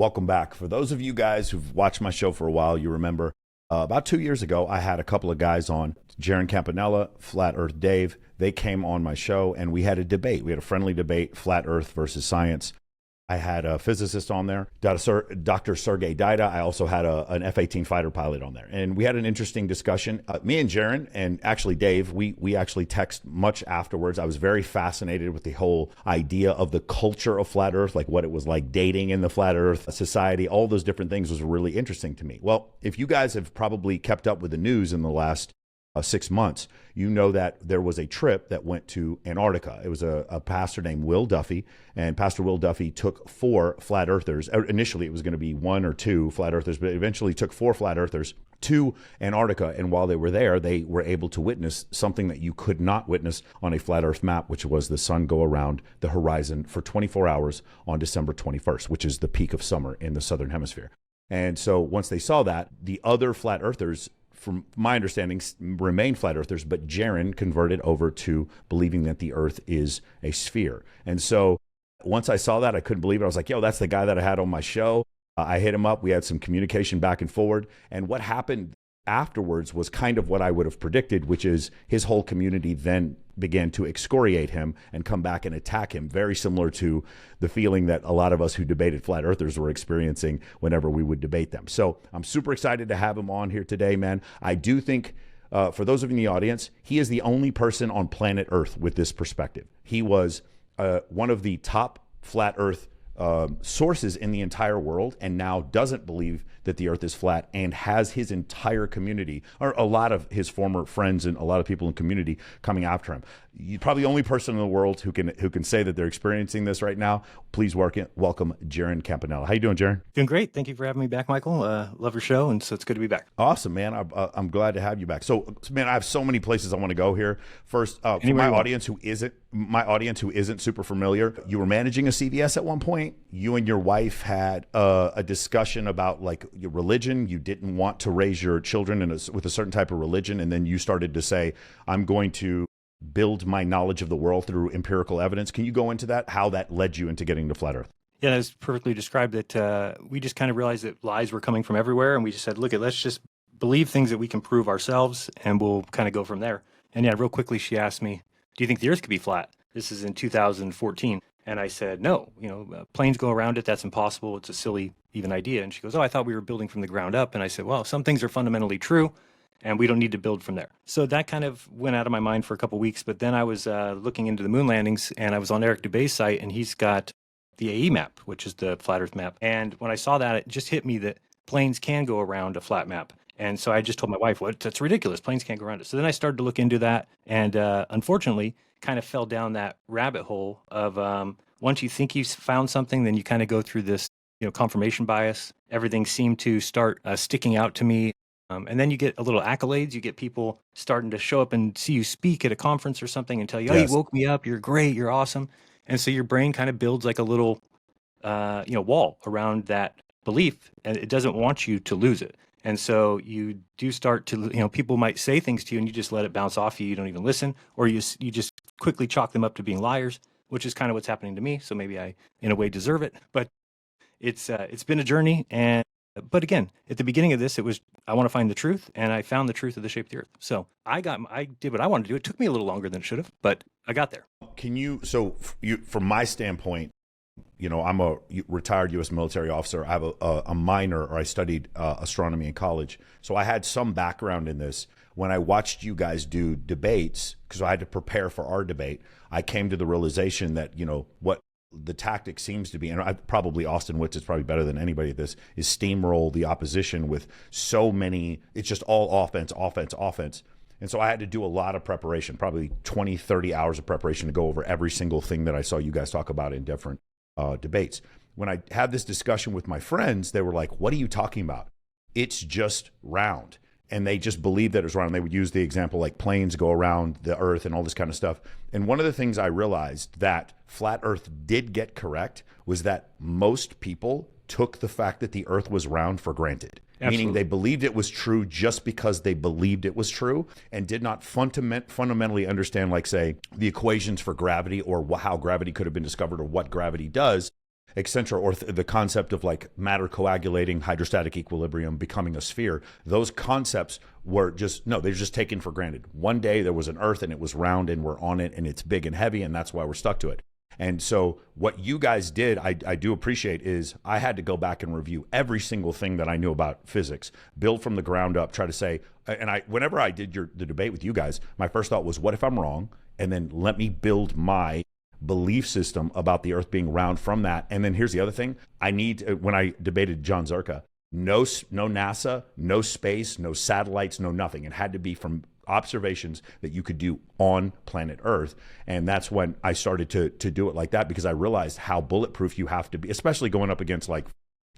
Welcome back. For those of you guys who've watched my show for a while, you remember about 2 years ago, I had a couple of guys on, Jeran Campanella, Flat Earth Dave. They came on my show and we had a debate. We had a friendly debate, Flat Earth versus science. I had a physicist on there, Dr. Sergey Dida. I also had an F-18 fighter pilot on there. And we had an interesting discussion. Me and Jaron, and actually Dave, we actually text much afterwards. I was very fascinated with the whole idea of the culture of Flat Earth, like what it was like dating in the Flat Earth society. All those different things was really interesting to me. Well, if you guys have probably kept up with the news in the last 6 months, you know that there was a trip that went to Antarctica. It was a pastor named Will Duffy, and Pastor Will Duffy took 4 flat earthers. Initially, it was going to be 1 or 2 flat earthers, but eventually took 4 flat earthers to Antarctica. And while they were there, they were able to witness something that you could not witness on a flat Earth map, which was the sun go around the horizon for 24 hours on December 21st, which is the peak of summer in the southern hemisphere. And so once they saw that, the other flat earthers, from my understanding, remain flat earthers, but Jaron converted over to believing that the earth is a sphere. And so once I saw that, I couldn't believe it. I was like, yo, that's the guy that I had on my show. I hit him up. We had some communication back and forward. And what happened afterwards was kind of what I would have predicted, which is his whole community then began to excoriate him and come back and attack him, very similar to the feeling that a lot of us who debated flat earthers were experiencing whenever we would debate them. So I'm super excited to have him on here today, man. I do think, for those of you in the audience, he is the only person on planet Earth with this perspective. He was one of the top flat Earth sources in the entire world, and now doesn't believe that the earth is flat, and has his entire community, or a lot of his former friends and a lot of people in the community, coming after him. You're probably the only person in the world who can say that they're experiencing this right now. Please welcome Jeran Campanella. How you doing, Jaron? Doing great. Thank you for having me back, Michael. Love your show, and so it's good to be back. Awesome, man. I'm glad to have you back. So, man, I have so many places I want to go here. First, for my audience who isn't super familiar, you were managing a CVS at one point. You and your wife had a discussion about like your religion. You didn't want to raise your children with a certain type of religion, and then you started to say, I'm going to build my knowledge of the world through empirical evidence. Can you go into that, how that led you into getting to flat Earth? Yeah, that was perfectly described. That we just kind of realized that lies were coming from everywhere, and we just said, look, let's just believe things that we can prove ourselves, and we'll kind of go from there. And yeah, real quickly, she asked me, do you think the earth could be flat? This is in 2014. And I said, no, planes go around it. That's impossible. It's a silly even idea. And she goes, oh, I thought we were building from the ground up. And I said, well, some things are fundamentally true, and we don't need to build from there. So that kind of went out of my mind for a couple of weeks. But then I was looking into the moon landings, and I was on Eric Dubay's site, and he's got the AE map, which is the flat Earth map. And when I saw that, it just hit me that planes can go around a flat map. And so I just told my wife, "What? That's ridiculous. Planes can't go around it." So then I started to look into that, and unfortunately, kind of fell down that rabbit hole of once you think you've found something, then you kind of go through this, confirmation bias. Everything seemed to start sticking out to me. And then you get a little accolades. You get people starting to show up and see you speak at a conference or something and tell you, oh, you woke me up. You're great. You're awesome. And so your brain kind of builds like a little, wall around that belief, and it doesn't want you to lose it. And so you do start to, people might say things to you and you just let it bounce off you. You don't even listen, or you just quickly chalk them up to being liars, which is kind of what's happening to me. So maybe I, in a way, deserve it. But it's been a journey. But again, at the beginning of this, it was, I want to find the truth, and I found the truth of the shape of the earth. So I did what I wanted to do. It took me a little longer than it should have, but I got there. From my standpoint, I'm a retired U.S. military officer. I have a minor, or I studied astronomy in college. So I had some background in this. When I watched you guys do debates, because I had to prepare for our debate, I came to the realization that, what the tactic seems to be, and probably Austin Witts is probably better than anybody at this, is steamroll the opposition with so many, it's just all offense, offense, offense. And so I had to do a lot of preparation, probably 20, 30 hours of preparation to go over every single thing that I saw you guys talk about in different debates. When I had this discussion with my friends, they were like, what are you talking about? It's just round. And they just believed that it was round. They would use the example like planes go around the earth and all this kind of stuff. And one of the things I realized that flat earth did get correct was that most people took the fact that the earth was round for granted. Absolutely. Meaning they believed it was true just because they believed it was true, and did not fundamentally understand, like, say, the equations for gravity, or how gravity could have been discovered, or what gravity does. eccentric, or the concept of like matter coagulating, hydrostatic equilibrium, becoming a sphere, those concepts were just, no, they're just taken for granted. One day there was an Earth and it was round and we're on it and it's big and heavy and that's why we're stuck to it. And so what you guys did, I do appreciate, is I had to go back and review every single thing that I knew about physics, build from the ground up, try to say, and whenever I did the debate with you guys, my first thought was, what if I'm wrong? And then let me build my belief system about the Earth being round from that. And then here's the other thing. When I debated John Zerka, no NASA, no space, no satellites, no nothing. It had to be from observations that you could do on planet Earth. And that's when I started to do it like that, because I realized how bulletproof you have to be, especially going up against like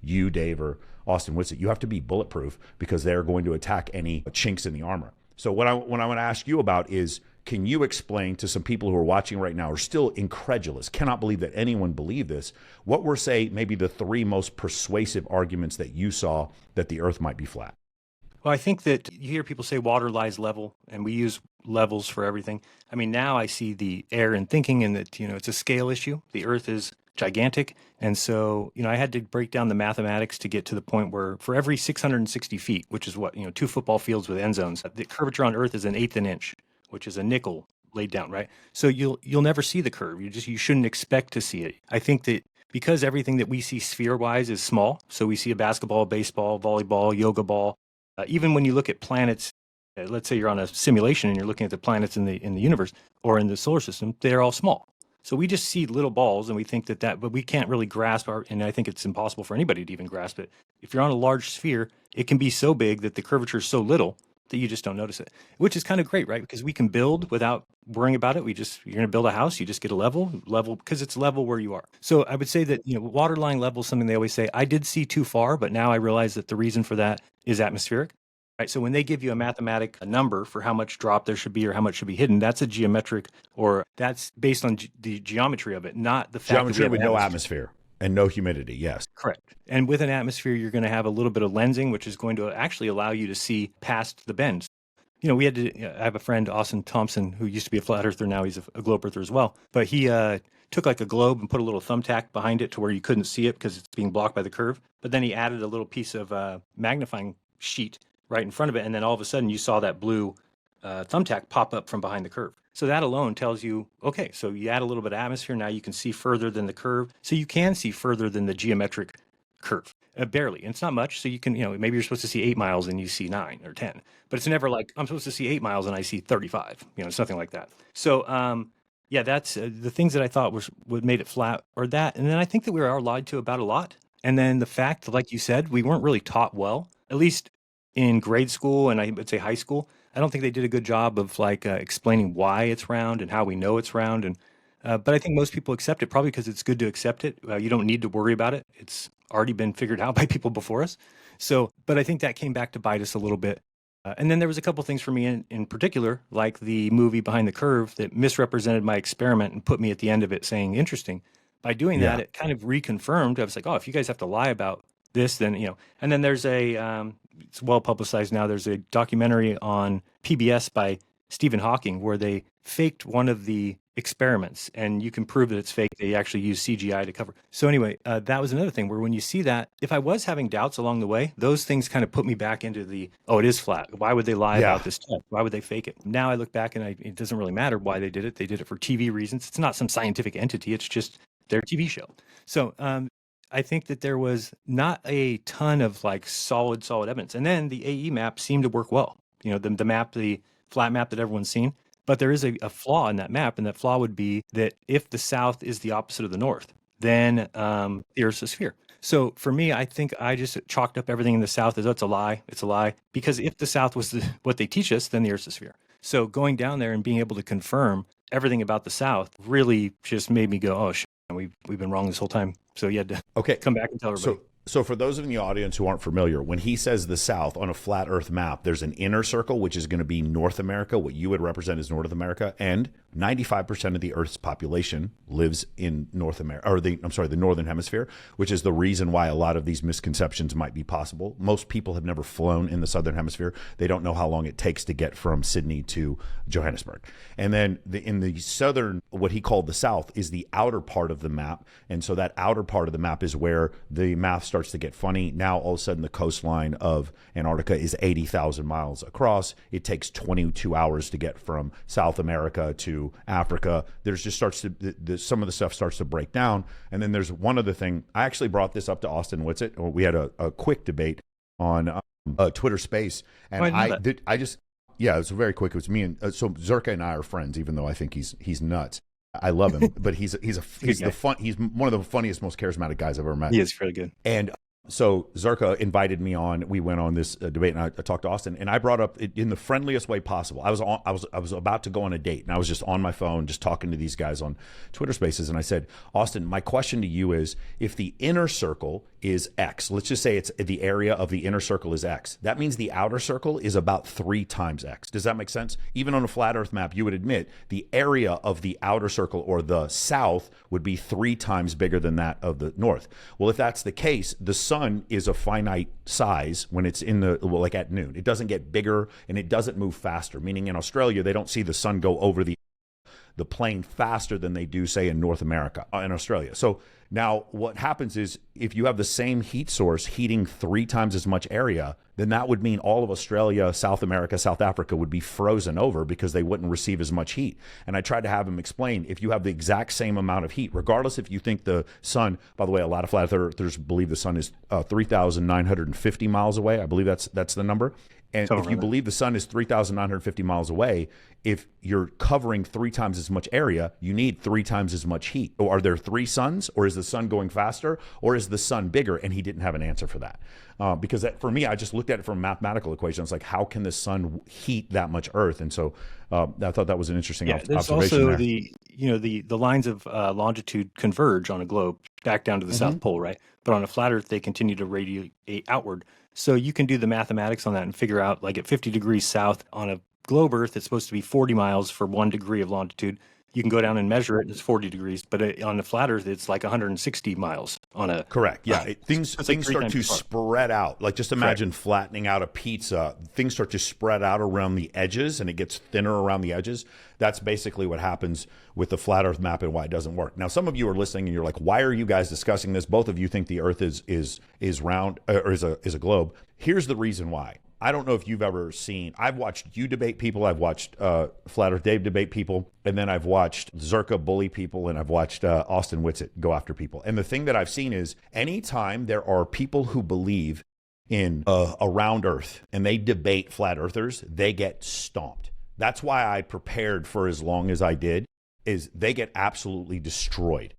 you, Dave, or Austin Whitsitt. You have to be bulletproof because they're going to attack any chinks in the armor. So what I want to ask you about is, can you explain to some people who are watching right now, are still incredulous, cannot believe that anyone believed this, what were, say, maybe the three most persuasive arguments that you saw that the Earth might be flat? Well, I think that you hear people say water lies level, and we use levels for everything. I mean, now I see the error in thinking, and that, it's a scale issue. The Earth is gigantic. And so, I had to break down the mathematics to get to the point where for every 660 feet, which is what, 2 football fields with end zones, the curvature on Earth is an eighth an inch, which is a nickel laid down, right? So you'll never see the curve. You shouldn't expect to see it. I think that because everything that we see sphere-wise is small, so we see a basketball, baseball, volleyball, yoga ball. Even when you look at planets, let's say you're on a simulation and you're looking at the planets in the universe or in the solar system, they're all small. So we just see little balls and we think that, but we can't really grasp and I think it's impossible for anybody to even grasp it. If you're on a large sphere, it can be so big that the curvature is so little that you just don't notice it, which is kind of great, right? Because we can build without worrying about it. You're going to build a house, you just get a level because it's level where you are. So I would say that, waterline level is something they always say. I did see too far, but now I realize that the reason for that is atmospheric, right? So when they give you a number for how much drop there should be or how much should be hidden, that's a geometric, or that's based on the geometry of it, not the fact geometry with no atmosphere and no humidity. Yes. Correct. And with an atmosphere, you're going to have a little bit of lensing, which is going to actually allow you to see past the bends. I have a friend, Austin Thompson, who used to be a flat earther. Now he's a globe earther as well. But he took like a globe and put a little thumbtack behind it to where you couldn't see it because it's being blocked by the curve. But then he added a little piece of magnifying sheet right in front of it. And then all of a sudden you saw that blue thumbtack pop up from behind the curve. So that alone tells you, okay, so you add a little bit of atmosphere. Now you can see further than the curve. So you can see further than the geometric curve. Barely. And it's not much. So you can, maybe you're supposed to see 8 miles and you see 9 or 10. But it's never like, I'm supposed to see 8 miles and I see 35. It's nothing like that. So, that's the things that I thought what made it flat, or that. And then I think that we are lied to about a lot. And then the fact that, like you said, we weren't really taught well, at least in grade school and I would say high school. I don't think they did a good job of explaining why it's round and how we know it's round. And but I think most people accept it probably because it's good to accept it. You don't need to worry about it. It's already been figured out by people before us. So, but I think that came back to bite us a little bit. And then there was a couple things for me in particular, like the movie Behind the Curve that misrepresented my experiment and put me at the end of it saying interesting. By doing that, it kind of reconfirmed. I was like, oh, if you guys have to lie about this, then, and then there's it's well publicized now. There's a documentary on PBS by Stephen Hawking where they faked one of the experiments, and you can prove that it's fake. They actually use CGI to cover. So anyway, that was another thing where when you see that, if I was having doubts along the way, those things kind of put me back into it is flat. Why would they lie about this stuff? Why would they fake it? Now I look back and it doesn't really matter why they did it. They did it for TV reasons. It's not some scientific entity. It's just their TV show. So I think that there was not a ton of solid evidence. And then the AE map seemed to work well. The map, the flat map that everyone's seen. But there is a flaw in that map, and that flaw would be that if the south is the opposite of the north, then the Earth's a sphere. So for me, I think I just chalked up everything in the south as, it's a lie. It's a lie. Because if the south was what they teach us, then the Earth's a sphere. So going down there and being able to confirm everything about the south really just made me go, oh, shit, we've been wrong this whole time. So you had to come back and tell everybody. So for those in the audience who aren't familiar, when he says the South on a flat Earth map, there's an inner circle, which is going to be North America, what you would represent as North America, and 95% of the Earth's population lives in North America, or the Northern Hemisphere, which is the reason why a lot of these misconceptions might be possible. Most people have never flown in the Southern Hemisphere. They don't know how long it takes to get from Sydney to Johannesburg. And then in the southern, what he called the South, is the outer part of the map. And so that outer part of the map is where the math starts to get funny. Now, all of a sudden, the coastline of Antarctica is 80,000 miles across. It takes 22 hours to get from South America to Africa. There's just starts to, some of the stuff starts to break down. And then there's one other thing. I actually brought this up to Austin Whitsitt. We had a quick debate on Twitter Space. And yeah, it was very quick. It was me and so Zerka and I are friends, even though I think he's nuts. I love him, but he's one of the funniest, most charismatic guys I've ever met. He is really good. And so Zerka invited me on. We went on this debate, and I talked to Austin, and I brought up it in the friendliest way possible. I was about to go on a date, and I was just on my phone, just talking to these guys on Twitter Spaces, and I said, Austin, my question to you is, if the inner circle is X, let's just say it's the area of the inner circle is X, that means the outer circle is about 3 times X. Does that make sense? Even on a flat Earth map, you would admit the area of the outer circle, or the south, would be 3 times bigger than that of the north. Well, if that's the case, the sun is a finite size when it's like at noon. It doesn't get bigger, and it doesn't move faster, meaning in Australia, they don't see the sun go over the plane faster than they do, say, in North America, in Australia. So now what happens is, if you have the same heat source heating 3 times as much area, then that would mean all of Australia, South America, South Africa would be frozen over because they wouldn't receive as much heat. And I tried to have him explain, if you have the exact same amount of heat, regardless if you think the sun, by the way, a lot of flat earthers believe the sun is 3,950 miles away. I believe that's the number. And if you believe the sun is 3,950 miles away, if you're covering 3 times as much area, you need 3 times as much heat. So are there 3 suns, or is the sun going faster, or is the sun bigger? And he didn't have an answer for that. Because for me, I just looked at it from a mathematical equation. It's like, how can the sun heat that much Earth? And so I thought that was an interesting observation. Also there. The lines of longitude converge on a globe back down to the South Pole, right? But on a flat Earth, they continue to radiate outward. So you can do the mathematics on that and figure out, like, at 50 degrees south on a globe Earth, it's supposed to be 40 miles for 1 degree of longitude. You can go down and measure it, and it's 40 degrees. But on the flat Earth, it's like 160 miles on a... Correct. Yeah. Things start to spread out. Like, just imagine flattening out a pizza. Things start to spread out around the edges, and it gets thinner around the edges. That's basically what happens with the flat Earth map and why it doesn't work. Now, some of you are listening, and you're like, why are you guys discussing this? Both of you think the Earth is round, or is a globe. Here's the reason why. I don't know if you've ever seen, I've watched you debate people, I've watched Flat Earth Dave debate people, and then I've watched Zerka bully people, and I've watched Austin Whitsitt go after people. And the thing that I've seen is, anytime there are people who believe in a round Earth and they debate flat Earthers, they get stomped. That's why I prepared for as long as I did, is they get absolutely destroyed.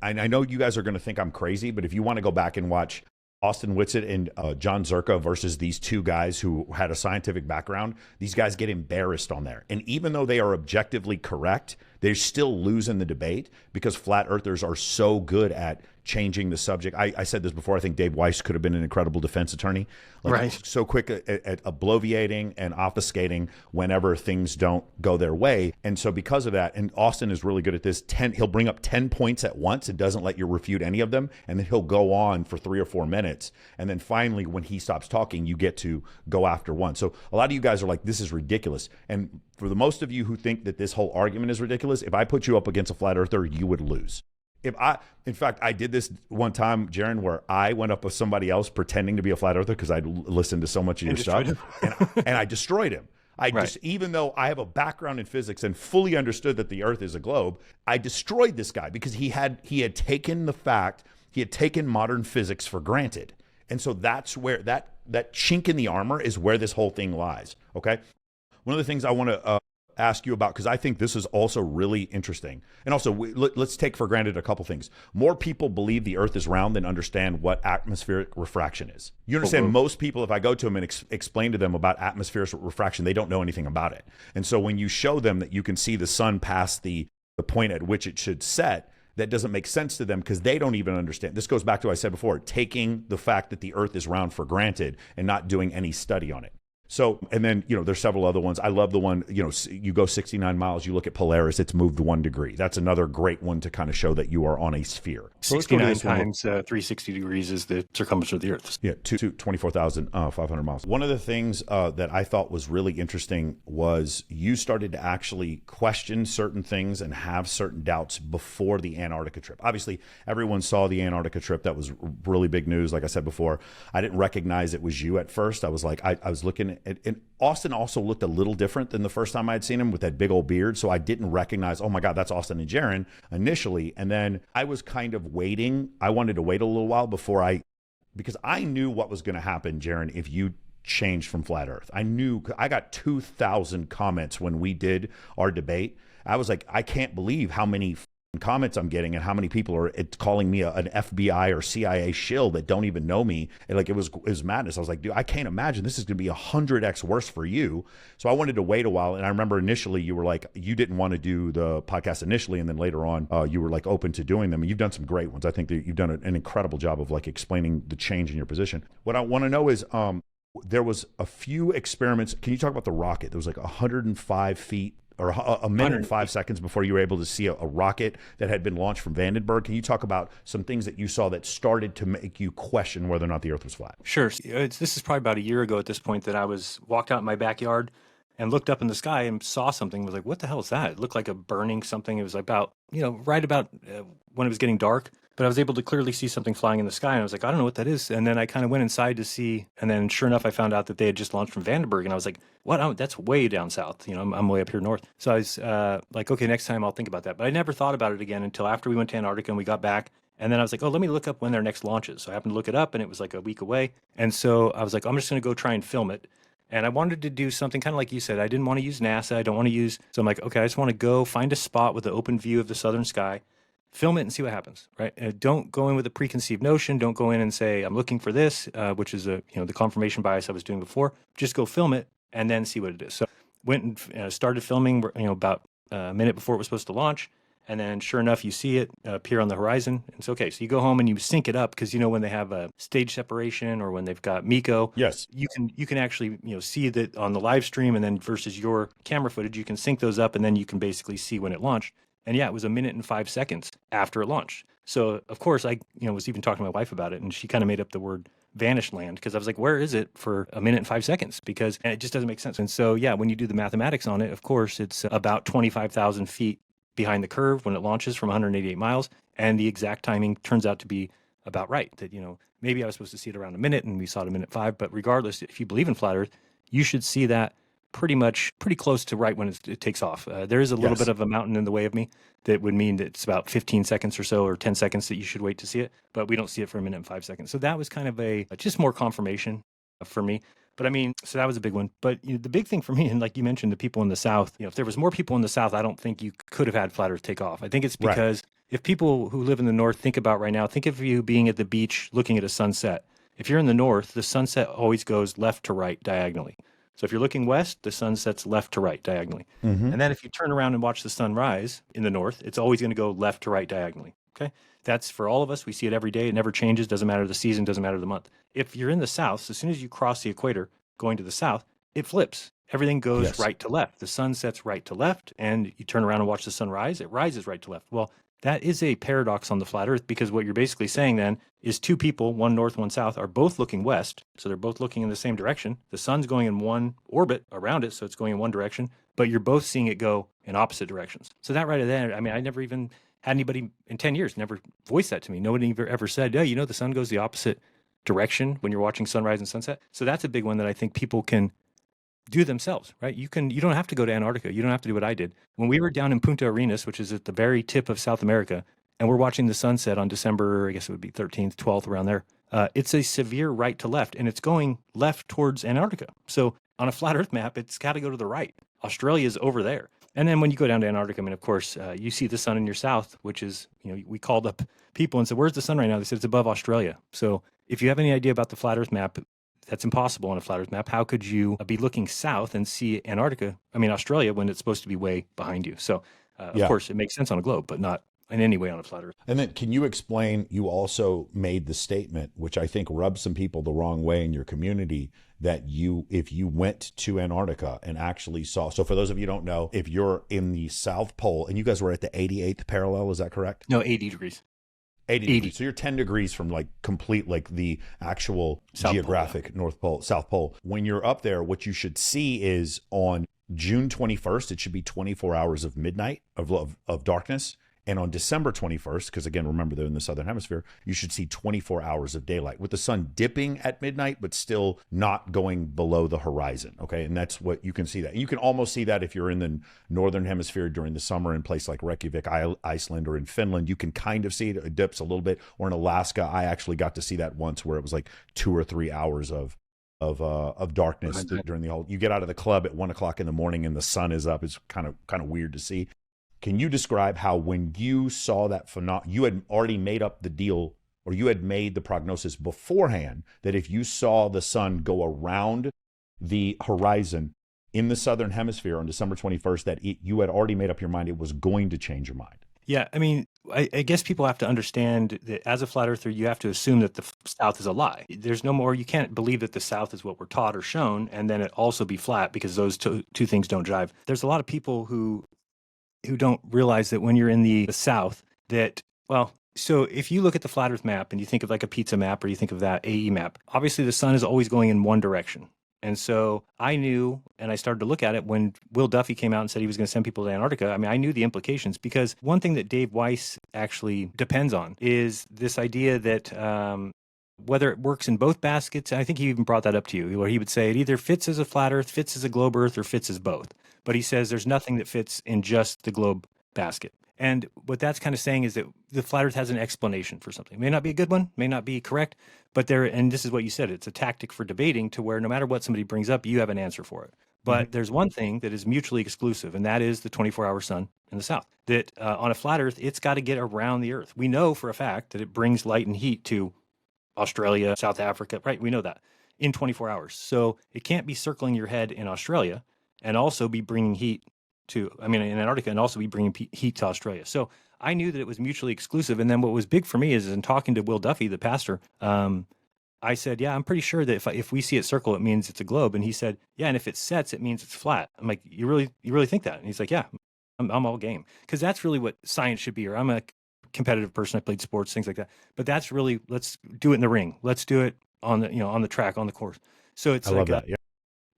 And I know you guys are going to think I'm crazy, but if you want to go back and watch Austin Whitsitt and John Zerka versus these 2 guys who had a scientific background, these guys get embarrassed on there. And even though they are objectively correct, they still lose in the debate because flat earthers are so good at changing the subject. I said this before. I think Dave Weiss could have been an incredible defense attorney. Right. So quick at obfuscating and obfuscating whenever things don't go their way. And so because of that, and Austin is really good at this, he'll bring up 10 points at once and doesn't let you refute any of them. And then he'll go on for 3 or 4 minutes. And then finally, when he stops talking, you get to go after one. So a lot of you guys are like, this is ridiculous. And for the most of you who think that this whole argument is ridiculous, if I put you up against a flat earther, you would lose. In fact, I did this one time, Jaron, where I went up with somebody else pretending to be a flat earther because I'd listened to so much of your stuff, and I destroyed him. Even though I have a background in physics and fully understood that the Earth is a globe, I destroyed this guy because he had taken modern physics for granted, and so that's where that chink in the armor is where this whole thing lies. Okay, one of the things I want to ask you about, because I think this is also really interesting. And also, let's take for granted a couple things. More people believe the Earth is round than understand what atmospheric refraction is. You understand, most people, if I go to them and explain to them about atmospheric refraction, they don't know anything about it. And so when you show them that you can see the sun past the point at which it should set, that doesn't make sense to them because they don't even understand. This goes back to what I said before, taking the fact that the Earth is round for granted and not doing any study on it. So, and then, there's several other ones. I love the one, you go 69 miles, you look at Polaris, it's moved 1 degree. That's another great one to kind of show that you are on a sphere. So 69 times 360 degrees is the circumference of the Earth. Yeah, 24,500 miles. One of the things that I thought was really interesting was you started to actually question certain things and have certain doubts before the Antarctica trip. Obviously, everyone saw the Antarctica trip. That was really big news. Like I said before, I didn't recognize it was you at first. I was like, I was looking at, and Austin also looked a little different than the first time I had seen him with that big old beard. So I didn't recognize, oh my God, that's Austin and Jaron initially. And then I was kind of waiting. I wanted to wait a little while because I knew what was going to happen, Jaron, if you changed from flat Earth. I got 2,000 comments when we did our debate. I was like, I can't believe how many comments I'm getting and how many people are calling me an FBI or CIA shill that don't even know me. And like, it was madness. I was like, dude, I can't imagine this is going to be 100x worse for you. So I wanted to wait a while. And I remember initially you were like, you didn't want to do the podcast initially. And then later on, you were like open to doing them. And you've done some great ones. I think that you've done an incredible job of like explaining the change in your position. What I want to know is, there was a few experiments. Can you talk about the rocket? There was like 105 feet or a minute and 5 seconds before you were able to see a rocket that had been launched from Vandenberg. Can you talk about some things that you saw that started to make you question whether or not the Earth was flat? Sure. This is probably about a year ago at this point that I walked out in my backyard and looked up in the sky and saw something. I was like, what the hell is that? It looked like a burning something. It was about, right about when it was getting dark. But I was able to clearly see something flying in the sky, and I was like, I don't know what that is. And then I kind of went inside to see, and then sure enough, I found out that they had just launched from Vandenberg, and I was like, what? Oh, that's way down south. I'm way up here north. So I was like, okay, next time I'll think about that. But I never thought about it again until after we went to Antarctica and we got back. And then I was like, oh, let me look up when their next launch is. So I happened to look it up, and it was like a week away. And so I was like, I'm just going to go try and film it. And I wanted to do something kind of like you said. I didn't want to use NASA. I don't want to use. So I'm like, okay, I just want to go find a spot with an open view of the southern sky. Film it and see what happens, right? Don't go in with a preconceived notion. Don't go in and say, I'm looking for this, which is the confirmation bias I was doing before. Just go film it and then see what it is. So went and started filming, about a minute before it was supposed to launch. And then sure enough, you see it appear on the horizon. It's okay. So you go home and you sync it up because, when they have a stage separation or when they've got MECO, yes, you can actually, see that on the live stream, and then versus your camera footage, you can sync those up and then you can basically see when it launched. And yeah, it was a minute and 5 seconds after it launched. So of course I, was even talking to my wife about it, and she kind of made up the word vanished land because I was like, where is it for a minute and 5 seconds? Because it just doesn't make sense. And so, yeah, when you do the mathematics on it, of course, it's about 25,000 feet behind the curve when it launches from 188 miles. And the exact timing turns out to be about right. That, maybe I was supposed to see it around a minute and we saw it a minute 5. But regardless, if you believe in flat Earth, you should see that pretty close to right when it takes off. There is a little bit of a mountain in the way of me that would mean that it's about 15 seconds or so, or 10 seconds that you should wait to see it, but we don't see it for a minute and 5 seconds. So that was kind of just more confirmation for me. But I mean, so that was a big one. But the big thing for me, and like you mentioned, the people in the South, if there was more people in the South, I don't think you could have had flat Earth take off. I think it's because if people who live in the North think about right now, think of you being at the beach looking at a sunset. If you're in the North, the sunset always goes left to right diagonally. So if you're looking west, the sun sets left to right diagonally. Mm-hmm. And then if you turn around and watch the sun rise in the north, it's always going to go left to right diagonally. Okay? That's for all of us. We see it every day. It never changes. Doesn't matter the season. Doesn't matter the month. If you're in the south, as soon as you cross the equator going to the south, it flips. Everything goes right to left. The sun sets right to left, and you turn around and watch the sun rise. It rises right to left. Well, that is a paradox on the flat Earth, because what you're basically saying then is two people, one north, one south, are both looking west. So they're both looking in the same direction. The sun's going in one orbit around it, so it's going in one direction, but you're both seeing it go in opposite directions. So that right there, I mean, I never even had anybody in 10 years never voiced that to me. Nobody ever said, yeah, the sun goes the opposite direction when you're watching sunrise and sunset. So that's a big one that I think people can do themselves, right? You don't have to go to Antarctica. You don't have to do what I did. When we were down in Punta Arenas, which is at the very tip of South America, and we're watching the sunset on December, I guess it would be 13th, 12th, around there, it's a severe right to left, and it's going left towards Antarctica. So on a flat Earth map, it's got to go to the right. Australia is over there. And then when you go down to Antarctica, I mean, of course, you see the sun in your south, which is, we called up people and said, where's the sun right now? They said it's above Australia. So if you have any idea about the flat Earth map, that's impossible on a flat Earth map. How could you be looking south and see Australia, when it's supposed to be way behind you? So, of course, it makes sense on a globe, but not in any way on a flat Earth. And then can you explain, you also made the statement, which I think rubs some people the wrong way in your community, that if you went to Antarctica and actually saw, so for those of you who don't know, if you're in the South Pole, and you guys were at the 88th parallel, is that correct? No, 80 degrees. 80 degrees. So you're 10 degrees from like complete, like the actual South geographic Pole, North Pole, South Pole. When you're up there, what you should see is on June 21st, it should be 24 hours of midnight of darkness. And on December 21st, because again, remember they're in the Southern Hemisphere, you should see 24 hours of daylight with the sun dipping at midnight, but still not going below the horizon. Okay. And that's what you can see that. And you can almost see that if you're in the Northern Hemisphere during the summer in places like Reykjavik, Iceland, or in Finland, you can kind of see it. It dips a little bit. Or in Alaska, I actually got to see that once where it was like 2 or 3 hours of darkness during the whole. You get out of the club at 1 o'clock in the morning and the sun is up. It's kind of weird to see. Can you describe how when you saw that phenomenon, you had already made up the deal, or you had made the prognosis beforehand that if you saw the sun go around the horizon in the Southern Hemisphere on December 21st, that you had already made up your mind it was going to change your mind? Yeah, I mean, I guess people have to understand that as a flat earther, you have to assume that the South is a lie. There's no more, you can't believe that the South is what we're taught or shown, and then it also be flat, because those two things don't jive. There's a lot of people who don't realize that when you're in the South, that, well, so if you look at the flat earth map and you think of like a pizza map, or you think of that AE map, obviously the sun is always going in one direction. And so I knew, and I started to look at it when Will Duffy came out and said he was going to send people to Antarctica. I mean, I knew the implications, because one thing that Dave Weiss actually depends on is this idea that whether it works in both baskets, and I think he even brought that up to you, where he would say it either fits as a flat earth, fits as a globe earth, or fits as both. But he says there's nothing that fits in just the globe basket. And what that's kind of saying is that the flat earth has an explanation for something. It may not be a good one, may not be correct, but and this is what you said, it's a tactic for debating, to where no matter what somebody brings up, you have an answer for it. But there's one thing that is mutually exclusive, and that is the 24-hour sun in the South. That on a flat earth, it's got to get around the earth. We know for a fact that it brings light and heat to Australia, South Africa, right? We know that in 24 hours. So it can't be circling your head in Australia and also be bringing heat in Antarctica, and also be bringing heat to Australia. So I knew that it was mutually exclusive. And then what was big for me is, in talking to Will Duffy, the pastor, I said, yeah, I'm pretty sure that if we see it circle, it means it's a globe. And he said, yeah, and if it sets, it means it's flat. I'm like, you really think that? And he's like, yeah, I'm all game. Because that's really what science should be. Or I'm a competitive person. I played sports, things like that. But that's really, let's do it in the ring. Let's do it on the track, on the course. So it's, I love that. Yeah.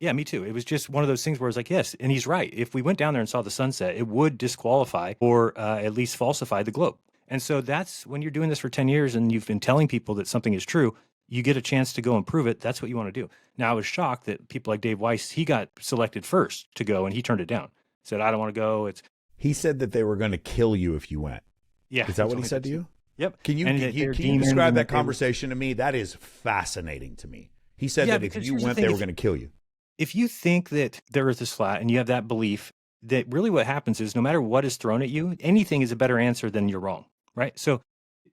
Yeah, me too. It was just one of those things where I was like, yes, and he's right. If we went down there and saw the sunset, it would disqualify, or at least falsify, the globe. And so that's when you're doing this for 10 years and you've been telling people that something is true, you get a chance to go and prove it. That's what you want to do. Now, I was shocked that people like Dave Weiss, he got selected first to go, and he turned it down. Said, I don't want to go. He said that they were going to kill you if you went. Yeah. Is that what he said to you? Yep. Can you describe that conversation to me? That is fascinating to me. He said that if you went, they were going to kill you. If you think that the earth is flat and you have that belief, that really what happens is no matter what is thrown at you, anything is a better answer than you're wrong, right? So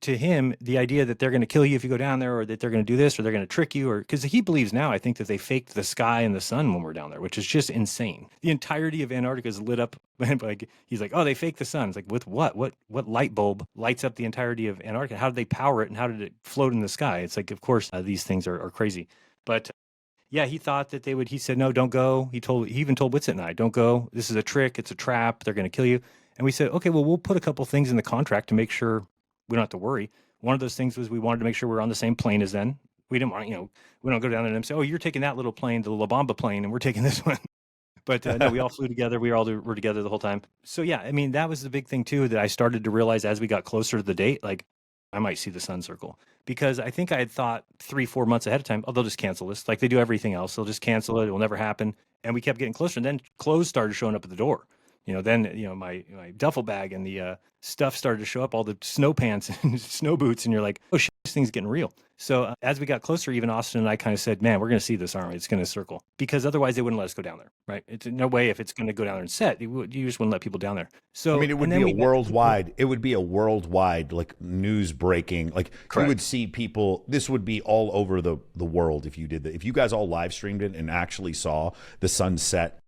to him, the idea that they're going to kill you if you go down there, or that they're going to do this, or they're going to trick you, or because he believes now, I think, that they faked the sky and the sun when we're down there, which is just insane. The entirety of Antarctica is lit up. Like, he's like, oh, they faked the sun. It's like, with what? What light bulb lights up the entirety of Antarctica? How did they power it, and how did it float in the sky? It's like, of course, these things are crazy. But yeah, he thought that they would. He said, no, don't go. He even told Whitsitt and I, don't go. This is a trick. It's a trap. They're going to kill you. And we said, okay, well, we'll put a couple things in the contract to make sure we don't have to worry. One of those things was we wanted to make sure we're on the same plane as them. We didn't want, we don't go down there and say, oh, you're taking that little plane, the La Bamba plane, and we're taking this one. But no, we all flew together. We were together the whole time. So yeah, I mean, that was the big thing too, that I started to realize as we got closer to the date, like, I might see the sun circle, because I think I had thought 3-4 months ahead of time, oh, they'll just cancel this. Like they do everything else. They'll just cancel it. It will never happen. And we kept getting closer. And then clothes started showing up at the door. My duffel bag and the stuff started to show up, all the snow pants and snow boots. And you're like, oh, shit, this thing's getting real. So as we got closer, even Austin and I kind of said, man, we're going to see this, aren't we? It's going to circle, because otherwise they wouldn't let us go down there, right? It's no way if it's going to go down there and set, you just wouldn't let people down there. So, I mean, it would be a worldwide, like news breaking, like Correct. You would see people, this would be all over the world if you did that. If you guys all live streamed it and actually saw the sunset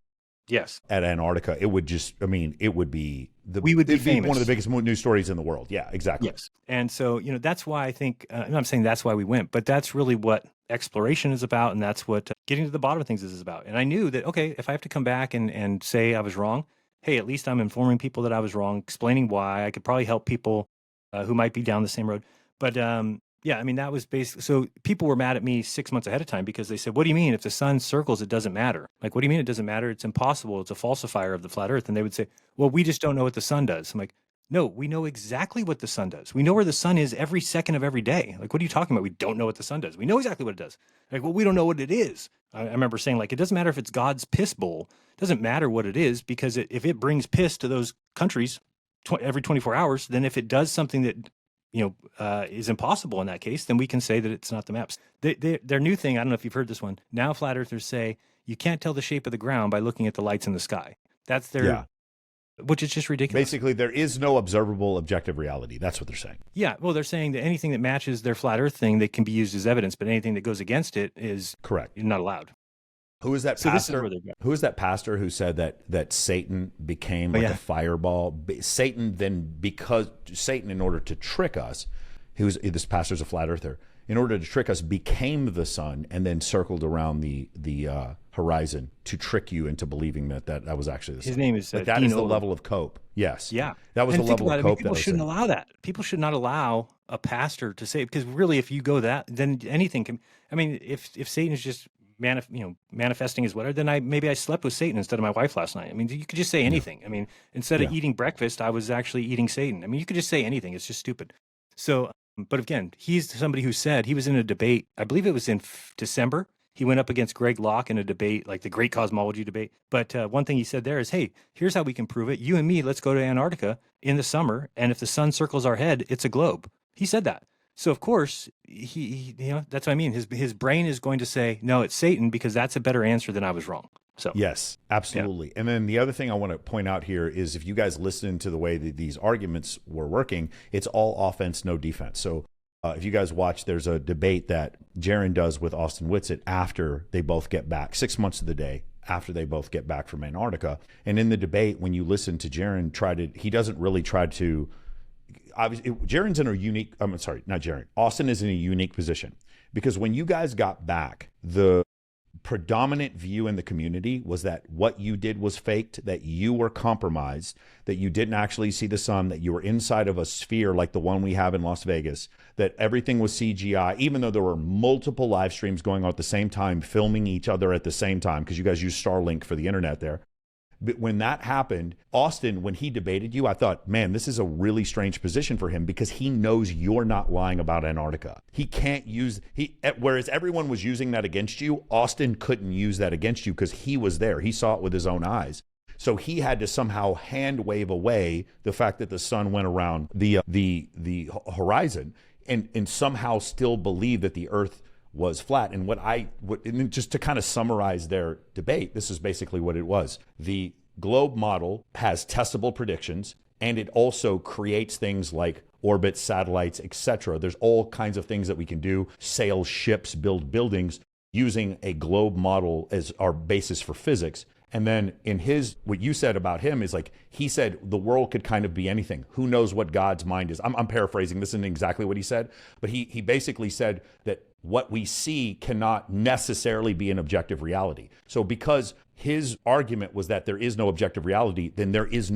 Yes. at Antarctica, it would just, I mean, it would be We would be it'd be one of the famous. biggest news stories in the world. Yeah, exactly. Yes. And so, that's why I think, I'm not saying that's why we went, but that's really what exploration is about. And that's what getting to the bottom of things is about. And I knew that, okay, if I have to come back and say I was wrong, hey, at least I'm informing people that I was wrong, explaining why. I could probably help people who might be down the same road. But yeah, I mean, that was basically, so people were mad at me 6 months ahead of time because they said, what do you mean if the sun circles, it doesn't matter? Like, what do you mean it doesn't matter? It's impossible. It's a falsifier of the flat earth. And they would say, well, we just don't know what the sun does. I'm like, no, we know exactly what the sun does. We know where the sun is every second of every day. Like, what are you talking about? We don't know what the sun does. We know exactly what it does. Like, well, we don't know what it is. I remember saying, like, it doesn't matter if it's God's piss bowl. It doesn't matter what it is, because if it brings piss to those countries every 24 hours, then if it does something that is impossible in that case, then we can say that it's not the maps. Their new thing, I don't know if you've heard this one. Now flat earthers say you can't tell the shape of the ground by looking at the lights in the sky. That's their, which is just ridiculous. Basically, there is no observable objective reality. That's what they're saying. Yeah, well, they're saying that anything that matches their flat earth thing, that can be used as evidence, but anything that goes against it is correct. Not allowed. Who is that So this is pastor? where they're going. Who is that pastor who said that Satan became like a fireball? Satan then, because Satan, in order to trick us, this pastor's a flat earther, in order to trick us, became the sun and then circled around the horizon to trick you into believing that was actually the sun. His name is that is the level of cope. Yes. Yeah. That was the level of cope. People shouldn't allow that. People should not allow a pastor to say, because really, if you go that, then anything can. I mean, if Satan is just manifesting his whatever, then maybe I slept with Satan instead of my wife last night. I mean, you could just say anything. I mean, instead of eating breakfast, I was actually eating Satan. I mean, you could just say anything. It's just stupid. So, but again, he's somebody who said, he was in a debate, I believe it was in December. He went up against Greg Locke in a debate, like the Great Cosmology debate. But one thing he said there is, hey, here's how we can prove it. You and me, let's go to Antarctica in the summer, and if the sun circles our head, it's a globe. He said that. So of course, he that's what I mean. His brain is going to say, no, it's Satan, because that's a better answer than I was wrong. So yes, absolutely. Yeah. And then the other thing I want to point out here is, if you guys listen to the way that these arguments were working, it's all offense, no defense. So if you guys watch, there's a debate that Jaron does with Austin Whitsitt after they both get back, 6 months to the day after they both get back from Antarctica. And in the debate, when you listen to Jaron he doesn't really try to, obviously, Jaron's in a unique, I'm sorry, not Jaron, Austin is in a unique position, because when you guys got back, the predominant view in the community was that what you did was faked, that you were compromised, that you didn't actually see the sun, that you were inside of a sphere like the one we have in Las Vegas, that everything was CGI, even though there were multiple live streams going on at the same time, filming each other at the same time, because you guys use Starlink for the internet there. But when that happened, Austin, when he debated you, I thought, man, this is a really strange position for him, because he knows you're not lying about Antarctica. He can't whereas everyone was using that against you, Austin couldn't use that against you because he was there. He saw it with his own eyes. So he had to somehow hand wave away the fact that the sun went around the horizon and somehow still believe that the earth was flat. And and just to kind of summarize their debate, this is basically what it was. The globe model has testable predictions, and it also creates things like orbits, satellites, etc. There's all kinds of things that we can do, sail ships, build buildings, using a globe model as our basis for physics. And then what you said about him is, like, he said the world could kind of be anything. Who knows what God's mind is? I'm paraphrasing. This isn't exactly what he said, but he basically said that what we see cannot necessarily be an objective reality. So because his argument was that there is no objective reality, then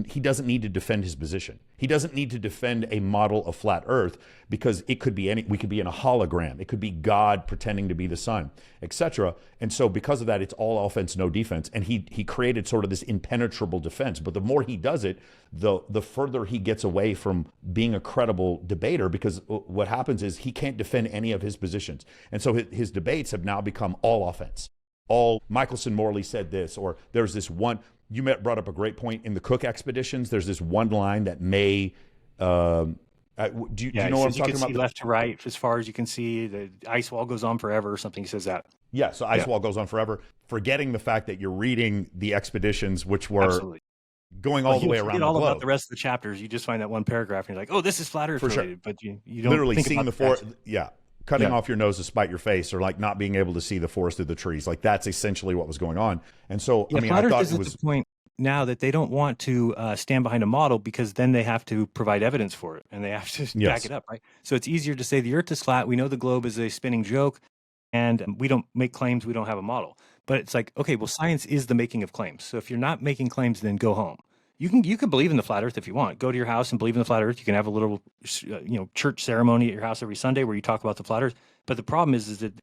he doesn't need to defend his position. He doesn't need to defend a model of flat earth, because it could be we could be in a hologram. It could be God pretending to be the sun, etc. And so because of that, it's all offense, no defense. And he created sort of this impenetrable defense. But the more he does it, the further he gets away from being a credible debater, because what happens is he can't defend any of his positions. And so his debates have now become all offense. All Michelson Morley said this, or there's this one, you brought up a great point in the Cook expeditions. There's this one line that may, do you know what I'm talking about? See left to right, as far as you can see, the ice wall goes on forever or something. He says that. Yeah, so ice wall goes on forever, forgetting the fact that you're reading the expeditions, which were absolutely going all the way around the globe. About the rest of the chapters, you just find that one paragraph and you're like, oh, this is flat earth related, sure. But you don't literally think seeing about the four. Yeah. cutting off your nose to spite your face, or like not being able to see the forest through the trees. Like that's essentially what was going on. And so, I mean, I thought it was the point now that they don't want to stand behind a model, because then they have to provide evidence for it and they have to back it up, right? So it's easier to say the Earth is flat. We know the globe is a spinning joke, and we don't make claims. We don't have a model. But it's like, okay, well, science is the making of claims. So if you're not making claims, then go home. You can believe in the flat Earth if you want. Go to your house and believe in the flat Earth. You can have a little, church ceremony at your house every Sunday where you talk about the flat Earth. But the problem is that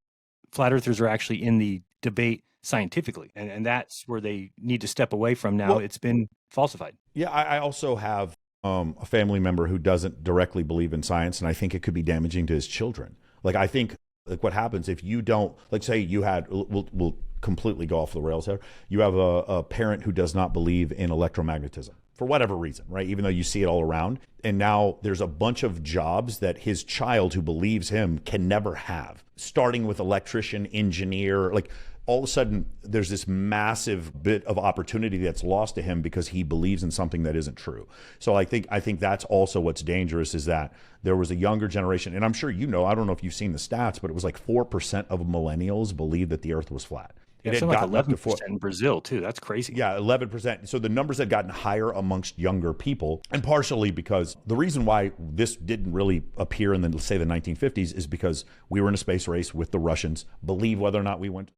flat earthers are actually in the debate scientifically, and that's where they need to step away from now. Well, it's been falsified. Yeah, I also have a family member who doesn't directly believe in science, and I think it could be damaging to his children. Like, I think like what happens if you don't, like, say you had, we'll completely go off the rails here. You have a parent who does not believe in electromagnetism for whatever reason, right? Even though you see it all around. And now there's a bunch of jobs that his child who believes him can never have, starting with electrician, engineer. Like, all of a sudden there's this massive bit of opportunity that's lost to him because he believes in something that isn't true. So I think that's also what's dangerous, is that there was a younger generation, and I'm sure you know, I don't know if you've seen the stats, but it was like 4% of millennials believed that the Earth was flat. Yeah, it had like 11% in Brazil too. That's crazy. Yeah, 11%. So the numbers had gotten higher amongst younger people, and partially because the reason why this didn't really appear in the, say, the 1950s is because we were in a space race with the Russians. Believe whether or not we went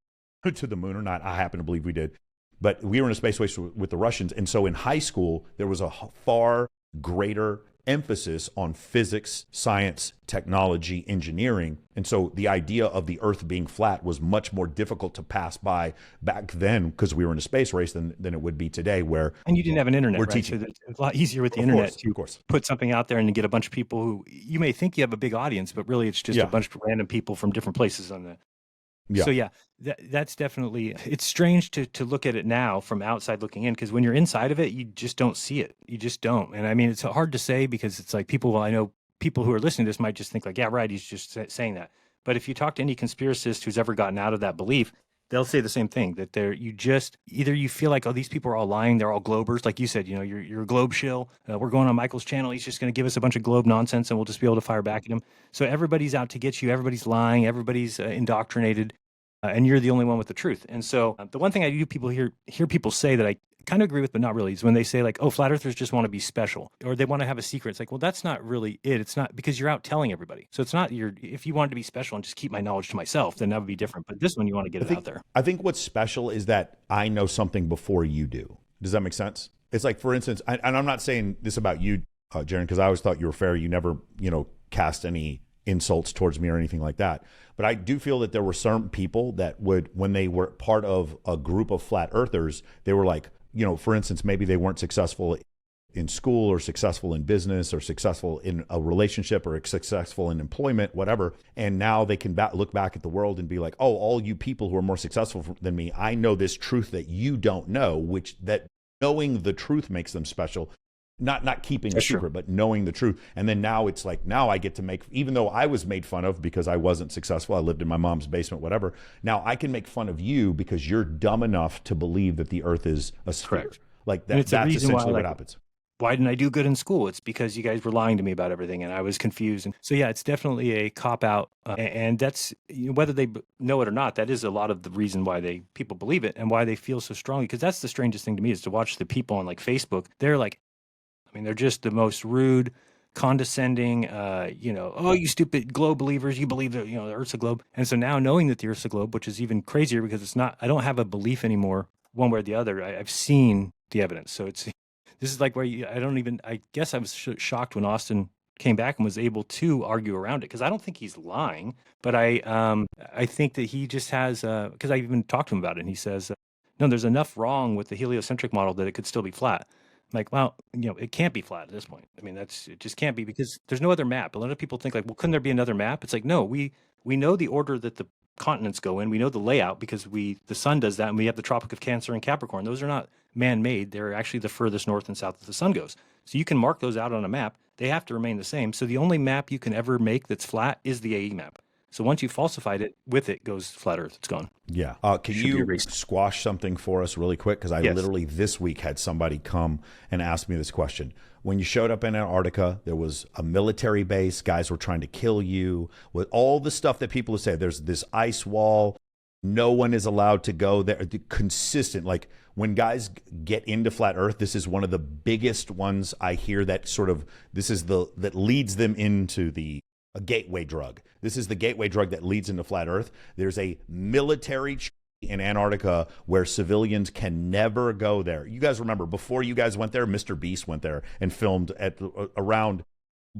to the moon or not, I happen to believe we did, but we were in a space race with the Russians. And so in high school, there was a far greater emphasis on physics, science, technology, engineering. And so the idea of the Earth being flat was much more difficult to pass by back then, because we were in a space race, than it would be today, where... And you didn't have an internet, right? Teaching. So it's a lot easier with the internet to put something out there and to get a bunch of people who, you may think you have a big audience, but really it's just a bunch of random people from different places on the... Yeah. So yeah, that's definitely, it's strange to look at it now from outside looking in, because when you're inside of it, you just don't see it. You just don't. And I mean, it's hard to say, because it's like I know people who are listening to this might just think like, yeah, right, he's just saying that. But if you talk to any conspiracist who's ever gotten out of that belief, they'll say the same thing, that either you feel like, oh, these people are all lying, they're all globers. Like you said, you're a globe shill. We're going on Michael's channel. He's just going to give us a bunch of globe nonsense and we'll just be able to fire back at him. So everybody's out to get you. Everybody's lying. Everybody's indoctrinated. And you're the only one with the truth. And so the one thing I do hear people say that I kind of agree with, but not really, is when they say like, oh, flat earthers just want to be special, or they want to have a secret. It's like, well, that's not really it. It's not, because you're out telling everybody. So it's not if you wanted to be special and just keep my knowledge to myself, then that would be different. But this one, you want to get it out there. I think what's special is that I know something before you do. Does that make sense? It's like, for instance, and I'm not saying this about you, Jeran, because I always thought you were fair. You never, cast any insults towards me or anything like that. But I do feel that there were certain people that would, when they were part of a group of flat earthers, they were like, for instance, maybe they weren't successful in school or successful in business or successful in a relationship or successful in employment, whatever. And now they can look back at the world and be like, oh, all you people who are more successful than me, I know this truth that you don't know, which that knowing the truth makes them special. Not keeping a secret, but knowing the truth. And then now it's like, now I get to make, even though I was made fun of because I wasn't successful, I lived in my mom's basement, whatever. Now I can make fun of you because you're dumb enough to believe that the Earth is a sphere. Correct. Like that's essentially what happens. Why didn't I do good in school? It's because you guys were lying to me about everything and I was confused. And so, yeah, it's definitely a cop out. And that's, whether they know it or not, that is a lot of the reason why people believe it and why they feel so strongly. Because that's the strangest thing to me, is to watch the people on like Facebook. They're like, they're just the most rude, condescending, oh, you stupid globe believers, you believe that, the Earth's a globe. And so now, knowing that the Earth's a globe, which is even crazier because it's not, I don't have a belief anymore one way or the other. I've seen the evidence. So this is like where I guess I was shocked when Austin came back and was able to argue around it, because I don't think he's lying, but I think that he just has, because I even talked to him about it, and he says, no, there's enough wrong with the heliocentric model that it could still be flat. Like, well, it can't be flat at this point. It just can't be, because there's no other map. A lot of people think like, well, couldn't there be another map? It's like, no, we know the order that the continents go in. We know the layout because the sun does that, and we have the Tropic of Cancer and Capricorn. Those are not man-made. They're actually the furthest north and south that the sun goes. So you can mark those out on a map. They have to remain the same. So the only map you can ever make that's flat is the AE map. So once you falsified it, with it goes flat Earth. It's gone. Yeah. Can Should be you erased. squash something for us really quick? Because I Yes. literally this week had somebody come and ask me this question. When you showed up in Antarctica, there was a military base. Guys were trying to kill you. With all the stuff that people say, there's this ice wall. No one is allowed to go there. Consistent. Like when guys get into flat Earth, this is one of the biggest ones I hear that sort of, that leads them into a gateway drug. This is the gateway drug that leads into flat Earth. There's a military in Antarctica where civilians can never go there. You guys remember before you guys went there, Mr. Beast went there and filmed at around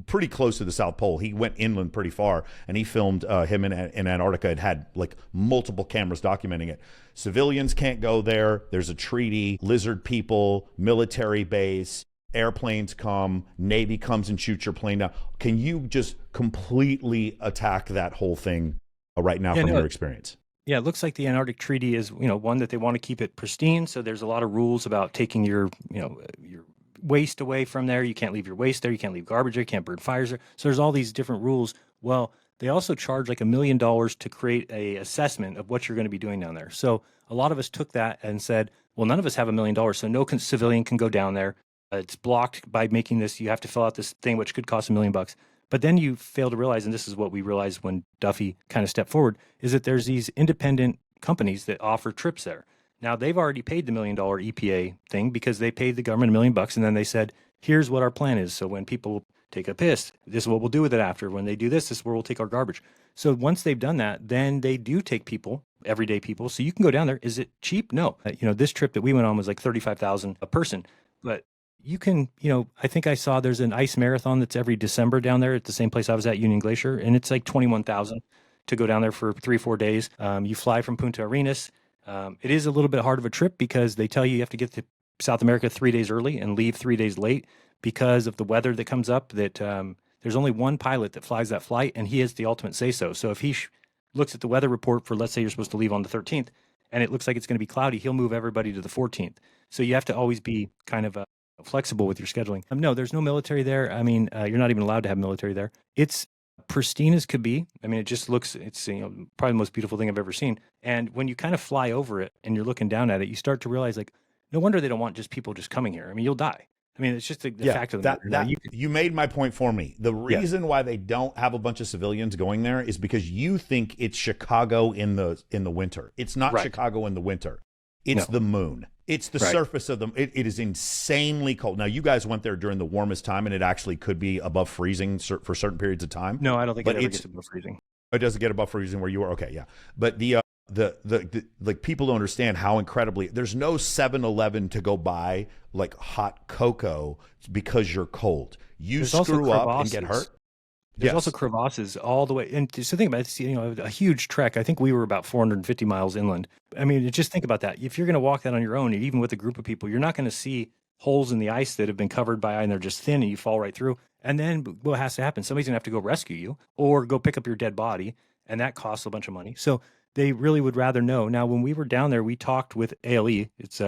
pretty close to the South Pole. He went inland pretty far, and he filmed him in Antarctica. It had like multiple cameras documenting it. Civilians can't go there. There's a treaty. Lizard people, military base, airplanes come, Navy comes and shoots your plane down. Can you just completely attack that whole thing right now from your experience? Yeah, it looks like the Antarctic Treaty is, one that they want to keep it pristine. So there's a lot of rules about taking your waste away from there. You can't leave your waste there. You can't leave garbage there. You can't burn fires there. So there's all these different rules. Well, they also charge like $1 million to create a assessment of what you're going to be doing down there. So a lot of us took that and said, well, none of us have $1 million, so no civilian can go down there. It's blocked by making this. You have to fill out this thing, which could cost $1 million. But then you fail to realize, and this is what we realized when Duffy kind of stepped forward, is that there's these independent companies that offer trips there. Now, they've already paid the $1 million EPA thing because they paid the government $1 million, and then they said, here's what our plan is. So when people take a piss, this is what we'll do with it after. When they do this is where we'll take our garbage. So once they've done that, then they do take people, everyday people. So you can go down there. Is it cheap? No. This trip that we went on was like $35,000 a person. But you can, I think I saw there's an ice marathon that's every December down there at the same place I was at, Union Glacier, and it's like $21,000 to go down there for 3-4 days. You fly from Punta Arenas. It is a little bit hard of a trip because they tell you have to get to South America 3 days early and leave 3 days late because of the weather that comes up. That there's only one pilot that flies that flight, and he has the ultimate say-so. So if he looks at the weather report for, let's say you're supposed to leave on the 13th, and it looks like it's going to be cloudy, he'll move everybody to the 14th. So you have to always be kind of flexible with your scheduling. No, there's no military there. I mean, you're not even allowed to have military there. It's pristine as could be. I mean, it just looks, it's probably the most beautiful thing I've ever seen. And when you kind of fly over it and you're looking down at it, you start to realize, like, no wonder they don't want just people just coming here. I mean, you'll die. I mean, it's just the fact of the matter. You made my point for me. The reason why they don't have a bunch of civilians going there is because you think it's Chicago in the winter. It's not Chicago in the winter. It's the moon. It's the surface of it is insanely cold. Now, you guys went there during the warmest time, and it actually could be above freezing for certain periods of time. No, I don't think it ever gets above freezing. It doesn't get above freezing where you were? Okay, yeah. But the like, people don't understand how incredibly, there's no 7-Eleven to go buy like hot cocoa because you're cold. There's screw up and get hurt. There's also crevasses all the way. And so think about it, a huge trek. I think we were about 450 miles inland. I mean, just think about that. If you're going to walk that on your own, and even with a group of people, you're not going to see holes in the ice that have been covered by, and they're just thin and you fall right through. And then what has to happen? Somebody's going to have to go rescue you or go pick up your dead body. And that costs a bunch of money. So they really would rather know. Now, when we were down there, we talked with ALE. It's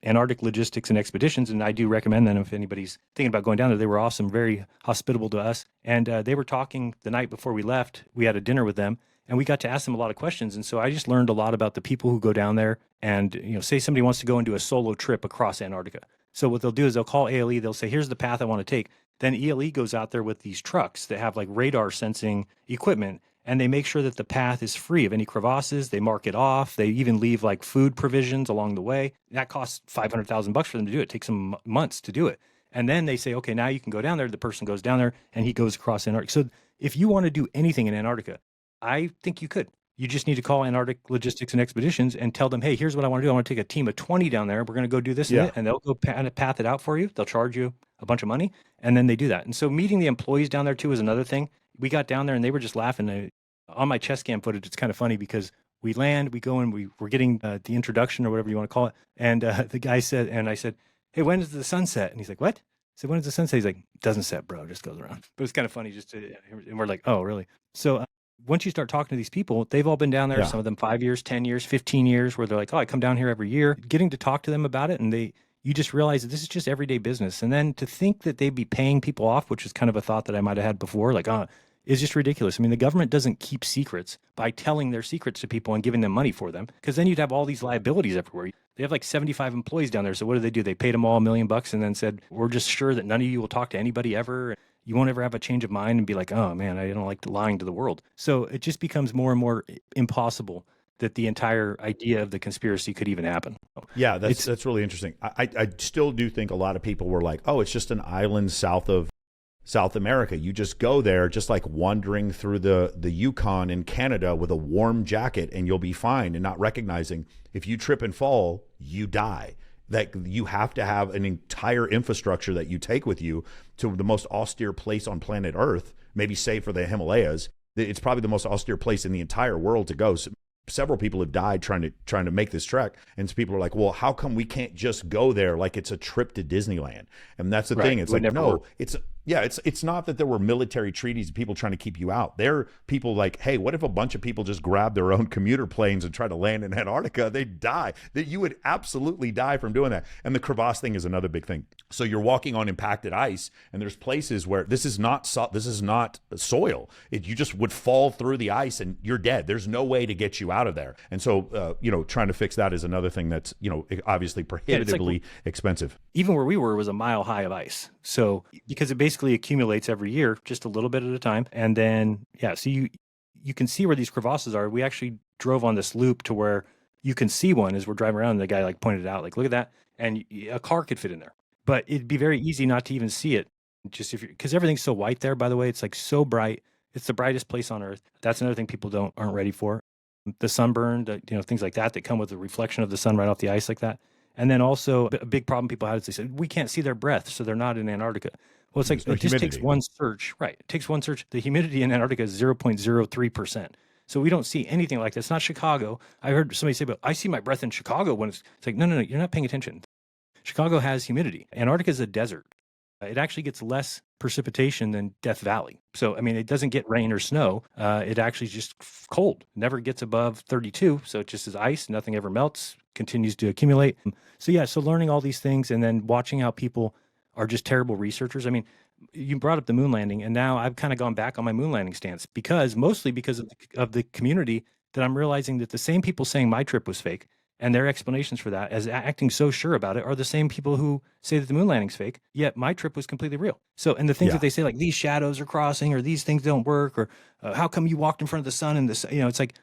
Antarctic Logistics and Expeditions, and I do recommend them if anybody's thinking about going down there. They were awesome, very hospitable to us, and they were talking the night before we left. We had a dinner with them, and we got to ask them a lot of questions, and so I just learned a lot about the people who go down there. And say somebody wants to go and do a solo trip across Antarctica. So what they'll do is they'll call ALE. They'll say, "Here's the path I want to take." Then ELE goes out there with these trucks that have like radar sensing equipment, and they make sure that the path is free of any crevasses. They mark it off. They even leave like food provisions along the way. That costs $500,000 for them to do it. It takes them months to do it. And then they say, okay, now you can go down there. The person goes down there and he goes across Antarctica. So if you want to do anything in Antarctica, I think you could. You just need to call Antarctic Logistics and Expeditions and tell them, hey, here's what I want to do. I want to take a team of 20 down there. We're going to go do this and they'll go path it out for you. They'll charge you a bunch of money, and then they do that. And so meeting the employees down there too is another thing. We got down there and they were just laughing. On my chest cam footage, it's kind of funny because we land, we go and we're getting the introduction or whatever you want to call it. And the guy said, and I said, hey, when does the sun set? And he's like, what? I said, when does the sun set? He's like, it doesn't set, bro. It just goes around. But it's kind of funny and we're like, oh, really? So once you start talking to these people, they've all been down there, some of them 5 years, 10 years, 15 years, where they're like, oh, I come down here every year. Getting to talk to them about it, and you just realize that this is just everyday business. And then to think that they'd be paying people off, which is kind of a thought that I might have had before, like, is just ridiculous. I mean, the government doesn't keep secrets by telling their secrets to people and giving them money for them, because then you'd have all these liabilities everywhere. They have like 75 employees down there. So what do? They paid them all $1 million and then said, we're just sure that none of you will talk to anybody ever. You won't ever have a change of mind and be like, oh man, I don't like lying to the world. So it just becomes more and more impossible that the entire idea of the conspiracy could even happen. Yeah, that's really interesting. I still do think a lot of people were like, oh, it's just an island south of South America. You just go there, just like wandering through the Yukon in Canada with a warm jacket, and you'll be fine, and not recognizing if you trip and fall, you die. That you have to have an entire infrastructure that you take with you to the most austere place on planet Earth, maybe save for the Himalayas. It's probably the most austere place in the entire world to go. So several people have died trying to make this trek, and so people are like, well, how come we can't just go there like it's a trip to Disneyland? And that's the thing. It's like, no, it's not that there were military treaties of people trying to keep you out. They're people like, hey, what if a bunch of people just grab their own commuter planes and try to land in Antarctica? They'd die. That you would absolutely die from doing that. And the crevasse thing is another big thing. So you're walking on impacted ice, and there's places where this is not soil. You just would fall through the ice and you're dead. There's no way to get you out of there. And so, trying to fix that is another thing that's, obviously prohibitively expensive. Even where we were was a mile high of ice. So because it basically accumulates every year, just a little bit at a time. And then, so you can see where these crevasses are. We actually drove on this loop to where you can see one as we're driving around. And the guy like pointed it out, like, look at that. And a car could fit in there. But it'd be very easy not to even see it. Just because everything's so white there, by the way, it's like so bright. It's the brightest place on Earth. That's another thing people aren't ready for. The sunburn, things like that come with the reflection of the sun right off the ice like that. And then also a big problem people had is they said, we can't see their breath, so they're not in Antarctica. Well, it's like, it just takes one search. Right. It takes one search. The humidity in Antarctica is 0.03%. So we don't see anything like that. It's not Chicago. I heard somebody say, but I see my breath in Chicago when it's like, no, you're not paying attention. Chicago has humidity. Antarctica is a desert. It actually gets less precipitation than Death Valley. So, I mean, it doesn't get rain or snow. It actually is just cold. Never gets above 32. So it just is ice. Nothing ever melts, continues to accumulate. So learning all these things and then watching how people are just terrible researchers. I mean, you brought up the moon landing, and now I've kind of gone back on my moon landing stance mostly because of the community, that I'm realizing that the same people saying my trip was fake and their explanations for that, as acting so sure about it, are the same people who say that the moon landing's fake, yet my trip was completely real. So, and the things that they say, like these shadows are crossing, or these things don't work, or how come you walked in front of the sun and this, it's like,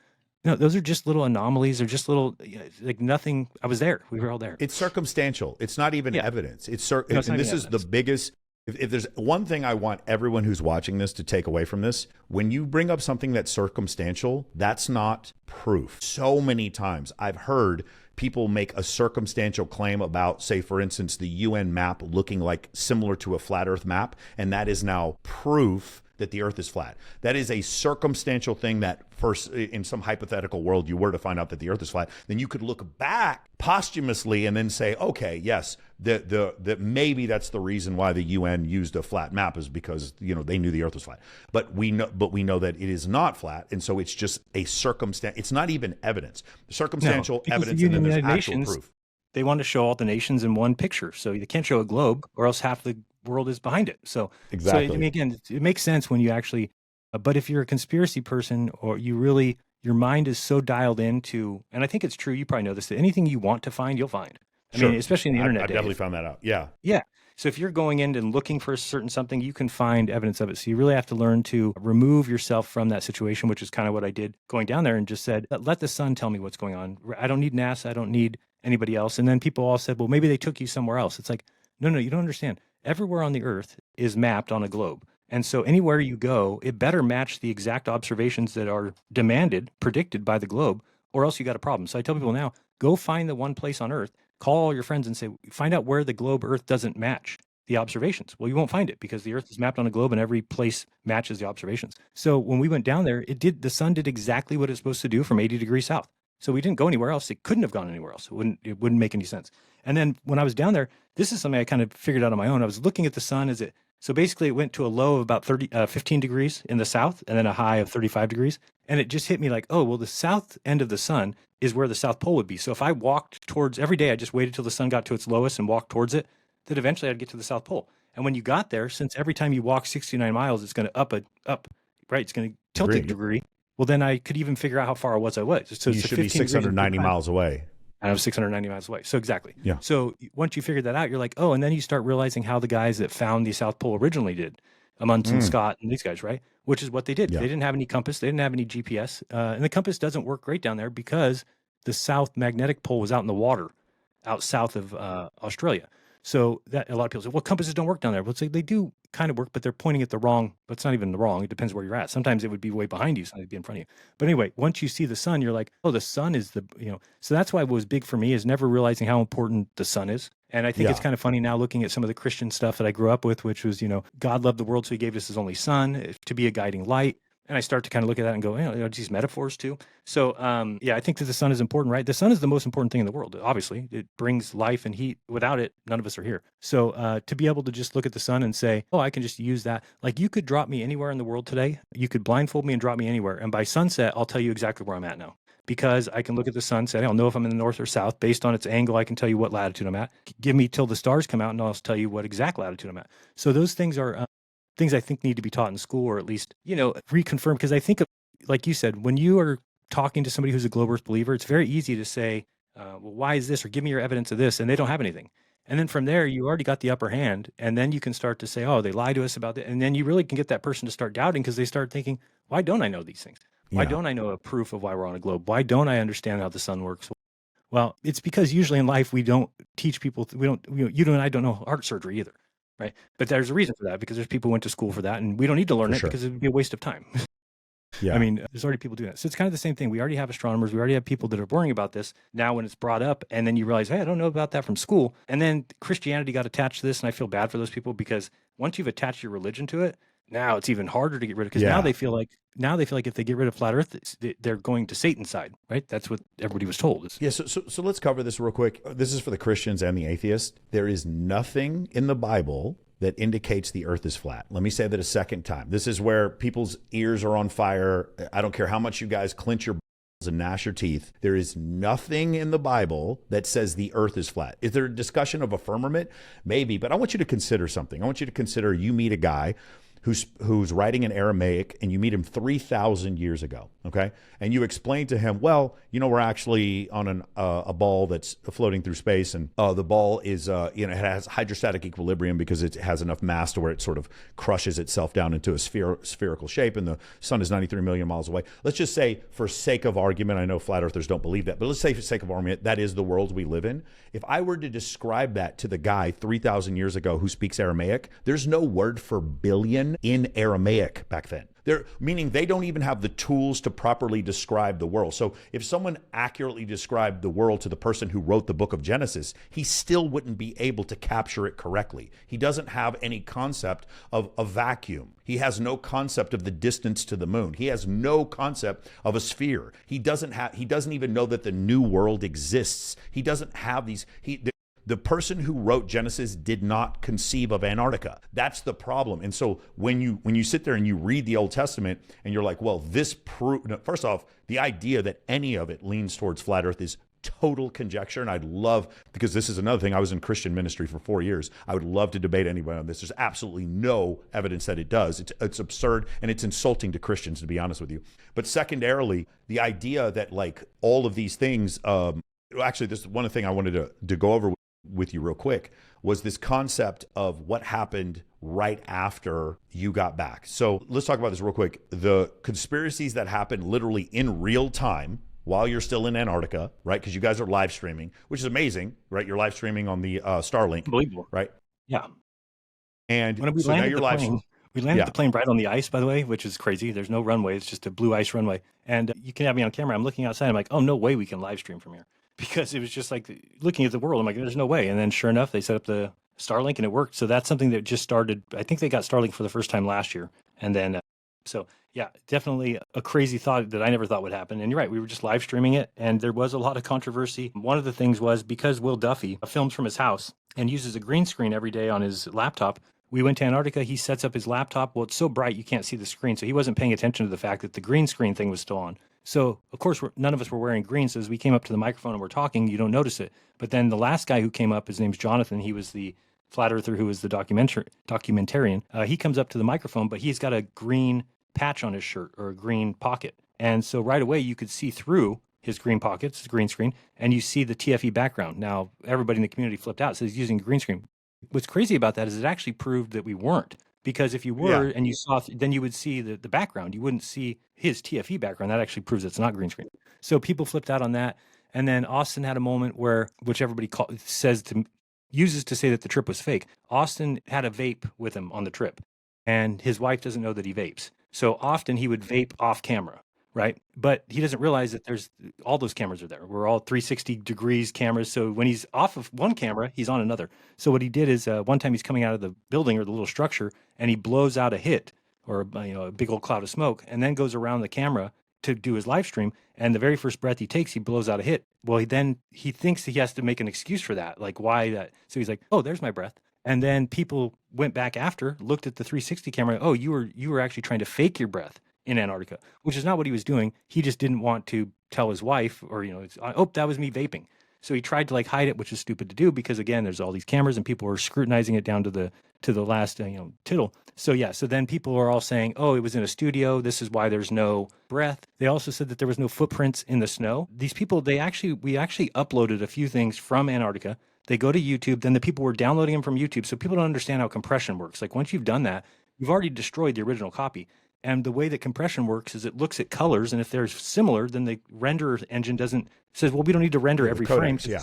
no, those are just little anomalies. They're just little, like nothing. I was there. We were all there. It's circumstantial. It's not even evidence. This is the biggest. If there's one thing I want everyone who's watching this to take away from this, when you bring up something that's circumstantial, that's not proof. So many times I've heard people make a circumstantial claim about, say, for instance, the UN map looking like similar to a flat Earth map, and that is now proof that the Earth is flat. That is a circumstantial thing that first, in some hypothetical world, you were to find out that the Earth is flat, then you could look back posthumously and then say, okay, yes, that maybe that's the reason why the UN used a flat map, is because they knew the Earth was flat. But we know that it is not flat, and so it's just a circumstance. It's not even evidence. Circumstantial evidence, and then there's actual proof. They want to show all the nations in one picture, so you can't show a globe, or else half the world is behind it. So exactly. So, I mean, again, it makes sense when you actually, but if you're a conspiracy person, or your mind is so dialed into, and I think it's true, you probably know this, that anything you want to find, you'll find. I mean, especially in the internet days. I definitely found that out. Yeah. Yeah. So if you're going in and looking for a certain something, you can find evidence of it. So you really have to learn to remove yourself from that situation, which is kind of what I did going down there, and just said, let the sun tell me what's going on. I don't need NASA. I don't need anybody else. And then people all said, well, maybe they took you somewhere else. It's like, no, you don't understand. Everywhere on the Earth is mapped on a globe. And so anywhere you go, it better match the exact observations that are predicted by the globe, or else you got a problem. So I tell people now, go find the one place on Earth, call all your friends and say, find out where the globe Earth doesn't match the observations. Well, you won't find it because the Earth is mapped on a globe and every place matches the observations. So when we went down there, the sun did exactly what it's supposed to do from 80 degrees south. So we didn't go anywhere else. It couldn't have gone anywhere else. It wouldn't make any sense. And then when I was down there, this is something I kind of figured out on my own. I was looking at the sun so basically it went to a low of about 15 degrees in the south, and then a high of 35 degrees. And it just hit me like, oh, well, the south end of the sun is where the South Pole would be. So if I walked towards, every day I just waited till the sun got to its lowest and walked towards it, that eventually I'd get to the South Pole. And when you got there, since every time you walk 69 miles, it's going to up right? It's going to tilt a Agreed. degree. Well, then I could even figure out how far I was. So You it's should be 690 miles away. And I was 690 miles away. So exactly. Yeah. So once you figure that out, you're like, oh, and then you start realizing how the guys that found the South Pole originally did, Amundsen, Scott, and these guys, right? Which is what they did. Yeah. They didn't have any compass. They didn't have any GPS. And the compass doesn't work great down there because the South magnetic pole was out in the water, out south of Australia. So that a lot of people say, well, compasses don't work down there. Well, it's like they do kind of work, but they're pointing at the wrong, but it's not even the wrong. It depends where you're at. Sometimes it would be way behind you. Sometimes it'd be in front of you. But anyway, once you see the sun, you're like, oh, the sun is so that's why what was big for me is never realizing how important the sun is. And I think it's kind of funny now looking at some of the Christian stuff that I grew up with, which was, God loved the world, so he gave us his only son to be a guiding light. And I start to kind of look at that and go, these metaphors too. So, I think that the sun is important, right? The sun is the most important thing in the world. Obviously, it brings life and heat. Without it, none of us are here. So to be able to just look at the sun and say, oh, I can just use that. Like you could drop me anywhere in the world today. You could blindfold me and drop me anywhere. And by sunset, I'll tell you exactly where I'm at now. Because I can look at the sunset. I'll know if I'm in the north or south. Based on its angle, I can tell you what latitude I'm at. Give me till the stars come out and I'll tell you what exact latitude I'm at. So those things are things I think need to be taught in school, or at least, reconfirm. Because I think, like you said, when you are talking to somebody who's a global earth believer, it's very easy to say, well, why is this? Or give me your evidence of this. And they don't have anything. And then from there, you already got the upper hand. And then you can start to say, oh, they lied to us about it. And then you really can get that person to start doubting because they start thinking, why don't I know these things? Why don't I know a proof of why we're on a globe? Why don't I understand how the sun works? Well, it's because usually in life, we don't teach people, you and I don't know heart surgery either, right? But there's a reason for that, because there's people who went to school for that, and we don't need to learn it because it would be a waste of time. I mean, there's already people doing that. So it's kind of the same thing. We already have astronomers. We already have people that are worrying about this. Now when it's brought up and then you realize, hey, I don't know about that from school. And then Christianity got attached to this, and I feel bad for those people because once you've attached your religion to it, now it's even harder to get rid of, because now they feel like if they get rid of flat Earth, they're going to Satan's side, right? That's what everybody was told. So let's cover this real quick. This is for the Christians and the atheists. There is nothing in the Bible that indicates the Earth is flat. Let me say that a second time. This is where people's ears are on fire. I don't care how much you guys clench your balls and gnash your teeth. There is nothing in the Bible that says the Earth is flat. Is there a discussion of a firmament? Maybe, but I want you to consider something. I want you to consider you meet a guy who's writing in Aramaic, and you meet him 3,000 years ago, okay? And you explain to him, well, we're actually on a ball that's floating through space, and the ball is, it has hydrostatic equilibrium because it has enough mass to where it sort of crushes itself down into a spherical shape, and the sun is 93 million miles away. Let's just say, for sake of argument, I know flat earthers don't believe that, but let's say for sake of argument, that is the world we live in. If I were to describe that to the guy 3,000 years ago who speaks Aramaic, there's no word for billion in Aramaic back then. Meaning they don't even have the tools to properly describe the world. So if someone accurately described the world to the person who wrote the book of Genesis, he still wouldn't be able to capture it correctly. He doesn't have any concept of a vacuum. He has no concept of the distance to the moon. He has no concept of a sphere. He doesn't even know that the new world exists. He doesn't have these. The person who wrote Genesis did not conceive of Antarctica. That's the problem. And so when you sit there and you read the Old Testament and you're like, well, first off, the idea that any of it leans towards flat Earth is total conjecture. And I'd love, because this is another thing, I was in Christian ministry for 4 years. I would love to debate anybody on this. There's absolutely no evidence that it does. It's absurd, and it's insulting to Christians, to be honest with you. But secondarily, the idea that like all of these things, actually, this is one thing I wanted to go over with you real quick, was this concept of what happened right after you got back. So let's talk about this real quick. The conspiracies that happened literally in real time while you're still in Antarctica, right? Because you guys are live streaming, which is amazing, right? You're live streaming on the Starlink, unbelievable, right? Yeah. And when we so now landed you're the live. plane, we landed the plane right on the ice, by the way, which is crazy. There's no runway. It's just a blue ice runway. And you can have me on camera. I'm looking outside. I'm like, oh, no way we can live stream from here. Because it was just like looking at the world. I'm like, there's no way. And then sure enough, they set up the Starlink and it worked. So that's something that just started. I think they got Starlink for the first time last year. And then, so yeah, definitely a crazy thought that I never thought would happen. And you're right, we were just live streaming it. And there was a lot of controversy. One of the things was because Will Duffy films from his house and uses a green screen every day on his laptop. We went to Antarctica. He sets up his laptop. Well, it's so bright, you can't see the screen. So he wasn't paying attention to the fact that the green screen thing was still on. So, of course, none of us were wearing green. So as we came up to the microphone and we're talking, you don't notice it. But then the last guy who came up, his name's Jonathan. He was the flat earther who was the documentarian. He comes up to the microphone, but he's got a green patch on his shirt or a green pocket. And so right away you could see through his green pockets, his green screen, and you see the TFE background. Now, everybody in the community flipped out, so he's using green screen. What's crazy about that is it actually proved that we weren't. Because if you were and you saw, then you would see the background. You wouldn't see his TFE background. That actually proves it's not green screen. So people flipped out on that. And then Austin had a moment where, which everybody uses to say that the trip was fake. Austin had a vape with him on the trip, and his wife doesn't know that he vapes. So often he would vape off camera, right? But he doesn't realize that there's all those cameras are there. We're all 360 degrees cameras. So when he's off of one camera, he's on another. So what he did is one time he's coming out of the building or the little structure, and he blows out a hit or a big old cloud of smoke, and then goes around the camera to do his live stream. And the very first breath he takes, he blows out a hit. Well, he thinks he has to make an excuse for that. Like, why that? So he's like, oh, there's my breath. And then people went back after, looked at the 360 camera. Oh, you were actually trying to fake your breath in Antarctica, which is not what he was doing. He just didn't want to tell his wife, or, oh, that was me vaping. So he tried to hide it, which is stupid to do because, again, there's all these cameras and people were scrutinizing it down to the last tittle. So so then people are all saying, oh, it was in a studio. This is why there's no breath. They also said that there was no footprints in the snow. These people, we actually uploaded a few things from Antarctica. They go to YouTube. Then the people were downloading them from YouTube. So people don't understand how compression works. Like, once you've done that, you've already destroyed the original copy. And the way that compression works is it looks at colors, and if they're similar, then the render engine says, well, we don't need to render every frame. Yeah.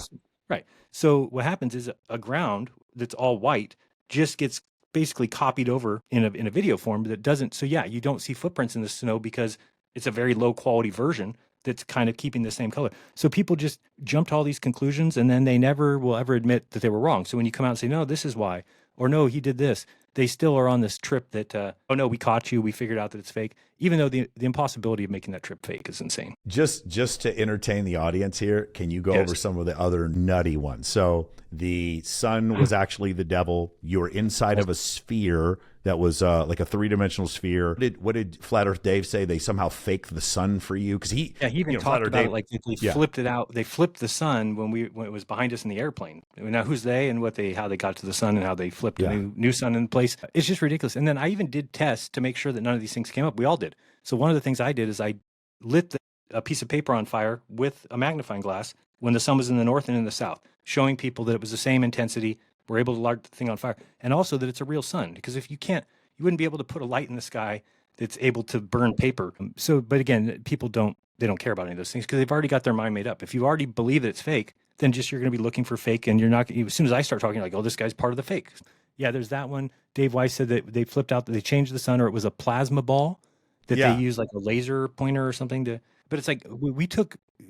Right. So what happens is a ground that's all white just gets basically copied over in a video form that doesn't. So you don't see footprints in the snow because it's a very low quality version that's kind of keeping the same color. So people just jump to all these conclusions, and then they never will ever admit that they were wrong. So when you come out and say, no, this is why, or no, he did this, they still are on this trip that, oh no, we caught you, we figured out that it's fake, even though the impossibility of making that trip fake is insane. Just to entertain the audience here, can you go over some of the other nutty ones? So the sun was actually the devil. You were inside of a sphere that was like a three-dimensional sphere. What did Flat Earth Dave say? They somehow faked the sun for you? Because he even talked about it like they flipped it out. They flipped the sun when it was behind us in the airplane. Now, who's they and how they got to the sun and how they flipped a new sun in place. It's just ridiculous. And then I even did tests to make sure that none of these things came up. We all did. So one of the things I did is I lit a piece of paper on fire with a magnifying glass when the sun was in the north and in the south, showing people that it was the same intensity. We're able to light the thing on fire, and also that it's a real sun. Because if you wouldn't be able to put a light in the sky that's able to burn paper. So, but again, people don't care about any of those things because they've already got their mind made up. If you already believe that it's fake, then you're going to be looking for fake, and you're not. As soon as I start talking, like, oh, this guy's part of the fake. Yeah, there's that one. Dave Weiss said that they flipped out, that they changed the sun, or it was a plasma ball that they used like a laser pointer or something to. But it's like we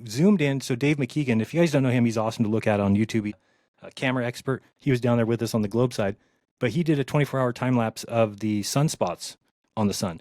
zoomed in. So Dave McKeegan, if you guys don't know him, he's awesome to look at on YouTube. A camera expert. He was down there with us on the globe side, but he did a 24-hour time lapse of the sunspots on the sun.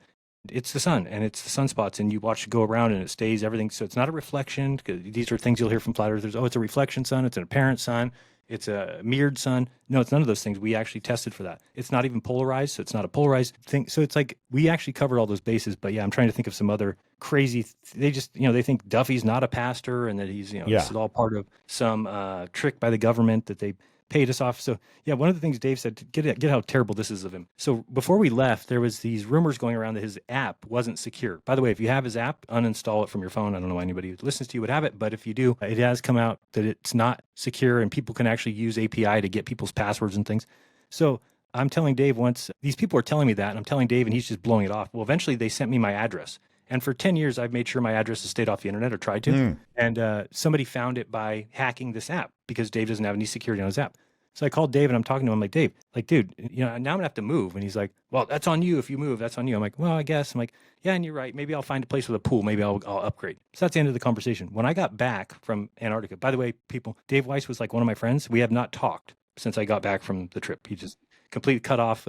It's the sun and it's the sunspots, and you watch it go around and it stays everything. So it's not a reflection, because these are things you'll hear from flat earthers. Oh, it's a reflection sun. It's an apparent sun. It's a mirrored sun. No, it's none of those things. We actually tested for that. It's not even polarized, so it's not a polarized thing. So it's like we actually covered all those bases. But yeah, I'm trying to think of some other crazy. They just they think Duffy's not a pastor and that he's this is all part of some trick by the government that they paid us off. So yeah, one of the things Dave said, get how terrible this is of him. So before we left, there was these rumors going around that his app wasn't secure. By the way, if you have his app, uninstall it from your phone. I don't know why anybody who listens to you would have it, but if you do, it has come out that it's not secure and people can actually use API to get people's passwords and things. So I'm telling Dave once, these people are telling me that, and I'm telling Dave and he's just blowing it off. Well, eventually they sent me my address. And for 10 years, I've made sure my address has stayed off the internet, or tried to. And somebody found it by hacking this app because Dave doesn't have any security on his app. So I called Dave and I'm talking to him. I'm like, Dave, dude, now I'm gonna have to move. And he's like, well, that's on you. If you move, that's on you. I'm like, well, I guess. I'm like, yeah, and you're right. Maybe I'll find a place with a pool. Maybe I'll upgrade. So that's the end of the conversation. When I got back from Antarctica, by the way, people, Dave Weiss was like one of my friends. We have not talked since I got back from the trip. He just completely cut off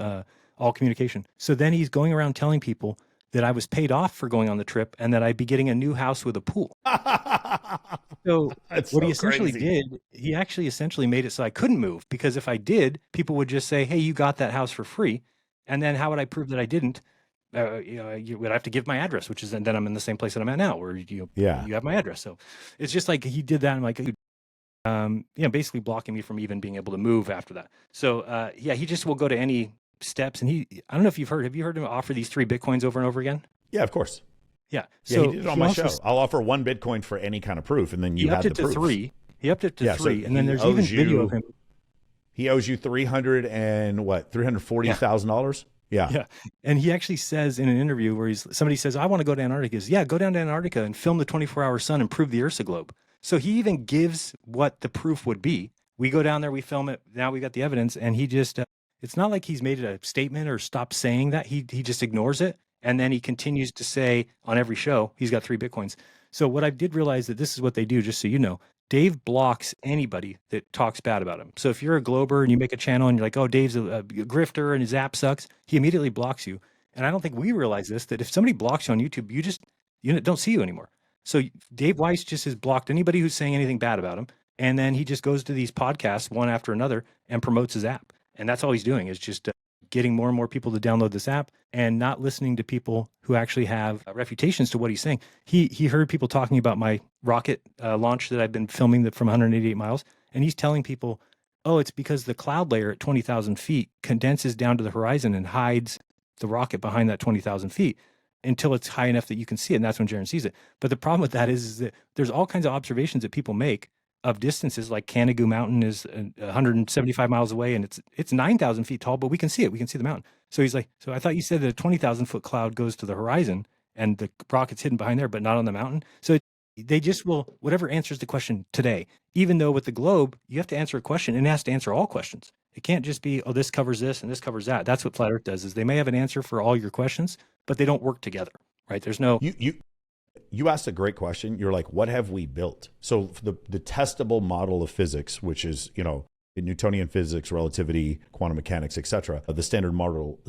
all communication. So then he's going around telling people that I was paid off for going on the trip and that I'd be getting a new house with a pool. So what he essentially did, he actually essentially made it so I couldn't move, because if I did, people would just say, hey, you got that house for free. And then how would I prove that I didn't? You would have to give my address, which is, and then I'm in the same place that I'm at now, where you have my address. So it's just like he did that. I'm like, basically blocking me from even being able to move after that. So he just will go to any steps. And I don't know if have you heard him offer these 3 Bitcoins over and over again? Yeah, of course. Yeah. Yeah, So he did it on my show. I'll offer 1 Bitcoin for any kind of proof, and then you he had upped the it to proofs. 3. He upped it to Yeah, 3, so and then he there's even owes video you- of him. He owes you $340,000. Yeah. Yeah. And he actually says in an interview where somebody says, I want to go to Antarctica. He says, yeah, go down to Antarctica and film the 24-hour sun and prove the Earth's a globe. So he even gives what the proof would be. We go down there, we film it. Now we got the evidence. And he just, it's not like he's made it a statement or stopped saying that. He just ignores it. And then he continues to say on every show, he's got 3 Bitcoins. So what I did realize that this is what they do, just so you know. Dave blocks anybody that talks bad about him. So if you're a Glober and you make a channel and you're like, oh, Dave's a grifter and his app sucks, he immediately blocks you. And I don't think we realize this, that if somebody blocks you on YouTube, you don't see you anymore. So Dave Weiss just has blocked anybody who's saying anything bad about him. And then he just goes to these podcasts one after another and promotes his app. And that's all he's doing is just getting more and more people to download this app and not listening to people who actually have refutations to what he's saying. He heard people talking about my rocket launch that I've been filming from 188 miles. And he's telling people, oh, it's because the cloud layer at 20,000 feet condenses down to the horizon and hides the rocket behind that 20,000 feet until it's high enough that you can see it. And that's when Jaron sees it. But the problem with that is that there's all kinds of observations that people make of distances, like Canigou Mountain is 175 miles away and it's 9,000 feet tall, but we can see it. We can see the mountain. So he's like, so I thought you said that a 20,000 foot cloud goes to the horizon and the rocket's hidden behind there, but not on the mountain. So they just will, whatever answers the question today, even though with the globe, you have to answer a question and it has to answer all questions. It can't just be, oh, this covers this and this covers that. That's what Flat Earth does, is they may have an answer for all your questions, but they don't work together, right? There's no... You asked a great question. You're like, what have we built? So the testable model of physics, which is, Newtonian physics, relativity, quantum mechanics, etc., the standard model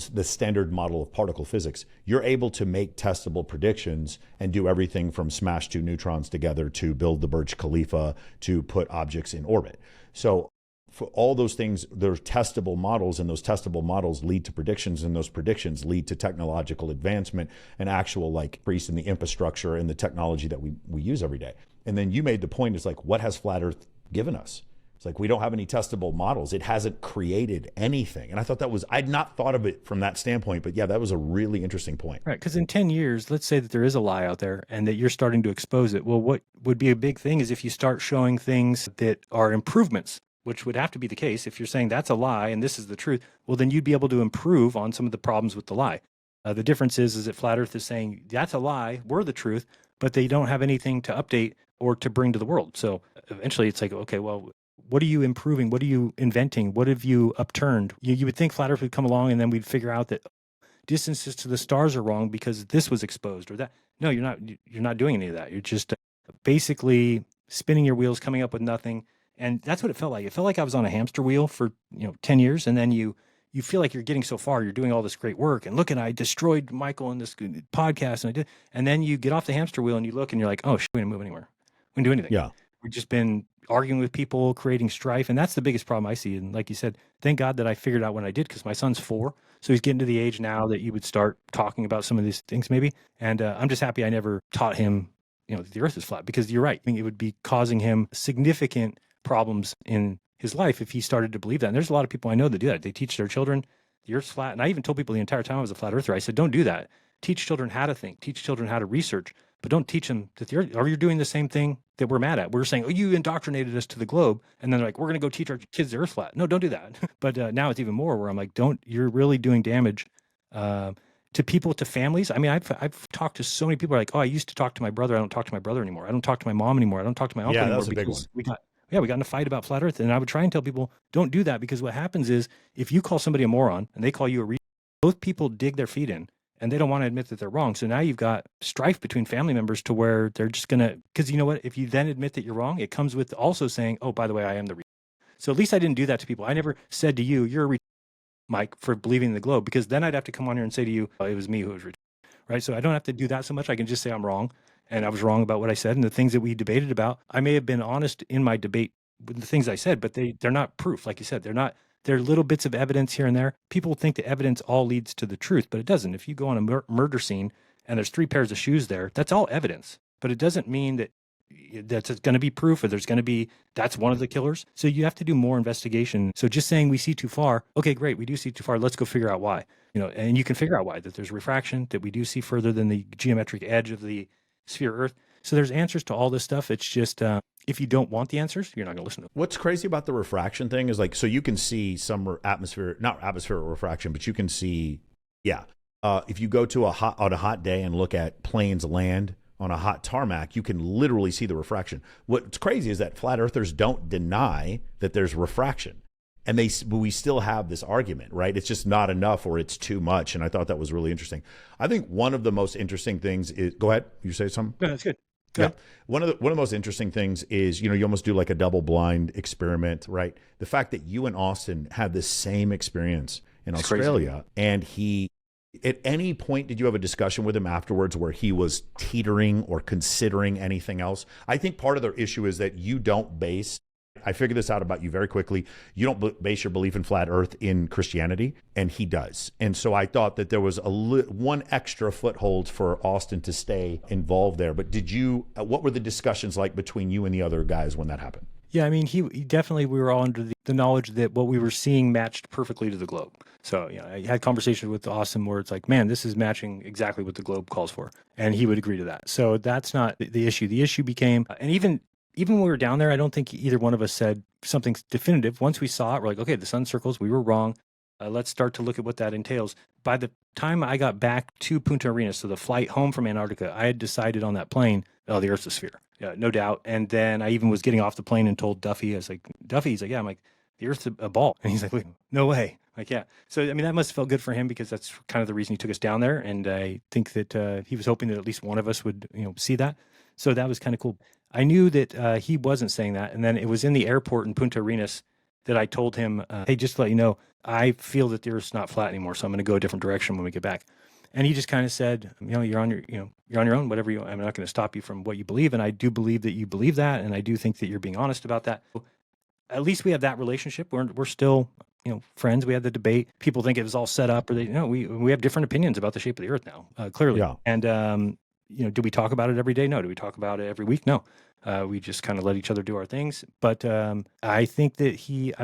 of particle physics, you're able to make testable predictions and do everything from smash 2 neutrons together to build the Burj Khalifa to put objects in orbit. So for all those things, there's testable models, and those testable models lead to predictions, and those predictions lead to technological advancement and actual increase in the infrastructure and the technology that we use every day. And then you made the point, it's like, what has Flat Earth given us? It's like, we don't have any testable models. It hasn't created anything. And I thought I'd not thought of it from that standpoint, but yeah, that was a really interesting point. Right, because in 10 years, let's say that there is a lie out there and that you're starting to expose it. Well, what would be a big thing is if you start showing things that are improvements, which would have to be the case. If you're saying that's a lie and this is the truth, well, then you'd be able to improve on some of the problems with the lie. The difference is that Flat Earth is saying that's a lie, we're the truth, but they don't have anything to update or to bring to the world. So eventually it's like, okay, well, what are you improving? What are you inventing? What have you upturned? You would think Flat Earth would come along and then we'd figure out that distances to the stars are wrong because this was exposed or that. No, you're not doing any of that. You're just basically spinning your wheels, coming up with nothing. And that's what it felt like. It felt like I was on a hamster wheel for 10 years, and then you feel like you're getting so far. You're doing all this great work, and look, and I destroyed Michael in this podcast, and I did. And then you get off the hamster wheel and you look, and you're like, oh, we didn't move anywhere. We didn't do anything. Yeah, we've just been arguing with people, creating strife, and that's the biggest problem I see. And like you said, thank God that I figured out when I did, because my son's 4, so he's getting to the age now that you would start talking about some of these things, maybe. And I'm just happy I never taught him, that the Earth is flat, because you're right. I think it would be causing him significant problems in his life if he started to believe that. And there's a lot of people I know that do that. They teach their children the Earth's flat. And I even told people the entire time I was a flat earther, I said, don't do that. Teach children how to think, teach children how to research, but don't teach them that the Earth, or you're doing the same thing that we're mad at. We're saying, oh, you indoctrinated us to the globe. And then they're like, we're going to go teach our kids the Earth's flat. No, don't do that. But now it's even more where I'm like, you're really doing damage to people, to families. I mean, I've talked to so many people who are like, oh, I used to talk to my brother. I don't talk to my brother anymore. I don't talk to my mom anymore. I don't talk to my uncle anymore. That's a big one. We got in a fight about flat Earth. And I would try and tell people, don't do that, because what happens is if you call somebody a moron and they call you a retard, both people dig their feet in and they don't want to admit that they're wrong. So now you've got strife between family members to where they're just going to, because you know what, if you then admit that you're wrong, it comes with also saying, oh, by the way, I am the retard. So at least I didn't do that to people. I never said to you, you're a retard, Mike, for believing in the globe, because then I'd have to come on here and say to you, oh, it was me who was retard, right? So I don't have to do that so much. I can just say I'm wrong. And I was wrong about what I said and the things that we debated about. I may have been honest in my debate with the things I said, but they're not proof. Like you said, they're little bits of evidence here and there. People think that evidence all leads to the truth, but it doesn't. If you go on a murder scene and there's 3 pairs of shoes there, that's all evidence. But it doesn't mean that that's going to be proof, or that's one of the killers. So you have to do more investigation. So just saying we see too far, okay, great, we do see too far. Let's go figure out why. And you can figure out why, that there's refraction, that we do see further than the geometric edge of the sphere Earth. So there's answers to all this stuff. It's just if you don't want the answers, you're not going to listen to them. What's crazy about the refraction thing is so you can see some not atmospheric refraction, but you can see, if you go to on a hot day and look at planes land on a hot tarmac, you can literally see the refraction. What's crazy is that flat earthers don't deny that there's refraction. And we still have this argument, right? It's just not enough, or it's too much. And I thought that was really interesting. I think one of the most interesting things is, go ahead, you say something? No, that's good. One of the most interesting things is, you almost do like a double blind experiment, right? The fact that you and Austin had the same experience in Australia, and at any point, did you have a discussion with him afterwards where he was teetering or considering anything else? I think part of the issue is that you don't base, I figured this out about you very quickly, you don't base your belief in flat earth in Christianity, and he does. And so I thought that there was one extra foothold for Austin to stay involved there. But what were the discussions like between you and the other guys when that happened? Yeah, I mean, he definitely, we were all under the knowledge that what we were seeing matched perfectly to the globe. So, I had conversations with Austin where it's like, man, this is matching exactly what the globe calls for. And he would agree to that. So that's not the issue. The issue became, and even when we were down there, I don't think either one of us said something definitive. Once we saw it, we're like, okay, the sun circles, we were wrong. Let's start to look at what that entails. By the time I got back to Punta Arenas, so the flight home from Antarctica, I had decided on that plane, the Earth's a sphere. Yeah, no doubt. And then I even was getting off the plane and told Duffy, I was like, Duffy, he's like, yeah. I'm like, the Earth's a ball. And he's like, wait, no way. I'm like, yeah. So, I mean, that must have felt good for him, because that's kind of the reason he took us down there. And I think that he was hoping that at least one of us would, see that. So that was kind of cool. I knew that he wasn't saying that. And then it was in the airport in Punta Arenas that I told him, hey, just to let you know, I feel that the Earth's not flat anymore. So I'm going to go a different direction when we get back. And he just kind of said, you're on your own, whatever I'm not going to stop you from what you believe. And I do believe that you believe that. And I do think that you're being honest about that. At least we have that relationship. We're still, friends. We had the debate. People think it was all set up, or we have different opinions about the shape of the Earth now, clearly. Yeah. And, do we talk about it every day? No. Do we talk about it every week? No. We just kind of let each other do our things. But I think that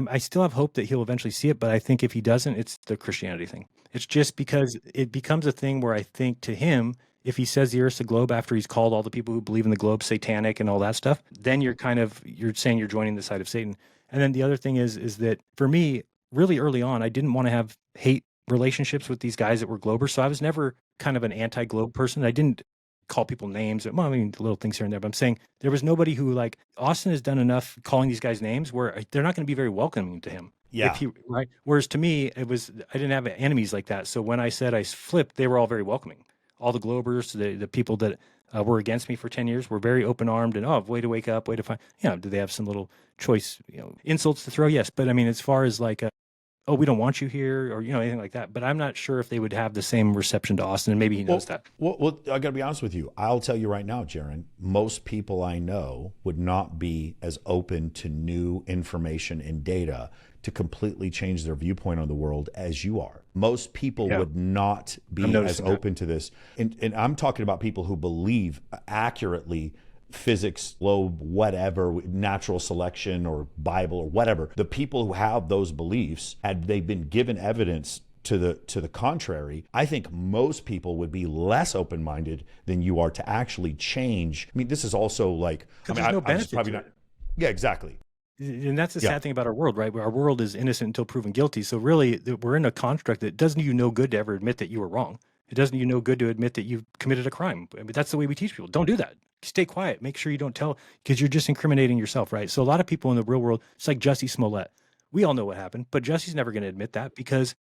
I still have hope that he'll eventually see it. But I think if he doesn't, it's the Christianity thing. It's just because it becomes a thing where I think to him, if he says the Earth's a globe after he's called all the people who believe in the globe satanic and all that stuff, then you're saying you're joining the side of Satan. And then the other thing is that for me, really early on, I didn't want to have hate relationships with these guys that were globers. So I was never kind of an anti-globe person. I didn't call people names. Well, I mean, little things here and there, but I'm saying there was nobody who, like, Austin has done enough calling these guys names where they're not going to be very welcoming to him. Yeah. Right. Whereas to me, I didn't have enemies like that. So when I said I flipped, they were all very welcoming. All the globers, the people that were against me for 10 years were very open-armed and, way to wake up, way to find, do they have some little choice, insults to throw? Yes. But I mean, as far as like, we don't want you here, or, anything like that. But I'm not sure if they would have the same reception to Austin, and maybe he knows that. Well, I got to be honest with you. I'll tell you right now, Jaron, most people I know would not be as open to new information and data to completely change their viewpoint on the world as you are. Most people would not be as open to this. And I'm talking about people who believe accurately physics, globe, whatever, natural selection or Bible or whatever. The people who have those beliefs, had they been given evidence to the contrary, I think most people would be less open-minded than you are to actually change. I mean, this is also like, there's no benefit probably not. Yeah, exactly. And that's the sad thing about our world, right? Our world is innocent until proven guilty. So really, we're in a construct that doesn't do you no good to ever admit that you were wrong. It doesn't do you no good to admit that you've committed a crime. I mean, that's the way we teach people. Don't do that. Stay quiet. Make sure you don't tell, because you're just incriminating yourself, right? So a lot of people in the real world, it's like Jussie Smollett. We all know what happened, but Jussie's never going to admit that because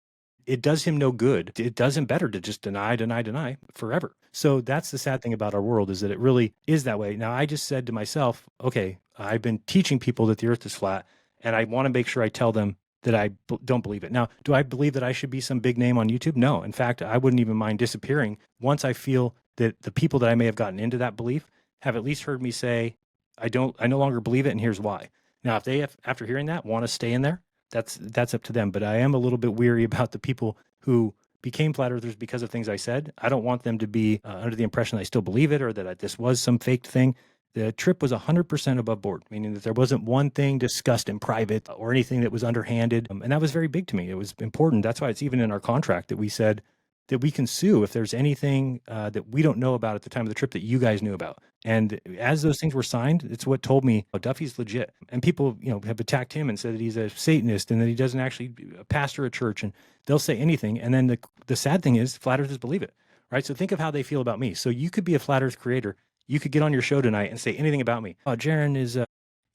it does him no good. It does him better to just deny forever. So that's the sad thing about our world, is that it really is that way. Now, I just said to myself, okay, I've been teaching people that the Earth is flat, and I want to make sure I tell them that I don't believe it. Now, do I believe that I should be some big name on YouTube? No. In fact, I wouldn't even mind disappearing once I feel that the people that I may have gotten into that belief have at least heard me say, I no longer believe it, and here's why. Now, if they, after hearing that, want to stay in there, that's up to them. But I am a little bit weary about the people who became flat earthers because of things I said. I don't want them to be under the impression I still believe it, or that this was some faked thing. The trip was 100% above board, meaning that there wasn't one thing discussed in private or anything that was underhanded. And that was very big to me. It was important. That's why it's even in our contract that we said that we can sue if there's anything that we don't know about at the time of the trip that you guys knew about. And as those things were signed, it's what told me, oh, Duffy's legit. And people, have attacked him and said that he's a Satanist and that he doesn't actually pastor a church, and they'll say anything. And then the sad thing is flat earthers believe it, right? So think of how they feel about me. So you could be a flat earth creator. You could get on your show tonight and say anything about me. Oh, Jaron is,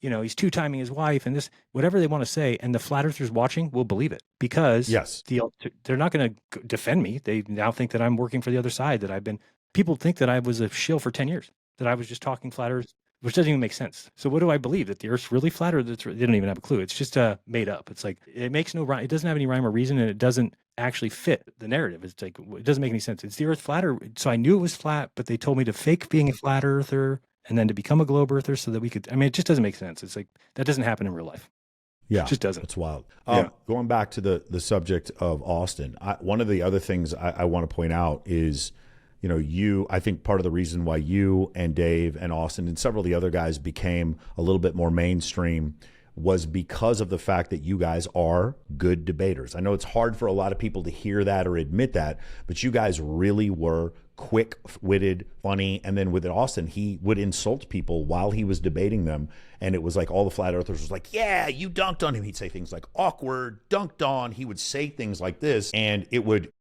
he's two-timing his wife and this, whatever they want to say. And the flat earthers watching will believe it because they're not going to defend me. They now think that I'm working for the other side, people think that I was a shill for 10 years, that I was just talking flat earth, which doesn't even make sense. So what do I believe? That the earth's really flat, or that they don't even have a clue? It's just made up. It's like, it makes no rhyme. It doesn't have any rhyme or reason, and it doesn't actually fit the narrative. It's like, it doesn't make any sense. It's the earth flat, so I knew it was flat, but they told me to fake being a flat earther and then to become a globe earther so that we could, it just doesn't make sense. It's like, that doesn't happen in real life. Yeah, it just doesn't. It's wild. Going back to the subject of Austin, one of the other things I want to point out is, I think part of the reason why you and Dave and Austin and several of the other guys became a little bit more mainstream was because of the fact that you guys are good debaters. I know it's hard for a lot of people to hear that or admit that, but you guys really were quick-witted, funny. And then with Austin, he would insult people while he was debating them. And it was like all the flat earthers was like, yeah, you dunked on him. He'd say things like awkward, dunked on. He would say things like this, and it would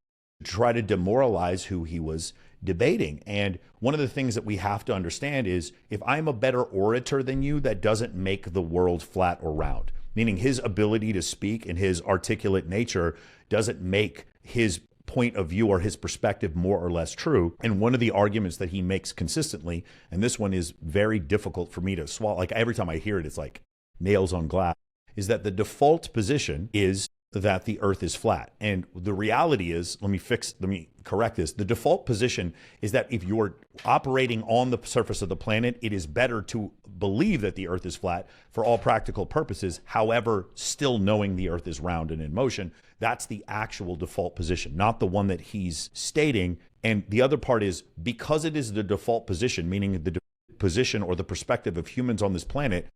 try to demoralize who he was debating. And one of the things that we have to understand is if I'm a better orator than you, that doesn't make the world flat or round. Meaning his ability to speak and his articulate nature doesn't make his point of view or his perspective more or less true. And one of the arguments that he makes consistently, and this one is very difficult for me to swallow, like every time I hear it, it's like nails on glass, is that the default position is that the earth is flat. And the reality is, let me correct this. The default position is that if you're operating on the surface of the planet, it is better to believe that the earth is flat for all practical purposes. However, still knowing the earth is round and in motion, that's the actual default position, not the one that he's stating. And the other part is because it is the default position, meaning the position or the perspective of humans on this planet,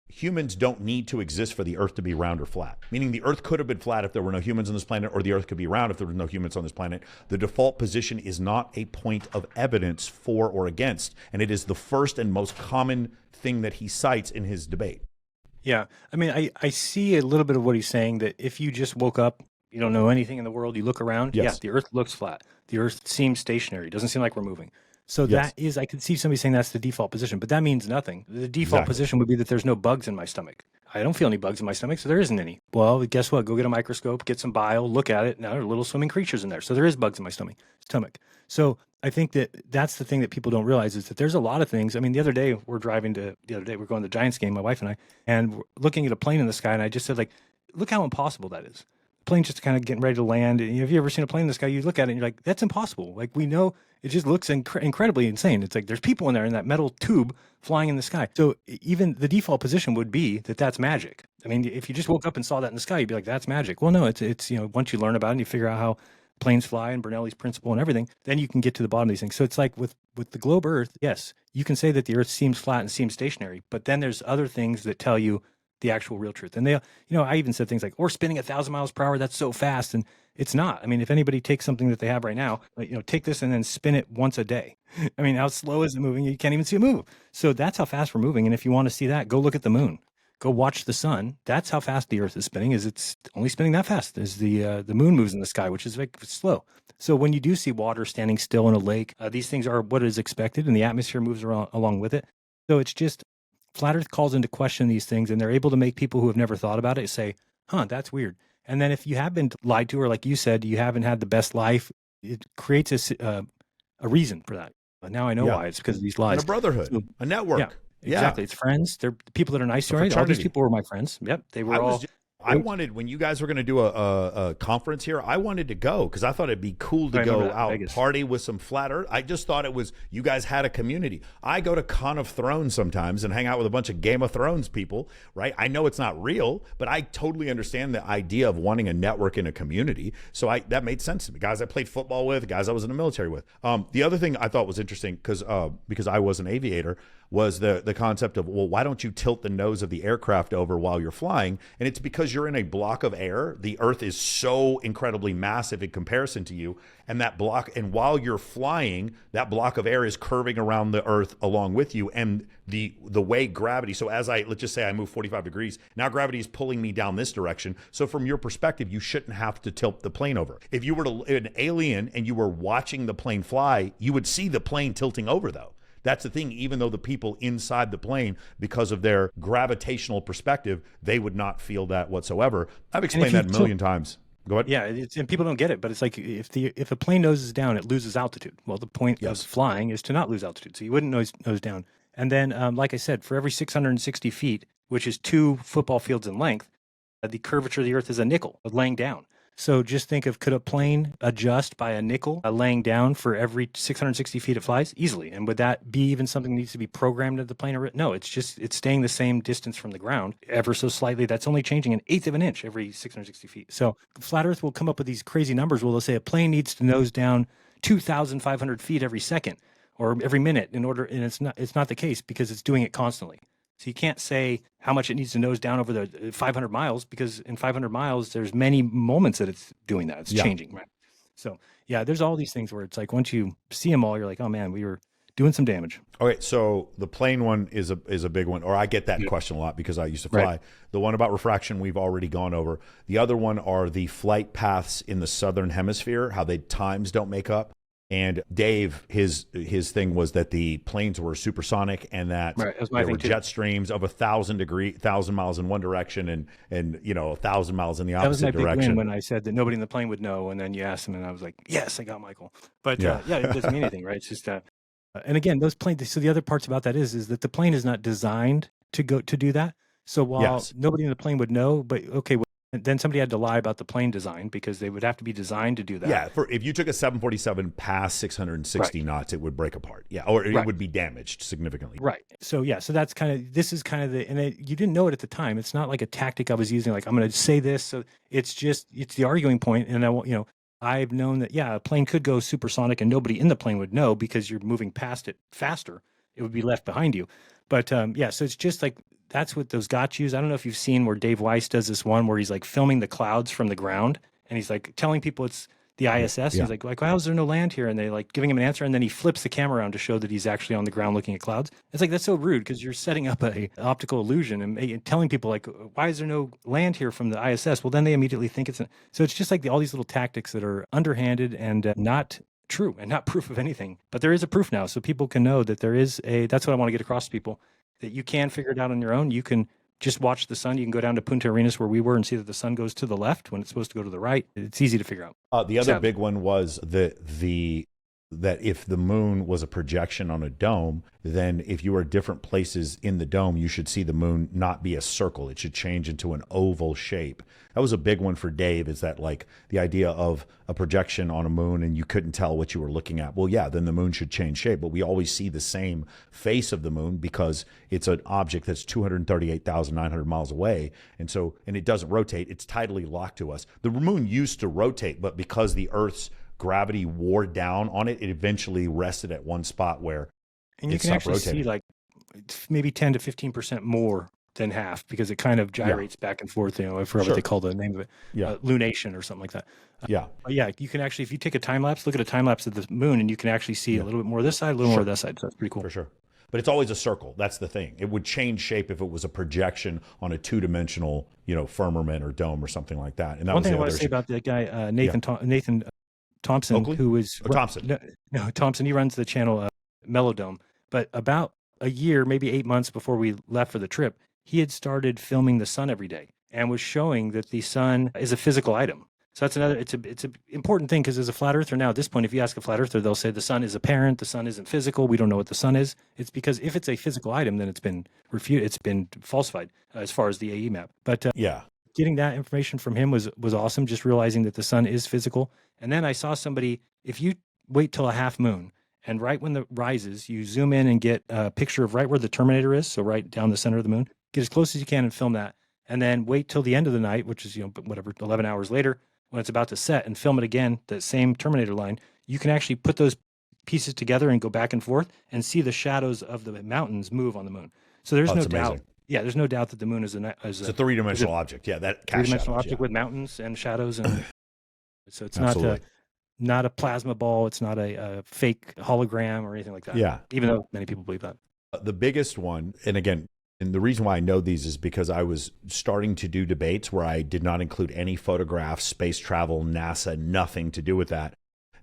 humans don't need to exist for the earth to be round or flat. Meaning the earth could have been flat if there were no humans on this planet, or the earth could be round if there were no humans on this planet. The default position is not a point of evidence for or against. And it is the first and most common thing that he cites in his debate. Yeah. I see a little bit of what he's saying, that if you just woke up, you don't know anything in the world, you look around, yes, the earth looks flat. The earth seems stationary. It doesn't seem like we're moving. So that is, I could see somebody saying that's the default position, but that means nothing. The default position would be that there's no bugs in my stomach. I don't feel any bugs in my stomach, so there isn't any. Well, guess what? Go get a microscope, get some bile, look at it. Now there are little swimming creatures in there. So there is bugs in my stomach. So I think that's the thing that people don't realize, is that there's a lot of things. The other day we're going to the Giants game, my wife and I, and we're looking at a plane in the sky, and I just said, look how impossible that is. Plane's just kind of getting ready to land. And have you ever seen a plane in the sky? You look at it and you're like, that's impossible. We know it just looks incredibly insane. It's like there's people in there in that metal tube flying in the sky. So even the default position would be that that's magic. If you just woke up and saw that in the sky, you'd be like, that's magic. Well, no, it's once you learn about it and you figure out how planes fly and Bernoulli's principle and everything, then you can get to the bottom of these things. So it's like with the globe Earth, yes, you can say that the Earth seems flat and seems stationary, but then there's other things that tell you the actual real truth. And they, I even said things like, or spinning 1,000 miles per hour, that's so fast. And it's not. If anybody takes something that they have right now, take this and then spin it once a day. How slow is it moving? You can't even see it move. So that's how fast we're moving. And if you want to see that, go look at the moon, go watch the sun. That's how fast the earth is spinning, is it's only spinning that fast as the moon moves in the sky, which is very slow. So when you do see water standing still in a lake, these things are what is expected, and the atmosphere moves along with it. So it's just, Flat Earth calls into question these things, and they're able to make people who have never thought about it say, that's weird. And then if you have been lied to, or like you said, you haven't had the best life, it creates a reason for that. But now I know why. It's because of these lies. And a brotherhood, a network. Yeah, exactly. It's friends. They're people that are nice to me. All these people were my friends. Yep. They were all... I wanted, when you guys were going to do a conference here, I wanted to go because I thought it'd be cool to go out Vegas. Party with some flat earth. I just thought it was, you guys had a community. I go to Con of Thrones sometimes and hang out with a bunch of Game of Thrones people, right? I know it's not real, but I totally understand the idea of wanting a network in a community. So that made sense to me. Guys I played football with, guys I was in the military with. The other thing I thought was interesting because I was an aviator, was the concept of, well, why don't you tilt the nose of the aircraft over while you're flying? And it's because you're in a block of air. The Earth is so incredibly massive in comparison to you, and that block, and while you're flying, that block of air is curving around the Earth along with you, and the way gravity, so as let's just say I move 45 degrees, now gravity is pulling me down this direction. So from your perspective, you shouldn't have to tilt the plane over. If you were an alien and you were watching the plane fly, you would see the plane tilting over, though. That's the thing. Even though the people inside the plane, because of their gravitational perspective, they would not feel that whatsoever. I've explained that a million times. Go ahead. Yeah, and people don't get it, but it's like if a plane noses down, it loses altitude. Well, the point of flying is to not lose altitude, so you wouldn't nose down. And then, like I said, for every 660 feet, which is 2 football fields in length, the curvature of the Earth is a nickel laying down. So just think of, could a plane adjust by a nickel laying down for every 660 feet it flies? Easily. And would that be even something that needs to be programmed into the plane? No, it's staying the same distance from the ground ever so slightly. That's only changing an eighth of an inch every 660 feet. So Flat Earth will come up with these crazy numbers where they'll say a plane needs to nose down 2,500 feet every second or every minute and it's not the case because it's doing it constantly. So you can't say how much it needs to nose down over the 500 miles because in 500 miles, there's many moments that it's doing that. It's changing, right? So yeah, there's all these things where it's like once you see them all, you're like, oh man, we were doing some damage. Okay, so the plane one is a big one, or I get that question a lot because I used to fly. Right. The one about refraction we've already gone over. The other one are the flight paths in the southern hemisphere, how the times don't make up. And Dave, his thing was that the planes were supersonic and that there were jet streams of 1,000 miles in one direction and 1,000 miles in the opposite direction. That was my big win when I said that nobody in the plane would know, and then you asked them, and I was like, yes, I got Michael. But it doesn't mean anything, right? It's just and again, those planes. So the other parts about that is that the plane is not designed to do that. So while nobody in the plane would know, but okay. Then somebody had to lie about the plane design because they would have to be designed to do that. Yeah, if you took a 747 past 660 knots, it would break apart. Yeah, or it would be damaged significantly. Right. So this is kind of the, and you didn't know it at the time. It's not like a tactic I was using, like I'm going to say this. So it's the arguing point, and I've known that a plane could go supersonic and nobody in the plane would know because you're moving past it faster. It would be left behind you. But so it's just like. That's what those got yous. I don't know if you've seen where Dave Weiss does this one where he's like filming the clouds from the ground and he's like telling people it's the ISS. Yeah. He's like, how is there no land here? And they like giving him an answer. And then he flips the camera around to show that he's actually on the ground looking at clouds. It's like, that's so rude because you're setting up a optical illusion and telling people like, why is there no land here from the ISS? Well, then they immediately think so it's just like all these little tactics that are underhanded and not true and not proof of anything. But there is a proof now. So people can know that that's what I want to get across to people. That you can figure it out on your own. You can just watch the sun. You can go down to Punta Arenas where we were and see that the sun goes to the left when it's supposed to go to the right. It's easy to figure out. The other big one was that if the moon was a projection on a dome, then if you were at different places in the dome, you should see the moon not be a circle. It should change into an oval shape. That was a big one for Dave, is that like the idea of a projection on a moon and you couldn't tell what you were looking at. Well, yeah, then the moon should change shape, but we always see the same face of the moon because it's an object that's 238,900 miles away. And it doesn't rotate. It's tidally locked to us. The moon used to rotate, but because the Earth's gravity wore down on it, it eventually rested at one spot where and you can actually see like maybe 10 to 15% more than half because it kind of gyrates back and forth. I forgot what they call the name of it. Lunation or something like that. But you can actually, if you take a time lapse, look at a time lapse of the moon, and you can actually see a little bit more of this side, a little more of that side. So that's pretty cool. For sure. But it's always a circle. That's the thing. It would change shape if it was a projection on a two-dimensional, firmament or dome or something like that. And that one thing I want to say about that guy, Nathan Thompson, Oakley? who is Thompson. No, Thompson. He runs the channel Melodome. But about a year, maybe 8 months before we left for the trip, he had started filming the sun every day and was showing that the sun is a physical item. So that's it's an important thing because as a flat earther now at this point, if you ask a flat earther, they'll say the sun is apparent, the sun isn't physical, we don't know what the sun is. It's because if it's a physical item, then it's been refuted, it's been falsified as far as the AE map. But getting that information from him was awesome, just realizing that the sun is physical. And then I saw somebody, if you wait till a half moon, and right when it rises, you zoom in and get a picture of right where the terminator is, so right down the center of the moon, get as close as you can and film that. And then wait till the end of the night, which is, 11 hours later, when it's about to set, and film it again, that same terminator line. You can actually put those pieces together and go back and forth and see the shadows of the mountains move on the moon. So there's no that's doubt. amazing. Yeah, there's no doubt that the moon is It's a three-dimensional object. Yeah, that three-dimensional object with mountains and shadows, and so it's Absolutely. not a plasma ball. It's not a fake hologram or anything like that. Yeah. Even though many people believe that. The biggest one, and again, and the reason why I know these is because I was starting to do debates where I did not include any photographs, space travel, NASA, nothing to do with that.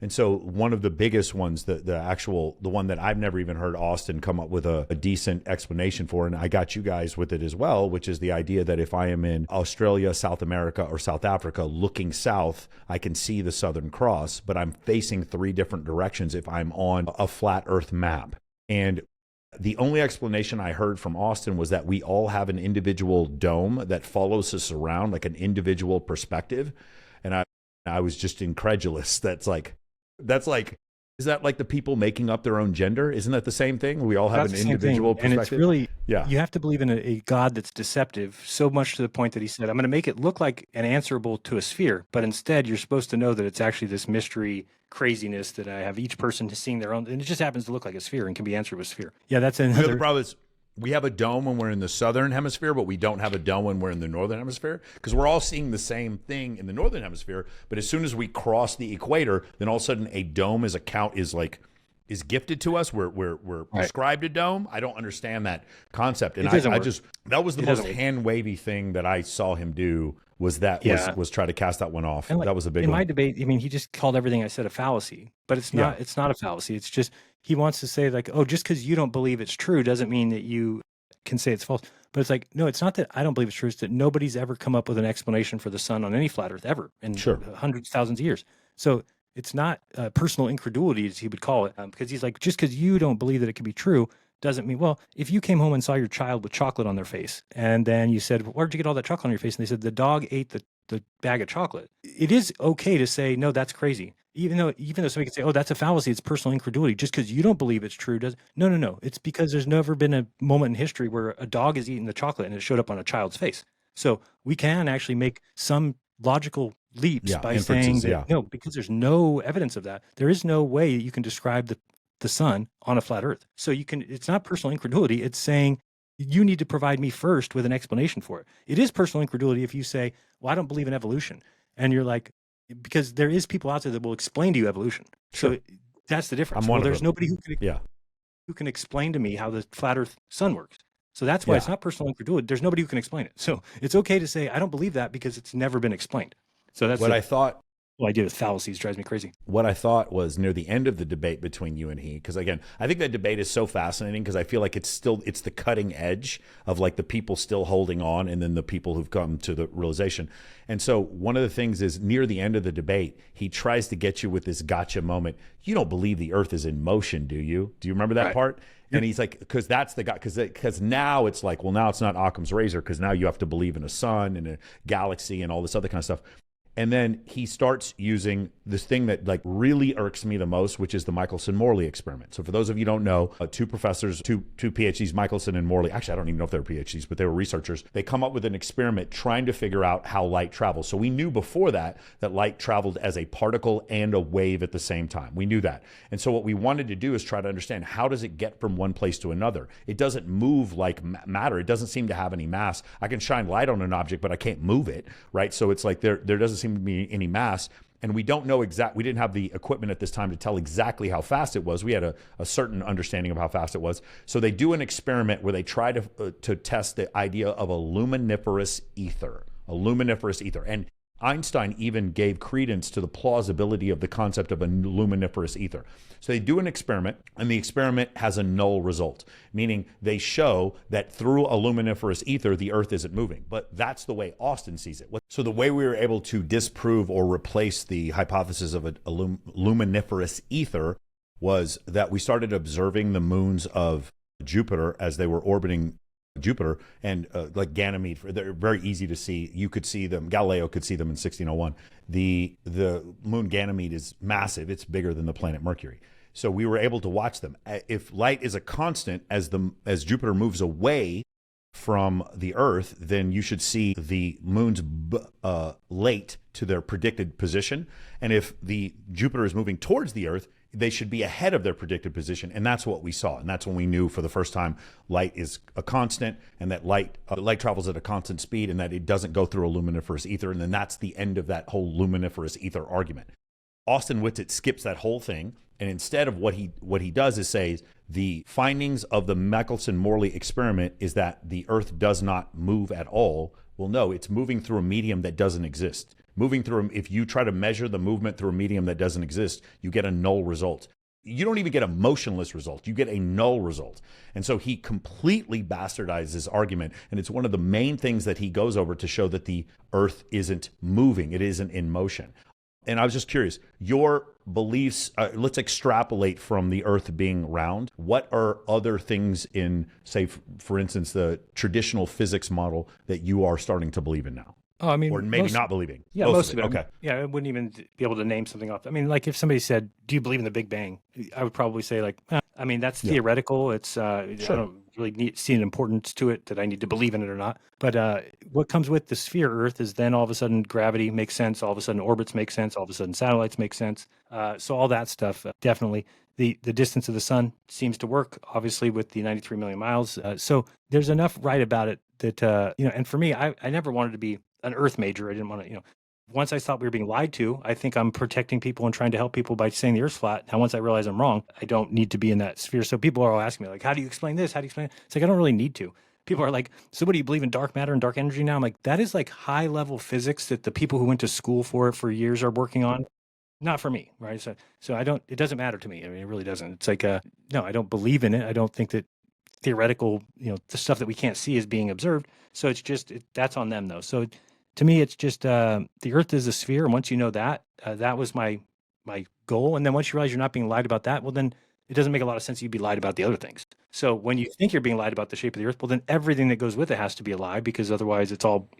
And so one of the biggest ones, the one that I've never even heard Austin come up with a decent explanation for, and I got you guys with it as well, which is the idea that if I am in Australia, South America, or South Africa looking south, I can see the Southern Cross, but I'm facing 3 different directions if I'm on a flat Earth map. And the only explanation I heard from Austin was that we all have an individual dome that follows us around, like an individual perspective. And I was just incredulous. That's like, is that like the people making up their own gender? Isn't that the same thing? We all have an individual perspective. And it's really, you have to believe in a God that's deceptive, so much to the point that he said, I'm going to make it look like an answerable to a sphere, but instead you're supposed to know that it's actually this mystery craziness that I have each person seeing their own, and it just happens to look like a sphere and can be answered with sphere. Yeah, that's another. The problem is we have a dome when we're in the southern hemisphere, but we don't have a dome when we're in the northern hemisphere, because we're all seeing the same thing in the northern hemisphere. But as soon as we cross the equator, then all of a sudden a dome is gifted to us. We're prescribed a dome. I don't understand that concept, and that was the most hand wavy thing that I saw him do. Was try to cast that one off. And that was a big one. In my debate, I mean, he just called everything I said a fallacy, but it's not. It's not a fallacy. It's just he wants to say like, oh, just because you don't believe it's true doesn't mean that you can say it's false. But it's like, no, it's not that I don't believe it's true. It's that nobody's ever come up with an explanation for the sun on any flat Earth ever in hundreds, thousands of years. So it's not personal incredulity, as he would call it, because he's like, just because you don't believe that it can be true doesn't mean, well, if you came home and saw your child with chocolate on their face, and then you said, where'd you get all that chocolate on your face? And they said, the dog ate the bag of chocolate. It is okay to say, no, that's crazy. Even though somebody can say, oh, that's a fallacy, it's personal incredulity. Just because you don't believe it's true no. It's because there's never been a moment in history where a dog is eating the chocolate and it showed up on a child's face. So we can actually make some logical leaps by saying that, no, because there's no evidence of that. There is no way you can describe the sun on a flat Earth. So it's not personal incredulity. It's saying you need to provide me first with an explanation for it. It is personal incredulity if you say, well, I don't believe in evolution. And you're like, because there is people out there that will explain to you evolution. So that's the difference. There's nobody who can explain to me how the flat Earth sun works. So that's why it's not personal incredulity. There's nobody who can explain it. So it's okay to say, I don't believe that because it's never been explained. So that's what I thought. Well, idea with fallacies drives me crazy. What I thought was near the end of the debate between you and he, because again, I think that debate is so fascinating because I feel like it's the cutting edge of like the people still holding on and then the people who've come to the realization. And so one of the things is near the end of the debate, he tries to get you with this gotcha moment. You don't believe the earth is in motion, do you? Do you remember that part? And he's like, because that's the guy, because now it's like, well, now it's not Occam's razor because now you have to believe in a sun and a galaxy and all this other kind of stuff. And then he starts using this thing that like really irks me the most, which is the Michelson-Morley experiment. So for those of you who don't know, 2 professors, two PhDs, Michelson and Morley, actually, I don't even know if they were PhDs, but they were researchers. They come up with an experiment trying to figure out how light travels. So we knew before that light traveled as a particle and a wave at the same time. We knew that. And so what we wanted to do is try to understand, how does it get from one place to another? It doesn't move like matter. It doesn't seem to have any mass. I can shine light on an object, but I can't move it, right? So it's like there doesn't seem to be any mass, and we don't know we didn't have the equipment at this time to tell exactly how fast it was. We had a certain understanding of how fast it was. So they do an experiment where they try to test the idea of a luminiferous ether, and Einstein even gave credence to the plausibility of the concept of a luminiferous ether. So they do an experiment, and the experiment has a null result, meaning they show that through a luminiferous ether, the Earth isn't moving. But that's the way Austin sees it. So the way we were able to disprove or replace the hypothesis of a luminiferous ether was that we started observing the moons of Jupiter as they were orbiting Jupiter, and like Ganymede, they're very easy to see. You could see them. Galileo could see them in 1601. The moon Ganymede is massive. It's bigger than the planet Mercury. So we were able to watch them. If light is a constant, as Jupiter moves away from the Earth, then you should see the moons late to their predicted position. And if the Jupiter is moving towards the Earth, they should be ahead of their predicted position. And that's what we saw. And that's when we knew for the first time light is a constant, and that light travels at a constant speed, and that it doesn't go through a luminiferous ether. And then that's the end of that whole luminiferous ether argument. Austin Whitsitt skips that whole thing. And instead of what he does is say the findings of the Michelson-Morley experiment is that the Earth does not move at all. Well, no, it's moving through a medium that doesn't exist. If you try to measure the movement through a medium that doesn't exist, you get a null result. You don't even get a motionless result. You get a null result. And so he completely bastardized his argument. And it's one of the main things that he goes over to show that the Earth isn't moving. It isn't in motion. And I was just curious, your beliefs, let's extrapolate from the Earth being round. What are other things in, say, for instance, the traditional physics model that you are starting to believe in now? Oh, I mean, or maybe not believing. Yeah, most of it. Okay. Yeah, I wouldn't even be able to name something off. I mean, like if somebody said, "Do you believe in the Big Bang?" I would probably say, like, I mean, that's theoretical. It's I don't really see an importance to it that I need to believe in it or not. But what comes with the sphere Earth is then all of a sudden gravity makes sense. All of a sudden orbits make sense. All of a sudden satellites make sense. So all that stuff definitely. The distance of the sun seems to work, obviously, with the 93 million miles. So there's enough right about it that And for me, I never wanted to be an Earth major. I didn't want to, once I thought we were being lied to, I think I'm protecting people and trying to help people by saying the Earth's flat. Now, once I realize I'm wrong, I don't need to be in that sphere. So people are all asking me, like, how do you explain this? How do you explain it? It's like, I don't really need to. People are like, so what do you believe in dark matter and dark energy now? I'm like, that is like high level physics that the people who went to school for it for years are working on. Not for me, right? So it doesn't matter to me. I mean, it really doesn't. It's like, no, I don't believe in it. I don't think that theoretical, the stuff that we can't see is being observed. So it's just, that's on them though. So to me, it's just the Earth is a sphere, and once you know that, that was my goal. And then once you realize you're not being lied about that, well, then it doesn't make a lot of sense you'd be lied about the other things. So when you think you're being lied about the shape of the Earth, well, then everything that goes with it has to be a lie, because otherwise it's all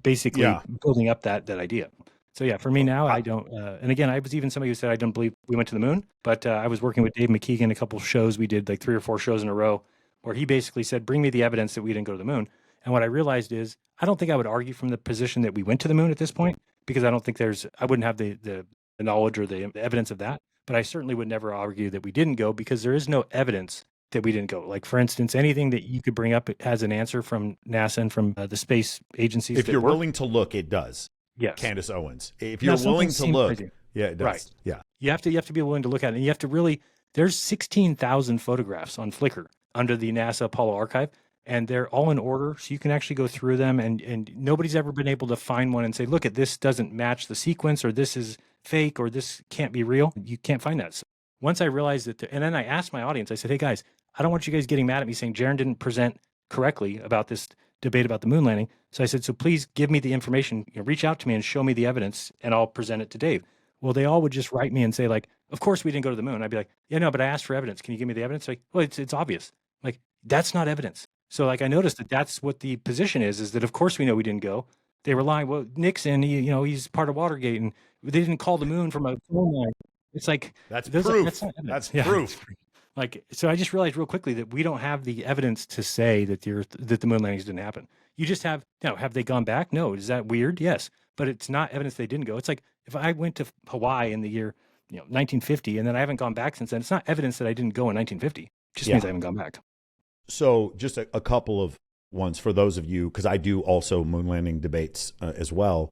basically building up that idea. So yeah, for me now, I don't. And again, I was even somebody who said I don't believe we went to the moon, but I was working with Dave McKeegan a couple of shows. We did like 3 or 4 shows in a row, where he basically said, "Bring me the evidence that we didn't go to the moon." And what I realized is, I don't think I would argue from the position that we went to the moon at this point, because I don't think I wouldn't have the knowledge or the evidence of that. But I certainly would never argue that we didn't go, because there is no evidence that we didn't go. Like, for instance, anything that you could bring up has an answer from NASA and from the space agencies. If you're willing to look, it does. Yes. Candace Owens. If you're willing to look, yeah, it does. Right. Yeah. You have to be willing to look at it. And you have to really, there's 16,000 photographs on Flickr under the NASA Apollo archive, and they're all in order. So you can actually go through them, and nobody's ever been able to find one and say, look, this doesn't match the sequence, or this is fake, or this can't be real. You can't find that. So once I realized that, and then I asked my audience, I said, hey guys, I don't want you guys getting mad at me saying Jaron didn't present correctly about this debate about the moon landing. So I said, so please give me the information, reach out to me and show me the evidence, and I'll present it to Dave. Well, they all would just write me and say, like, of course we didn't go to the moon. I'd be like, yeah, no, but I asked for evidence. Can you give me the evidence? Like, well, it's obvious. Like, that's not evidence. So like, I noticed that that's what the position is that of course we know we didn't go. They were lying. Well, Nixon, he's part of Watergate, and they didn't call the moon from a phone line. It's like, that's proof. That's proof. Like, so I just realized real quickly that we don't have the evidence to say that the moon landings didn't happen. You just have they gone back? No. Is that weird? Yes. But it's not evidence they didn't go. It's like, if I went to Hawaii in the year 1950, and then I haven't gone back since then, it's not evidence that I didn't go in 1950. It just means I haven't gone back. So just a couple of ones for those of you, because I do also moon landing debates as well.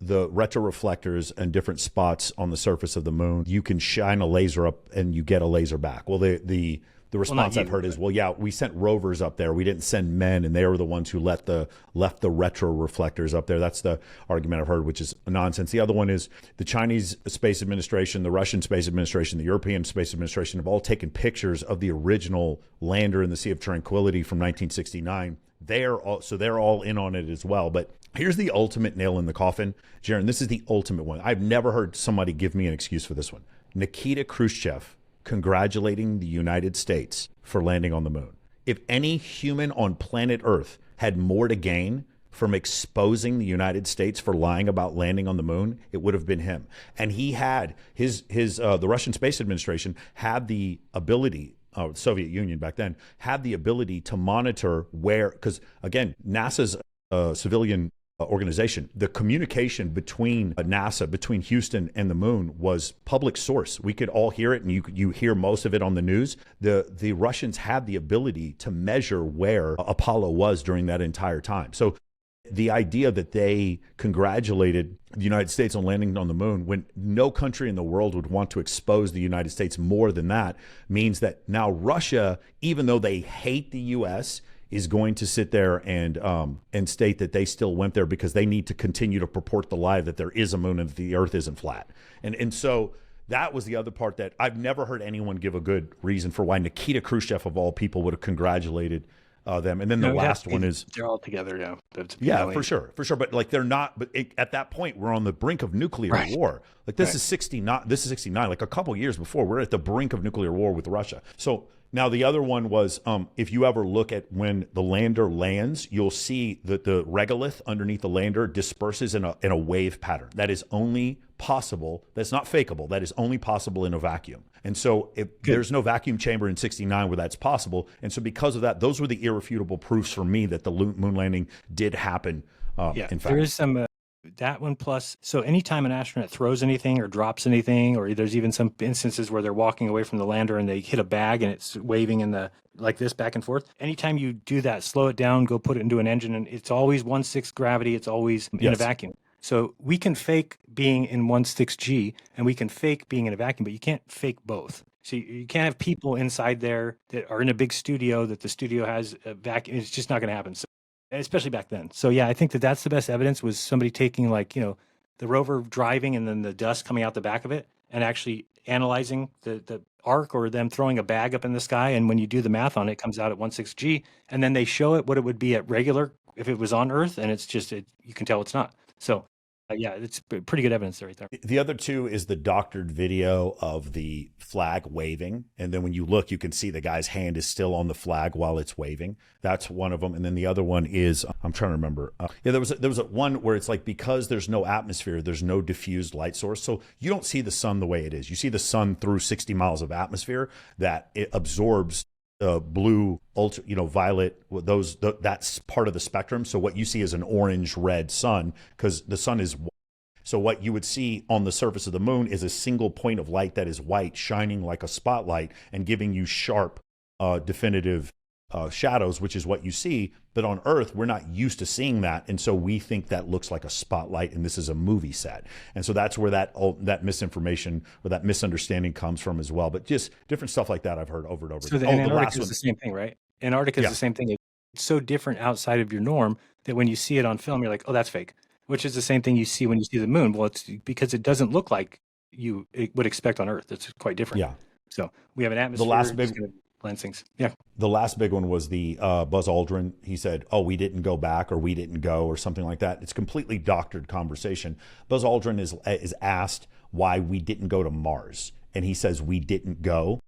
The retroreflectors and different spots on the surface of the moon, you can shine a laser up and you get a laser back. Well, the response I've heard is, well, yeah, we sent rovers up there. We didn't send men, and they were the ones who left the retroreflectors up there. That's the argument I've heard, which is nonsense. The other one is the Chinese Space Administration, the Russian Space Administration, the European Space Administration have all taken pictures of the original lander in the Sea of Tranquility from 1969. They're all in on it as well. But here's the ultimate nail in the coffin, Jaron. This is the ultimate one. I've never heard somebody give me an excuse for this one. Nikita Khrushchev congratulating the United States for landing on the moon. If any human on planet Earth had more to gain from exposing the United States for lying about landing on the moon, it would have been him. And he had the Russian Space Administration had the ability the Soviet Union back then, had the ability to monitor where, because again, NASA's civilian organization, the communication between NASA, between Houston and the moon was public source. We could all hear it, and you hear most of it on the news. The Russians had the ability to measure where Apollo was during that entire time. So the idea that they congratulated the United States on landing on the moon when no country in the world would want to expose the United States more than that means that now Russia, even though they hate the U.S., is going to sit there and state that they still went there because they need to continue to purport the lie that there is a moon and that the Earth isn't flat. And so that was the other part that I've never heard anyone give a good reason for why Nikita Khrushchev, of all people, would have congratulated them. And then the last one is they're all together. Yeah. Yeah, for sure. But like they're not. But at that point, we're on the brink of nuclear war. Like this is 69. This is 69. Like a couple years before, we're at the brink of nuclear war with Russia. So now the other one was, if you ever look at when the lander lands, you'll see that the regolith underneath the lander disperses in a wave pattern. That is only possible. That's not fakeable. That is only possible in a vacuum. And so there's no vacuum chamber in 69 where that's possible. And so because of that, those were the irrefutable proofs for me that the moon landing did happen. In fact, there is some that one plus. So anytime an astronaut throws anything or drops anything, or there's even some instances where they're walking away from the lander and they hit a bag and it's waving in the like this back and forth. Anytime you do that, slow it down, go put it into an engine, and it's always 1/6 gravity. It's always in a vacuum. So we can fake being in 1/6 G and we can fake being in a vacuum, but you can't fake both. So you can't have people inside there that are in a big studio that the studio has a vacuum. It's just not going to happen. So, especially back then. So yeah, I think that's the best evidence was somebody taking the rover driving and then the dust coming out the back of it and actually analyzing the arc or them throwing a bag up in the sky. And when you do the math on it, it comes out at 1/6 G. And then they show it what it would be at regular if it was on Earth. And it's just, you can tell it's not. So yeah, it's pretty good evidence there right there. The other two is the doctored video of the flag waving. And then when you look, you can see the guy's hand is still on the flag while it's waving. That's one of them. And then the other one is, I'm trying to remember. There was a one where it's like, because there's no atmosphere, there's no diffused light source. So you don't see the sun the way it is. You see the sun through 60 miles of atmosphere that it absorbs blue, ultra, violet, that's part of the spectrum. So what you see is an orange red sun because the sun is white. So what you would see on the surface of the moon is a single point of light that is white, shining like a spotlight and giving you sharp, definitive shadows, which is what you see. But on Earth, we're not used to seeing that. And so we think that looks like a spotlight and this is a movie set. And so that's where that misinformation or that misunderstanding comes from as well. But just different stuff like that I've heard over and over. So Antarctica is the same thing, right? Antarctica is the same thing. It's so different outside of your norm that when you see it on film, you're like, oh, that's fake, which is the same thing you see when you see the moon. Well, it's because it doesn't look like you would expect on Earth. It's quite different. Yeah. So we have an atmosphere. The last big things. Yeah. The last big one was the Buzz Aldrin. He said, oh, we didn't go back or we didn't go or something like that. It's completely doctored conversation. Buzz Aldrin is asked why we didn't go to Mars. And he says, we didn't go.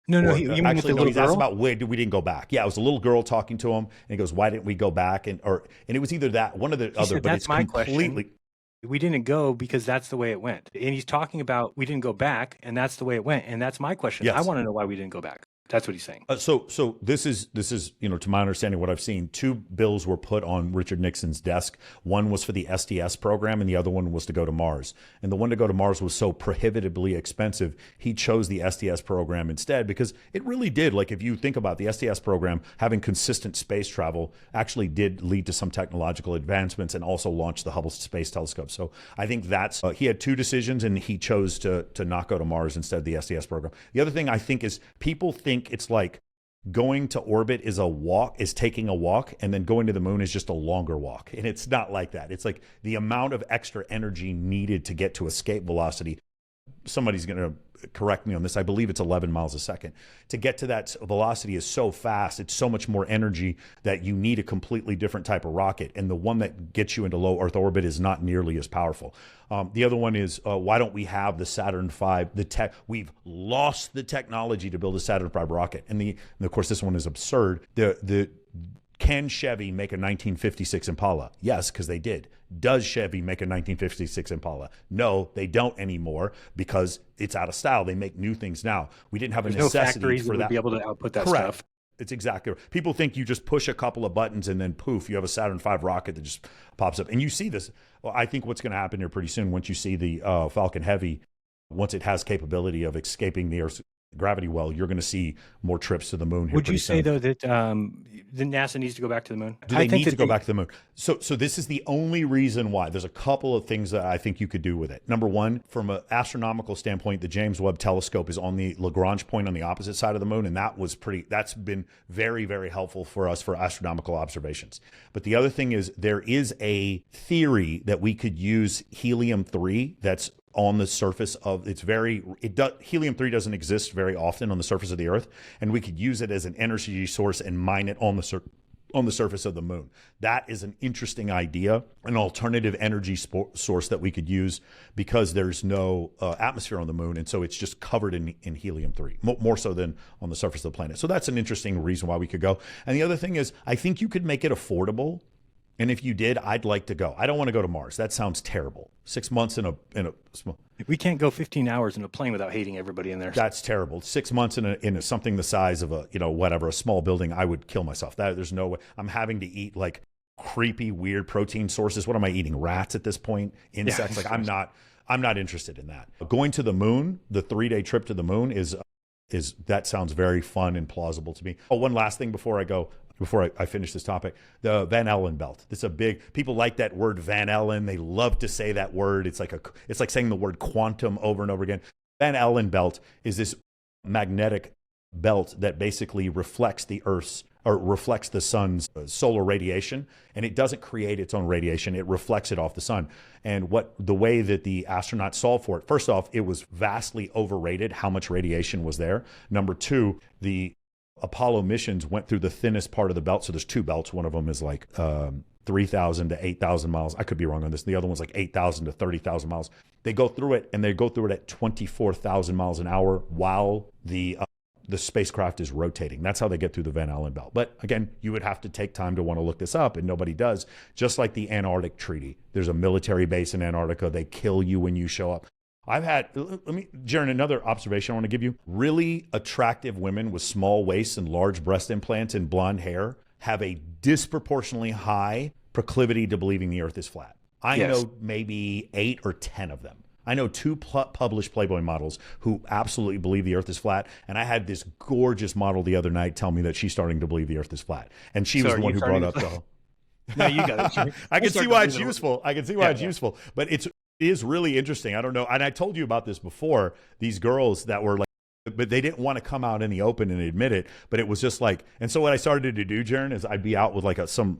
No, you mean with the little he's girl? asked about why we didn't go back. Yeah, it was a little girl talking to him. And he goes, why didn't we go back? And it was either that, one of the other, said, but that's it's my completely. Question. We didn't go because that's the way it went. And he's talking about we didn't go back and that's the way it went. And that's my question. Yes. I want to know why we didn't go back. That's what he's saying. So this is to my understanding, what I've seen, two bills were put on Richard Nixon's desk. One was for the STS program, and the other one was to go to Mars. And the one to go to Mars was so prohibitively expensive, he chose the STS program instead because it really did. Like if you think about the STS program, having consistent space travel actually did lead to some technological advancements and also launched the Hubble Space Telescope. So I think that's he had two decisions, and he chose to not go to Mars instead of the STS program. The other thing I think is people think it's like going to orbit is taking a walk, and then going to the moon is just a longer walk. And it's not like that. It's like the amount of extra energy needed to get to escape velocity. Somebody's going to correct me on this. I believe it's 11 miles a second. To get to that velocity is so fast. It's so much more energy that you need a completely different type of rocket. And the one that gets you into low Earth orbit is not nearly as powerful. The other one is, why don't we have the Saturn V? We've lost the technology to build a Saturn V rocket. And of course, this one is absurd. Can Chevy make a 1956 Impala? Yes, because they did. Does Chevy make a 1956 Impala? No, they don't anymore because it's out of style. They make new things now. We didn't have a necessity no factories for that that. would be able to output that Correct. stuff. It's exactly right. People think you just push a couple of buttons and then poof, you have a Saturn V rocket that just pops up. And you see this. Well, I think what's going to happen here pretty soon, once you see the Falcon Heavy, once it has capability of escaping the Earth's gravity well, you're going to see more trips to the moon here. Would you say, soon. though, that the NASA needs to go back to the moon? Do they need to go back to the moon? So this is the only reason why. There's a couple of things that I think you could do with it. Number one, from an astronomical standpoint, the James Webb Telescope is on the Lagrange point on the opposite side of the moon, and that's been very, very helpful for us for astronomical observations. But the other thing is there is a theory that we could use helium-3 that's on the surface of helium-3 doesn't exist very often on the surface of the Earth, and we could use it as an energy source and mine it on the surface of the moon. That is an interesting idea, an alternative energy source that we could use because there's no atmosphere on the moon, and so it's just covered in helium-3, more so than on the surface of the planet. So that's an interesting reason why we could go. And the other thing is, I think you could make it affordable. And if you did, I'd like to go. I don't want to go to Mars. That sounds terrible. 6 months in a small. We can't go 15 hours in a plane without hating everybody in there. That's terrible. 6 months in something the size of a small building. I would kill myself. There's no way. I'm having to eat like creepy, weird protein sources. What am I eating? Rats at this point? Insects? Yeah, I'm not interested in that. Going to the moon, the 3-day trip to the moon is that sounds very fun and plausible to me. Oh, one last thing before I finish this topic, the Van Allen belt. It's a big, people like that word Van Allen. They love to say that word. It's like saying the word quantum over and over again. Van Allen belt is this magnetic belt that basically reflects the sun's solar radiation, and it doesn't create its own radiation. It reflects it off the sun. And the way that the astronauts solved for it, first off, it was vastly overrated how much radiation was there. Number two, the Apollo missions went through the thinnest part of the belt. So there's two belts. One of them is like 3,000 to 8,000 miles. I could be wrong on this. The other one's like 8,000 to 30,000 miles. They go through it, and they go through it at 24,000 miles an hour while the spacecraft is rotating. That's how they get through the Van Allen belt. But again, you would have to take time to want to look this up, and nobody does. Just like the Antarctic Treaty. There's a military base in Antarctica. They kill you when you show up. Jaron, another observation I want to give you. Really attractive women with small waists and large breast implants and blonde hair have a disproportionately high proclivity to believing the Earth is flat. I know maybe 8 or 10 of them. I know 2 published Playboy models who absolutely believe the Earth is flat. And I had this gorgeous model the other night tell me that she's starting to believe the Earth is flat. And she was the one who brought up the whole. No, you got it. I can see why it's useful. Useful. But it is really interesting. I don't know. And I told you about this before. These girls that were like, but they didn't want to come out in the open and admit it. But it was just like, and so what I started to do, Jaron, is I'd be out with like some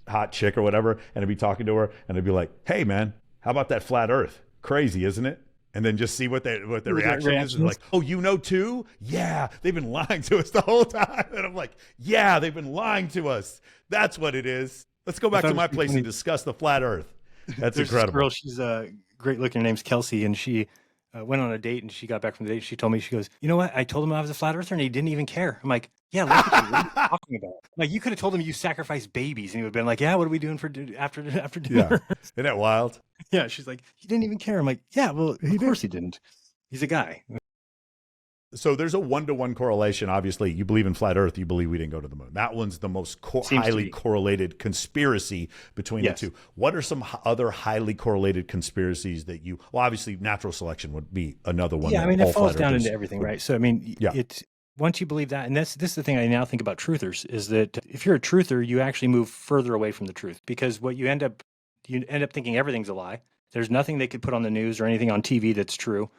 hot chick or whatever, and I'd be talking to her, and I'd be like, "Hey, man, how about that flat Earth? Crazy, isn't it?" And then just see what their reaction is. Like, "Oh, you know too? Yeah, they've been lying to us the whole time." And I'm like, "Yeah, they've been lying to us. That's what it is. Let's go back to my place and discuss the flat Earth." That's incredible. This girl, she's great looking. Her name's Kelsey, and she went on a date, and she got back from the date. She told me, she goes, "You know what? I told him I was a flat earther, and he didn't even care." I'm like, "Yeah, look at you. What are you talking about? Like, you could have told him you sacrificed babies, and he would have been like, 'Yeah, what are we doing for after dinner?'" Yeah. Isn't that wild? Yeah, she's like, "He didn't even care." I'm like, "Yeah, well, of course he didn't. He's a guy." So there's a 1-to-1 correlation. Obviously, you believe in flat Earth, you believe we didn't go to the moon. That one's the most highly correlated conspiracy between the two. What are some other highly correlated conspiracies that well, obviously, natural selection would be another one. Yeah, I mean, it falls down into everything, right? So, I mean, once you believe that, and this is the thing I now think about truthers, is that if you're a truther, you actually move further away from the truth, because what you end up thinking everything's a lie. There's nothing they could put on the news or anything on TV that's true.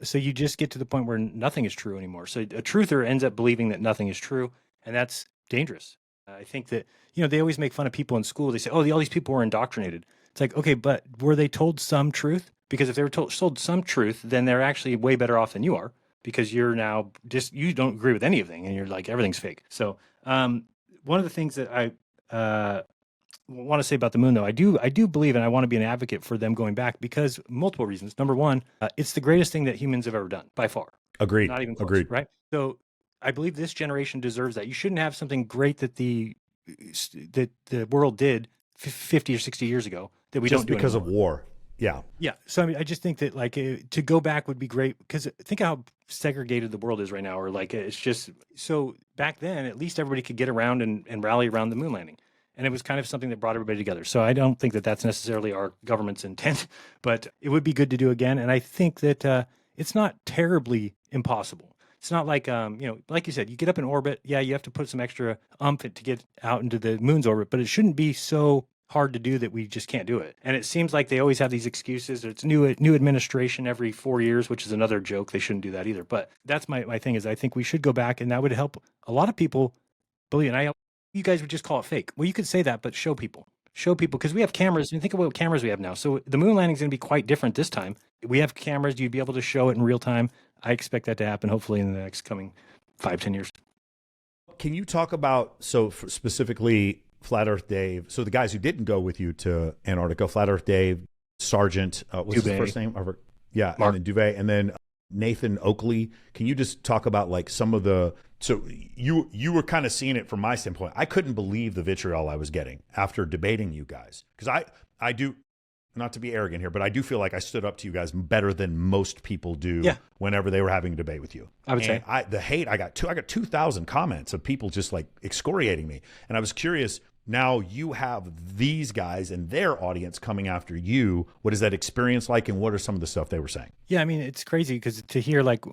So you just get to the point where nothing is true anymore. So a truther ends up believing that nothing is true, and that's dangerous. I think that, they always make fun of people in school. They say, "Oh, all these people were indoctrinated." It's like, okay, but were they told some truth? Because if they were told some truth, then they're actually way better off than you are, because you're now you don't agree with anything, and you're like, everything's fake. So one of the things that I want to say about the moon, though, I do believe, and I want to be an advocate for them going back, because multiple reasons. Number one, it's the greatest thing that humans have ever done by far. Agreed. Not even close. Agreed. Right. So I believe this generation deserves that. You shouldn't have something great that the that the world did 50 or 60 years ago that we just don't do because anymore. of war. Yeah. Yeah. So I mean, I just think that like to go back would be great because think how segregated the world is right now, or like it's just so back then at least everybody could get around and rally around the moon landing. And it was kind of something that brought everybody together. So I don't think that that's necessarily our government's intent, but it would be good to do again. And I think that it's not terribly impossible. It's not like, like you said, you get up in orbit. Yeah, you have to put some extra oomph to get out into the moon's orbit, but it shouldn't be so hard to do that we just can't do it. And it seems like they always have these excuses. It's new administration every 4 years, which is another joke. They shouldn't do that either. But that's my thing is I think we should go back, and that would help a lot of people believe. And you guys would just call it fake. Well, you could say that, but show people, because we have cameras. And think about what cameras we have now. So the moon landing is going to be quite different this time. We have cameras. You'd be able to show it in real time. I expect that to happen hopefully in the next coming 5-10 years. Can you talk about, specifically Flat Earth Dave, so the guys who didn't go with you to Antarctica, Flat Earth Dave, Sargent, what's his first name? Yeah, Mark. And then Duvet, and then Nathan Oakley. Can you just talk about like some of the, so you were kind of seeing it from my standpoint. I couldn't believe the vitriol I was getting after debating you guys. Because I do, not to be arrogant here, but I do feel like I stood up to you guys better than most people do whenever they were having a debate with you. I would say. The hate, I got 2,000 comments of people just like excoriating me. And I was curious, now you have these guys and their audience coming after you. What is that experience like, and what are some of the stuff they were saying? Yeah, I mean, it's crazy because to hear like,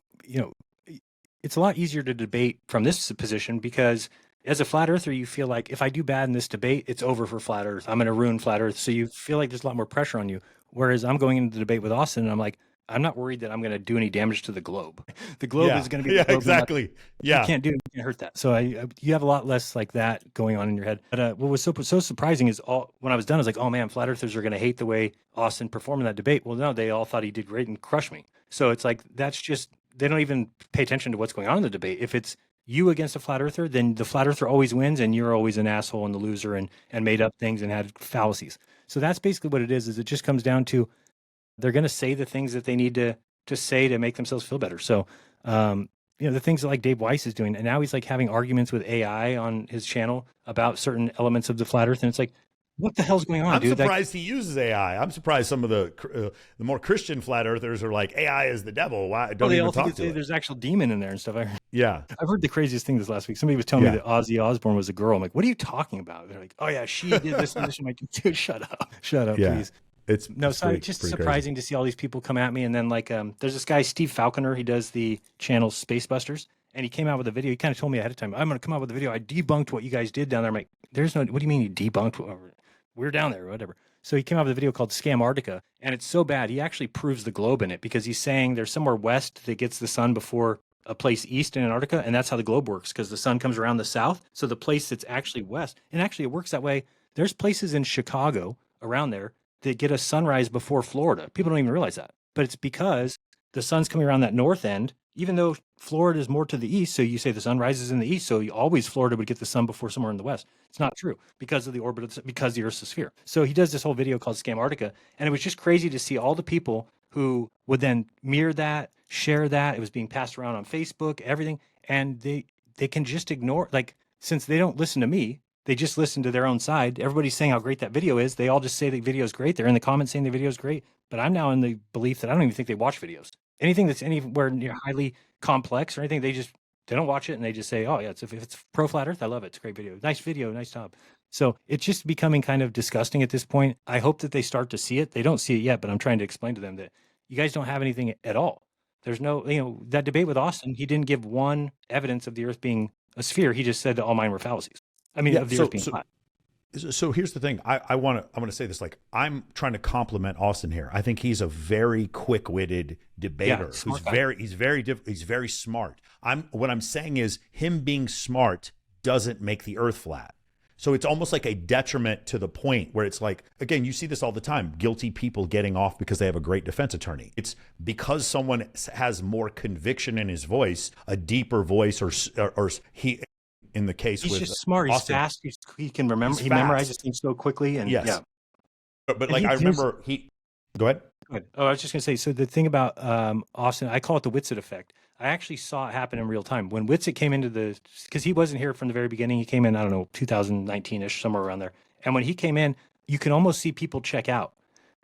it's a lot easier to debate from this position because as a flat earther, you feel like if I do bad in this debate, it's over for flat earth. I'm going to ruin flat earth. So you feel like there's a lot more pressure on you. Whereas I'm going into the debate with Austin and I'm like, I'm not worried that I'm going to do any damage to the globe. The globe is going to be the globe. Exactly. You can't you can't hurt that. So you have a lot less like that going on in your head. But what was so surprising is when I was done, I was like, oh man, flat earthers are going to hate the way Austin performed in that debate. Well, no, they all thought he did great and crushed me. So it's like that's just they don't even pay attention to what's going on in the debate. If it's you against a flat earther, then the flat earther always wins, and you're always an asshole and the loser and made up things and had fallacies. So that's basically what it is it just comes down to they're going to say the things that they need to say to make themselves feel better. So, the things that like Dave Weiss is doing, and now he's like having arguments with AI on his channel about certain elements of the flat earth. And it's like, what the hell's going on, dude? I'm surprised he uses AI. I'm surprised some of the more Christian flat earthers are like, AI is the devil. Why don't even talk to it? There's actual demon in there and stuff. Yeah. I've heard the craziest thing this last week. Somebody was telling me that Ozzy Osbourne was a girl. I'm like, what are you talking about? They're like, oh yeah, she did this and this. I'm like, dude, shut up, please. It's just surprising to see all these people come at me. And then like, there's this guy, Steve Falconer, he does the channel Space Busters. And he came out with a video. He kind of told me ahead of time, I'm going to come out with a video. I debunked what you guys did down there. I'm like, what do you mean you debunked? We're down there or whatever. So he came out with a video called Scam-Arctica. And it's so bad. He actually proves the globe in it because he's saying there's somewhere west that gets the sun before a place east in Antarctica. And that's how the globe works because the sun comes around the south. So the place that's actually west, and actually it works that way. There's places in Chicago around there that get a sunrise before Florida. People don't even realize that. But it's because the sun's coming around that north end, even though Florida is more to the east. So you say the sun rises in the east. So always Florida would get the sun before somewhere in the west. It's not true because of the orbit, because the Earth's a sphere. So he does this whole video called Scam-Arctica. And it was just crazy to see all the people who would then mirror that, share that. It was being passed around on Facebook, everything. And they can just ignore, like, since they don't listen to me, they just listen to their own side. Everybody's saying how great that video is. They all just say the video is great. They're in the comments saying the video is great. But I'm now in the belief that I don't even think they watch videos. Anything that's anywhere near highly complex or anything, they don't watch it and they just say, oh yeah, if it's pro flat earth, I love it. It's a great video. Nice video, nice job. So it's just becoming kind of disgusting at this point. I hope that they start to see it. They don't see it yet, but I'm trying to explain to them that you guys don't have anything at all. There's no, that debate with Austin, he didn't give one evidence of the earth being a sphere. He just said that all mine were fallacies. I mean, of the earth being flat. So here's the thing. I want to say this, like, I'm trying to compliment Austin here. I think he's a very quick-witted debater. He's very smart. What I'm saying is him being smart doesn't make the earth flat. So it's almost like a detriment to the point where it's like, again, you see this all the time, guilty people getting off because they have a great defense attorney. It's because someone has more conviction in his voice, a deeper voice, or he, in the case he's with just smart, Austin, he's fast, he can remember, he memorizes things so quickly. And yes. But like, I remember go ahead. Oh, I was just going to say, so the thing about Austin, I call it the Whitsitt effect. I actually saw it happen in real time. When Whitsitt came into because he wasn't here from the very beginning. He came in, I don't know, 2019-ish, somewhere around there. And when he came in, you can almost see people check out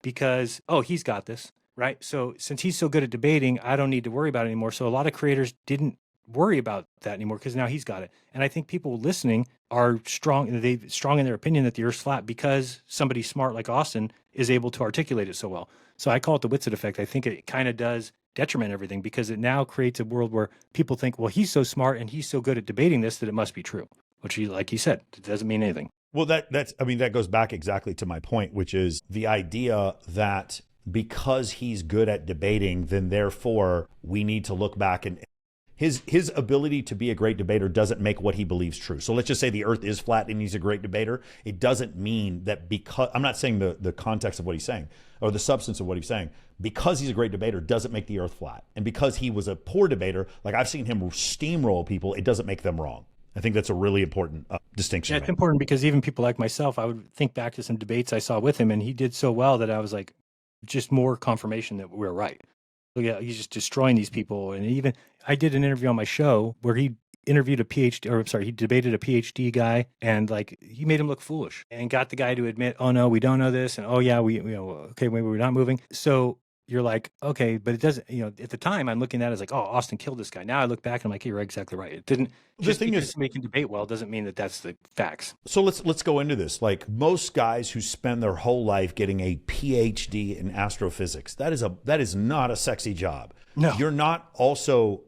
because, oh, he's got this, right? So since he's so good at debating, I don't need to worry about it anymore. So a lot of creators didn't worry about that anymore because now he's got it. And I think people listening are strong in their opinion that the Earth's flat because somebody smart like Austin is able to articulate it so well. So I call it the Whitsitt effect. I think it kind of does detriment everything because it now creates a world where people think, well, he's so smart and he's so good at debating this that it must be true, which like you said, it doesn't mean anything. Well, that goes back exactly to my point, which is the idea that because he's good at debating, then therefore we need to look back and his ability to be a great debater doesn't make what he believes true. So let's just say the Earth is flat and he's a great debater. It doesn't mean that because, I'm not saying the context of what he's saying or the substance of what he's saying, because he's a great debater doesn't make the Earth flat. And because he was a poor debater, like I've seen him steamroll people, it doesn't make them wrong. I think that's a really important distinction. Yeah, it's important because even people like myself, I would think back to some debates I saw with him and he did so well that I was like, just more confirmation that we're right. So yeah, he's just destroying these people. And even I did an interview on my show where he interviewed he debated a PhD guy and like he made him look foolish and got the guy to admit, oh no, we don't know this. And oh yeah, okay, maybe we're not moving. So you're like, okay, but it doesn't, at the time I'm looking at it as like, oh, Austin killed this guy. Now I look back and I'm like, you're exactly right. It didn't, just because somebody can debate well doesn't mean that that's the facts. So let's go into this. Like most guys who spend their whole life getting a PhD in astrophysics, that is not a sexy job. No. You're not also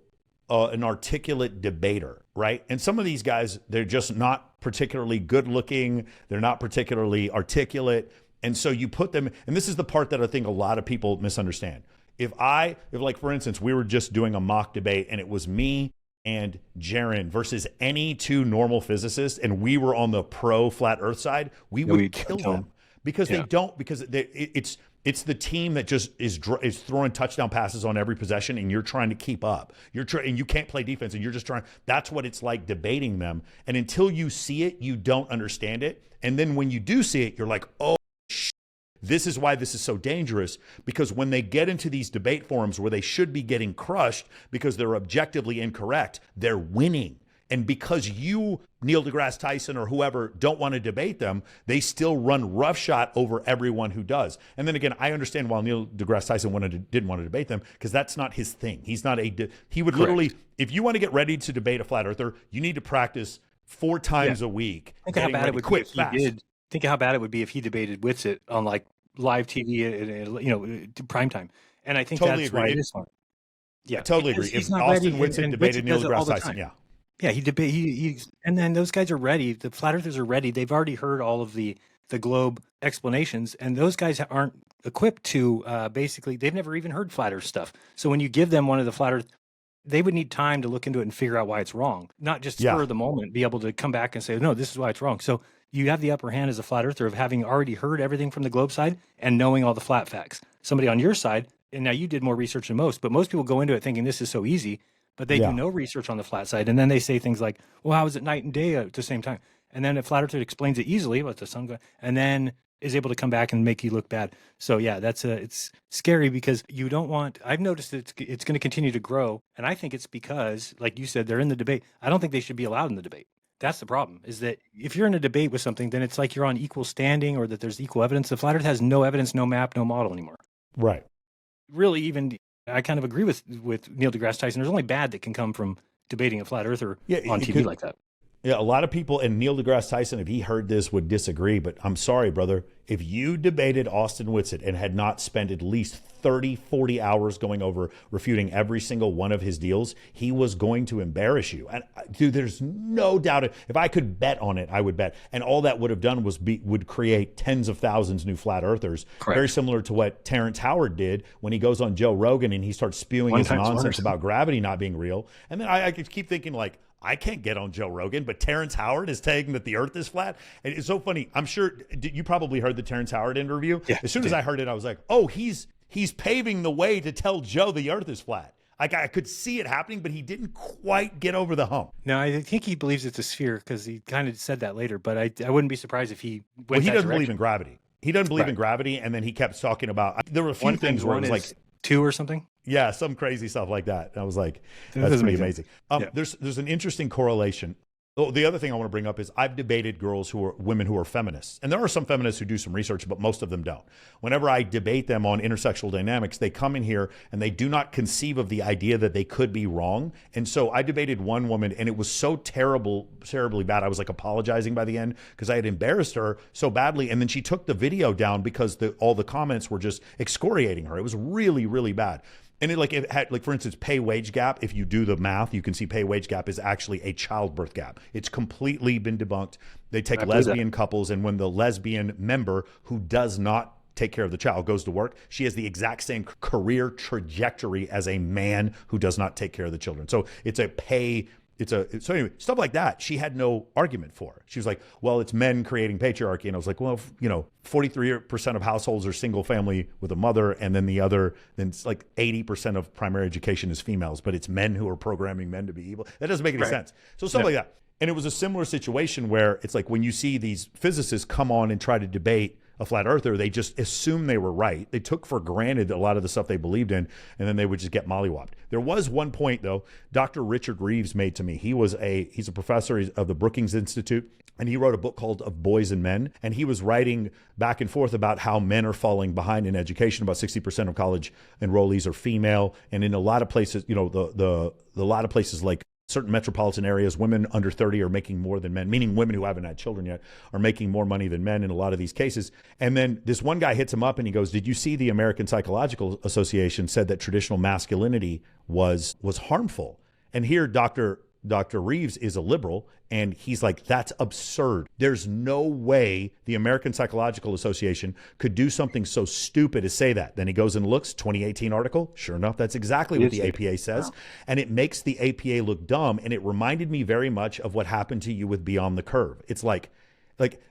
an articulate debater, right? And some of these guys, they're just not particularly good looking. They're not particularly articulate. And so you put them, and this is the part that I think a lot of people misunderstand. If like, for instance, we were just doing a mock debate and it was me and Jaron versus any two normal physicists, and we were on the pro flat Earth side, we'd kill them because they don't, because it's the team that just is throwing touchdown passes on every possession, and you're trying to keep up. And you can't play defense, and you're just trying. That's what it's like debating them. And until you see it, you don't understand it. And then when you do see it, you're like, oh. This is why this is so dangerous, because when they get into these debate forums where they should be getting crushed because they're objectively incorrect, they're winning. And because you, Neil deGrasse Tyson or whoever, don't want to debate them, they still run roughshod over everyone who does. And then again, I understand why Neil deGrasse Tyson didn't want to debate them, because that's not his thing. He would literally, if you want to get ready to debate a flat earther, you need to practice 4 times a week. Think how bad it would be if he did. Think of how bad it would be if he debated Whitsitt on like live TV, prime time. And I think totally that's agree. why it is fun. Yeah, I totally agree. If Austin Whitsitt debated Neil deGrasse Tyson, and then those guys are ready. The flat earthers are ready. They've already heard all of the globe explanations, and those guys aren't equipped to basically. They've never even heard flat Earth stuff. So when you give them one of the flat Earth, they would need time to look into it and figure out why it's wrong, not just spur of the moment, be able to come back and say, no, this is why it's wrong. So you have the upper hand as a flat earther of having already heard everything from the globe side and knowing all the flat facts. Somebody on your side, and now you did more research than most, but most people go into it thinking this is so easy, but they do no research on the flat side. And then they say things like, well, how is it night and day at the same time? And then a flat earther explains it easily, let the sun go, and then is able to come back and make you look bad. So yeah, it's scary because you don't want, I've noticed that it's going to continue to grow. And I think it's because, like you said, they're in the debate. I don't think they should be allowed in the debate. That's the problem, is that if you're in a debate with something, then it's like you're on equal standing or that there's equal evidence. The flat earth has no evidence, no map, no model anymore. Right. Really, even I kind of agree with Neil deGrasse Tyson. There's only bad that can come from debating a flat earther on TV like that. Yeah, a lot of people, and Neil deGrasse Tyson, if he heard this, would disagree. But I'm sorry, brother. If you debated Austin Whitsitt and had not spent at least 30, 40 hours going over refuting every single one of his deals, he was going to embarrass you. And dude, there's no doubt. If I could bet on it, I would bet. And all that would have done would create tens of thousands new flat earthers. Correct. Very similar to what Terrence Howard did when he goes on Joe Rogan and he starts spewing his nonsense about gravity not being real. And then I could keep thinking like, I can't get on Joe Rogan, but Terrence Howard is saying that the earth is flat. And it's so funny. I'm sure you probably heard the Terrence Howard interview. Yeah, as soon as I heard it, I was like, oh, he's paving the way to tell Joe the earth is flat. Like I could see it happening, but he didn't quite get over the hump. No, I think he believes it's a sphere because he kind of said that later, but I wouldn't be surprised if he went he doesn't believe in gravity. He doesn't believe in gravity. And then he kept talking about, there were a few things where it was like, 2 or something. Yeah, some crazy stuff like that. And I was like, That that's doesn't pretty make sense. amazing. There's an interesting correlation. Oh, the other thing I want to bring up is I've debated women who are feminists. And there are some feminists who do some research, but most of them don't. Whenever I debate them on intersexual dynamics, they come in here and they do not conceive of the idea that they could be wrong. And so I debated one woman and it was so terribly bad. I was like apologizing by the end because I had embarrassed her so badly. And then she took the video down because all the comments were just excoriating her. It was really, really bad. And it had, like, for instance, pay wage gap. If you do the math, you can see pay wage gap is actually a childbirth gap. It's completely been debunked. They take lesbian couples, and when the lesbian member who does not take care of the child goes to work, she has the exact same career trajectory as a man who does not take care of the children. So so anyway, stuff like that, she had no argument for. She was like, well, it's men creating patriarchy. And I was like, well, 43% of households are single family with a mother. And then then it's like 80% of primary education is females, but it's men who are programming men to be evil. That doesn't make any sense. So stuff like that. And it was a similar situation where it's like when you see these physicists come on and try to debate a flat earther, they just assume they were right. They took for granted a lot of the stuff they believed in, and then they would just get mollywopped. There was one point, though, Dr. Richard Reeves made to me. He's a professor of the Brookings Institute, and he wrote a book called Of Boys and Men, and he was writing back and forth about how men are falling behind in education. About 60% of college enrollees are female, and in a lot of places, the lot of places like certain metropolitan areas, women under 30 are making more than men, meaning women who haven't had children yet are making more money than men in a lot of these cases. And then this one guy hits him up and he goes, did you see the American Psychological Association said that traditional masculinity was harmful? And here Dr. Reeves is a liberal, and he's like, that's absurd. There's no way the American Psychological Association could do something so stupid as say that. Then he goes and looks, 2018 article. Sure enough, that's exactly what the APA says. Wow. And it makes the APA look dumb. And it reminded me very much of what happened to you with Beyond the Curve. It's like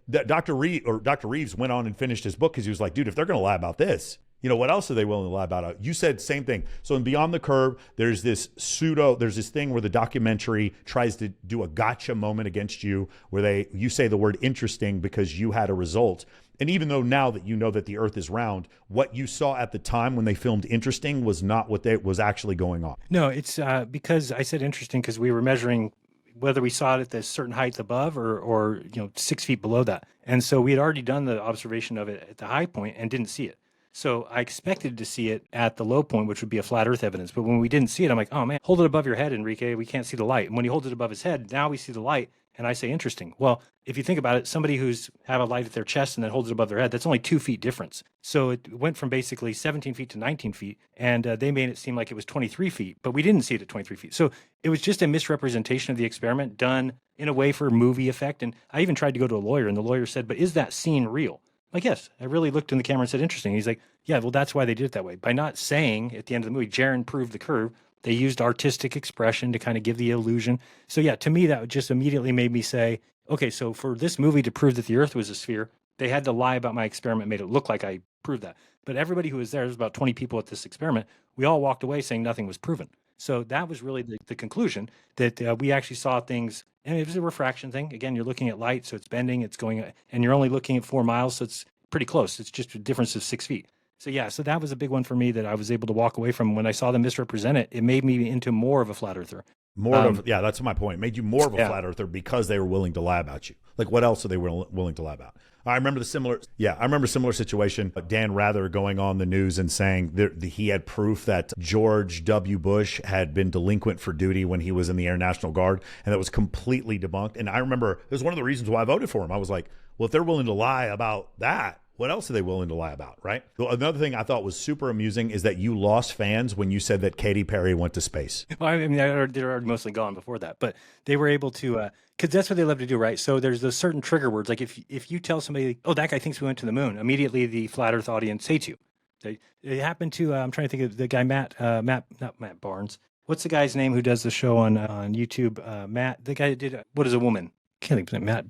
Dr. Reeves went on and finished his book because he was like, dude, if they're going to lie about this, what else are they willing to lie about? You said same thing. So in Beyond the Curve, there's this thing where the documentary tries to do a gotcha moment against you, where you say the word interesting because you had a result. And even though now that you know that the earth is round, what you saw at the time when they filmed interesting was not what was actually going on. No, it's because I said interesting because we were measuring whether we saw it at the certain height above or 6 feet below that. And so we had already done the observation of it at the high point and didn't see it. So I expected to see it at the low point, which would be a flat earth evidence. But when we didn't see it, I'm like, oh man, hold it above your head, Enrique. We can't see the light. And when he holds it above his head, now we see the light. And I say, interesting. Well, if you think about it, somebody who's have a light at their chest and then holds it above their head, that's only 2 feet difference. So it went from basically 17 feet to 19 feet. And they made it seem like it was 23 feet, but we didn't see it at 23 feet. So it was just a misrepresentation of the experiment done in a way for movie effect. And I even tried to go to a lawyer, and the lawyer said, but is that scene real? Like, yes, I really looked in the camera and said, interesting. He's like, yeah, well, that's why they did it that way. By not saying at the end of the movie, Jaron proved the curve, they used artistic expression to kind of give the illusion. So yeah, to me, that just immediately made me say, okay, so for this movie to prove that the earth was a sphere, they had to lie about my experiment, made it look like I proved that. But everybody who was there's about 20 people at this experiment, we all walked away saying nothing was proven. So that was really the conclusion, that we actually saw things, and it was a refraction thing. Again, you're looking at light, so it's bending, it's going, and you're only looking at 4 miles, so it's pretty close. It's just a difference of 6 feet. So yeah, so that was a big one for me that I was able to walk away from. When I saw them misrepresent it, it made me into more of a flat earther. That's my point. It made you more of a flat earther because they were willing to lie about you. Like, what else are they willing to lie about? I remember similar situation. Dan Rather going on the news and saying that he had proof that George W. Bush had been delinquent for duty when he was in the Air National Guard, and that was completely debunked. And I remember it was one of the reasons why I voted for him. I was like, well, if they're willing to lie about that, what else are they willing to lie about, right? So another thing I thought was super amusing is that you lost fans when you said that Katy Perry went to space. Well, I mean, they're already mostly gone before that, but they were able to, because that's what they love to do, right? So there's those certain trigger words. Like if you tell somebody, oh, that guy thinks we went to the moon, immediately the flat Earth audience hates you. It happened to, I'm trying to think of the guy, not Matt Barnes. What's the guy's name who does the show on YouTube? Matt, the guy that did What is a Woman? Can't think of Matt.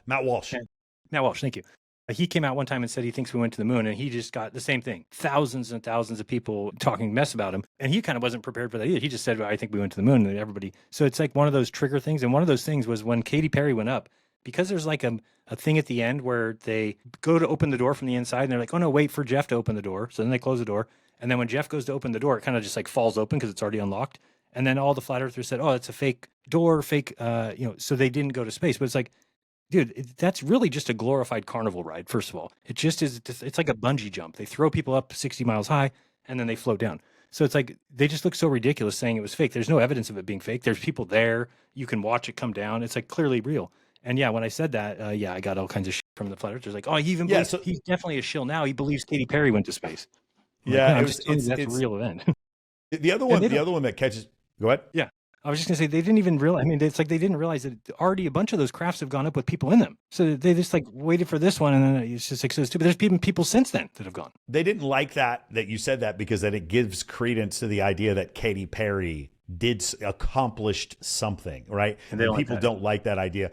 Matt Walsh. Matt Walsh, thank you. He came out one time and said he thinks we went to the moon, and he just got the same thing. Thousands and thousands of people talking mess about him. And he kind of wasn't prepared for that either. He just said, well, I think we went to the moon, and everybody. So it's like one of those trigger things. And one of those things was when Katy Perry went up, because there's like a thing at the end where they go to open the door from the inside, and they're like, oh no, wait for Jeff to open the door. So then they close the door. And then when Jeff goes to open the door, it kind of just like falls open because it's already unlocked. And then all the flat earthers said, oh, it's a fake door, fake, so they didn't go to space. But it's like, dude, that's really just a glorified carnival ride, first of all. It just is, it's like a bungee jump. They throw people up 60 miles high and then they float down. So it's like, they just look so ridiculous saying it was fake. There's no evidence of it being fake. There's people there. You can watch it come down. It's like clearly real. And yeah, when I said that, I got all kinds of shit from the flat earthers. Like, oh, he even believes, he's definitely a shill now. He believes Katy Perry went to space. I'm that's a real event. The other one that catches, go ahead. Yeah. I was just gonna say they didn't even realize. I mean, it's like they didn't realize that already a bunch of those crafts have gone up with people in them. So they just like waited for this one, and then it's just like so stupid. There's been people since then that have gone. They didn't like that you said that because then it gives credence to the idea that Katy Perry accomplished something, right? And people don't like that idea.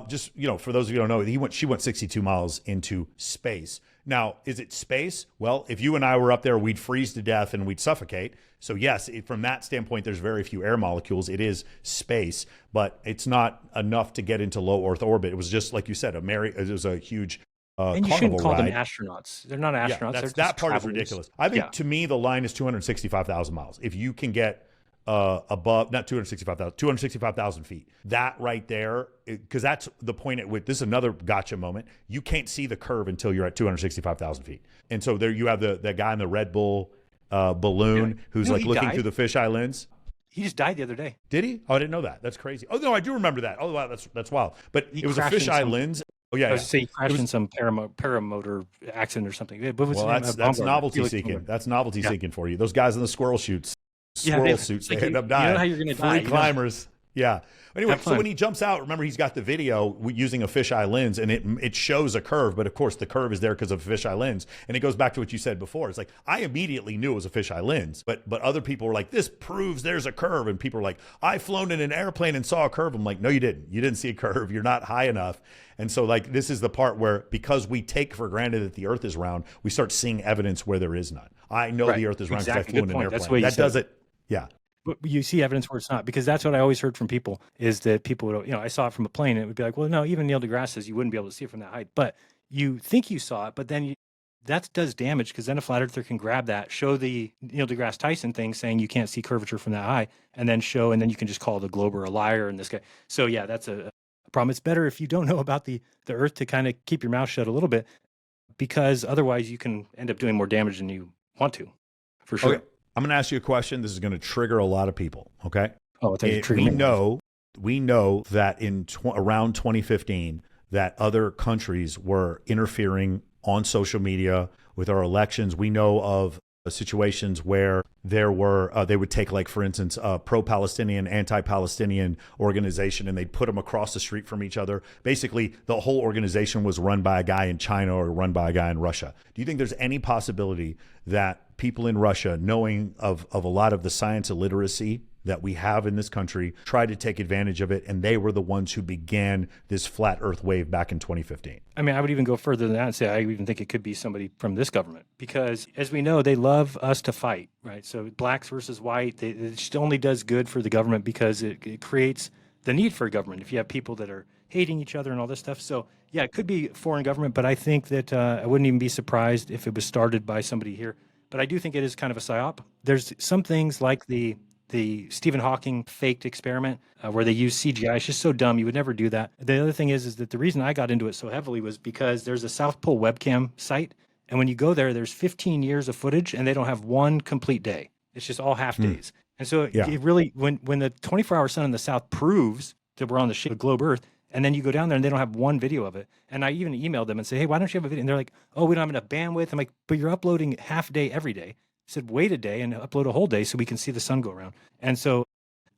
Just, for those of you who don't know, she went 62 miles into space. Now, is it space? Well, if you and I were up there, we'd freeze to death and we'd suffocate. So yes, from that standpoint, there's very few air molecules. It is space, but it's not enough to get into low Earth orbit. It was just like you said, it was a huge and you shouldn't call them astronauts. They're not astronauts. Yeah, that part is ridiculous. I think to me, the line is 265,000 miles. If you can get above, not 265,000 feet. That right there, because that's the point at which, this is another gotcha moment. You can't see the curve until you're at 265,000 feet. And so there you have the guy in the Red Bull balloon who's like looking through the fisheye lens. He just died the other day. Did he? Oh, I didn't know that. That's crazy. Oh, no, I do remember that. Oh, wow, that's wild. But it was a fisheye lens. Oh, yeah. I was say he crashed in some paramotor accident or something. Well, that's novelty seeking. That's novelty seeking for you. Those guys in the squirrel suits. Suits, they end up dying. You know how you're going to die. Free climbers. Yeah. Anyway, so when he jumps out, remember he's got the video using a fisheye lens, and it shows a curve, but of course the curve is there because of a fisheye lens. And it goes back to what you said before. It's like, I immediately knew it was a fisheye lens, but other people were like, this proves there's a curve. And people are like, I've flown in an airplane and saw a curve. I'm like, no, you didn't. You didn't see a curve. You're not high enough. And so like, this is the part where, because we take for granted that the earth is round, we start seeing evidence where there is none. I know the earth is round because I flew in an airplane. That does it. Yeah. But you see evidence where it's not, because that's what I always heard from people is that people would, I saw it from a plane and it would be like, well, no, even Neil deGrasse says you wouldn't be able to see it from that height, but you think you saw it, but then that does damage, because then a flat earther can grab that, show the Neil deGrasse Tyson thing saying you can't see curvature from that high, and then you can just call the glober a liar and this guy. So yeah, that's a problem. It's better if you don't know about the earth to kind of keep your mouth shut a little bit, because otherwise you can end up doing more damage than you want to, for sure. Okay. I'm going to ask you a question. This is going to trigger a lot of people. Okay. Oh, we know that in around 2015, that other countries were interfering on social media with our elections. We know of situations where there were, they would take, like, for instance, a pro-Palestinian, anti-Palestinian organization, and they'd put them across the street from each other. Basically, the whole organization was run by a guy in China or run by a guy in Russia. Do you think there's any possibility that people in Russia, knowing of a lot of the science illiteracy that we have in this country, tried to take advantage of it, and they were the ones who began this flat earth wave back in 2015? I mean, I would even go further than that and say I even think it could be somebody from this government, because as we know, they love us to fight, right? So blacks versus white, it just only does good for the government because it creates the need for a government if you have people that are hating each other and all this stuff. So yeah, it could be foreign government, but I think that I wouldn't even be surprised if it was started by somebody here. But I do think it is kind of a psyop. There's some things like the Stephen Hawking faked experiment where they use CGI. It's just so dumb. You would never do that. The other thing is that the reason I got into it so heavily was because there's a South Pole webcam site. And when you go there, there's 15 years of footage and they don't have one complete day. It's just all half days. And so it really, when the 24-hour sun in the South proves that we're on the shape of globe Earth, and then you go down there and they don't have one video of it. And I even emailed them and say, hey, why don't you have a video? And they're like, oh, we don't have enough bandwidth. I'm like, but you're uploading half day every day. I said, wait a day and upload a whole day so we can see the sun go around. And so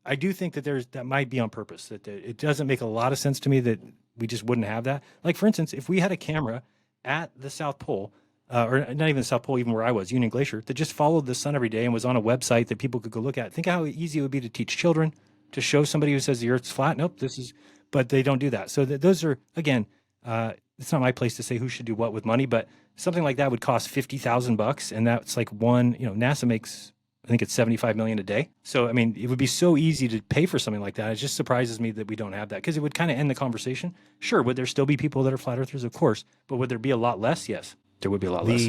I do think that that might be on purpose, that it doesn't make a lot of sense to me that we just wouldn't have that. Like, for instance, if we had a camera at the South Pole, or not even the South Pole, even where I was, Union Glacier, that just followed the sun every day and was on a website that people could go look at. Think how easy it would be to teach children, to show somebody who says the earth's flat. Nope, but they don't do that. So those are, again, it's not my place to say who should do what with money, but something like that would cost $50,000, and that's like one, NASA makes, I think it's $75 million a day. So, I mean, it would be so easy to pay for something like that. It just surprises me that we don't have that, because it would kind of end the conversation. Sure, would there still be people that are flat earthers? Of course. But would there be a lot less? Yes, there would be a lot less.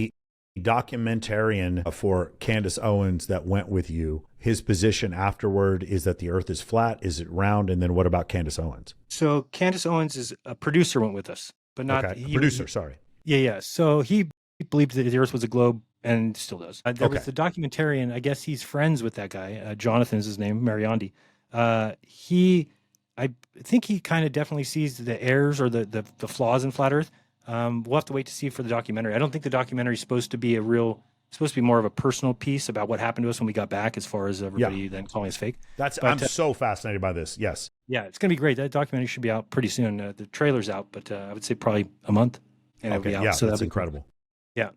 documentarian for Candace Owens that went with you, his position afterward is that the earth is flat. Is it round? And then what about Candace Owens? So Candace Owens is a producer, went with us, but not okay. A producer. Sorry. Yeah. So he believed that the earth was a globe and still does. There was the documentarian, I guess he's friends with that guy. Jonathan is his name, Mariandi. I think he kind of definitely sees the errors or the flaws in flat earth. We'll have to wait to see for the documentary. I don't think the documentary is supposed to be more of a personal piece about what happened to us when we got back, as far as everybody then calling us fake. I'm so fascinated by this. Yes. Yeah, it's going to be great. That documentary should be out pretty soon. The trailer's out, but I would say probably a month. And it'll be out. Yeah, so that's incredible. Cool. Yeah.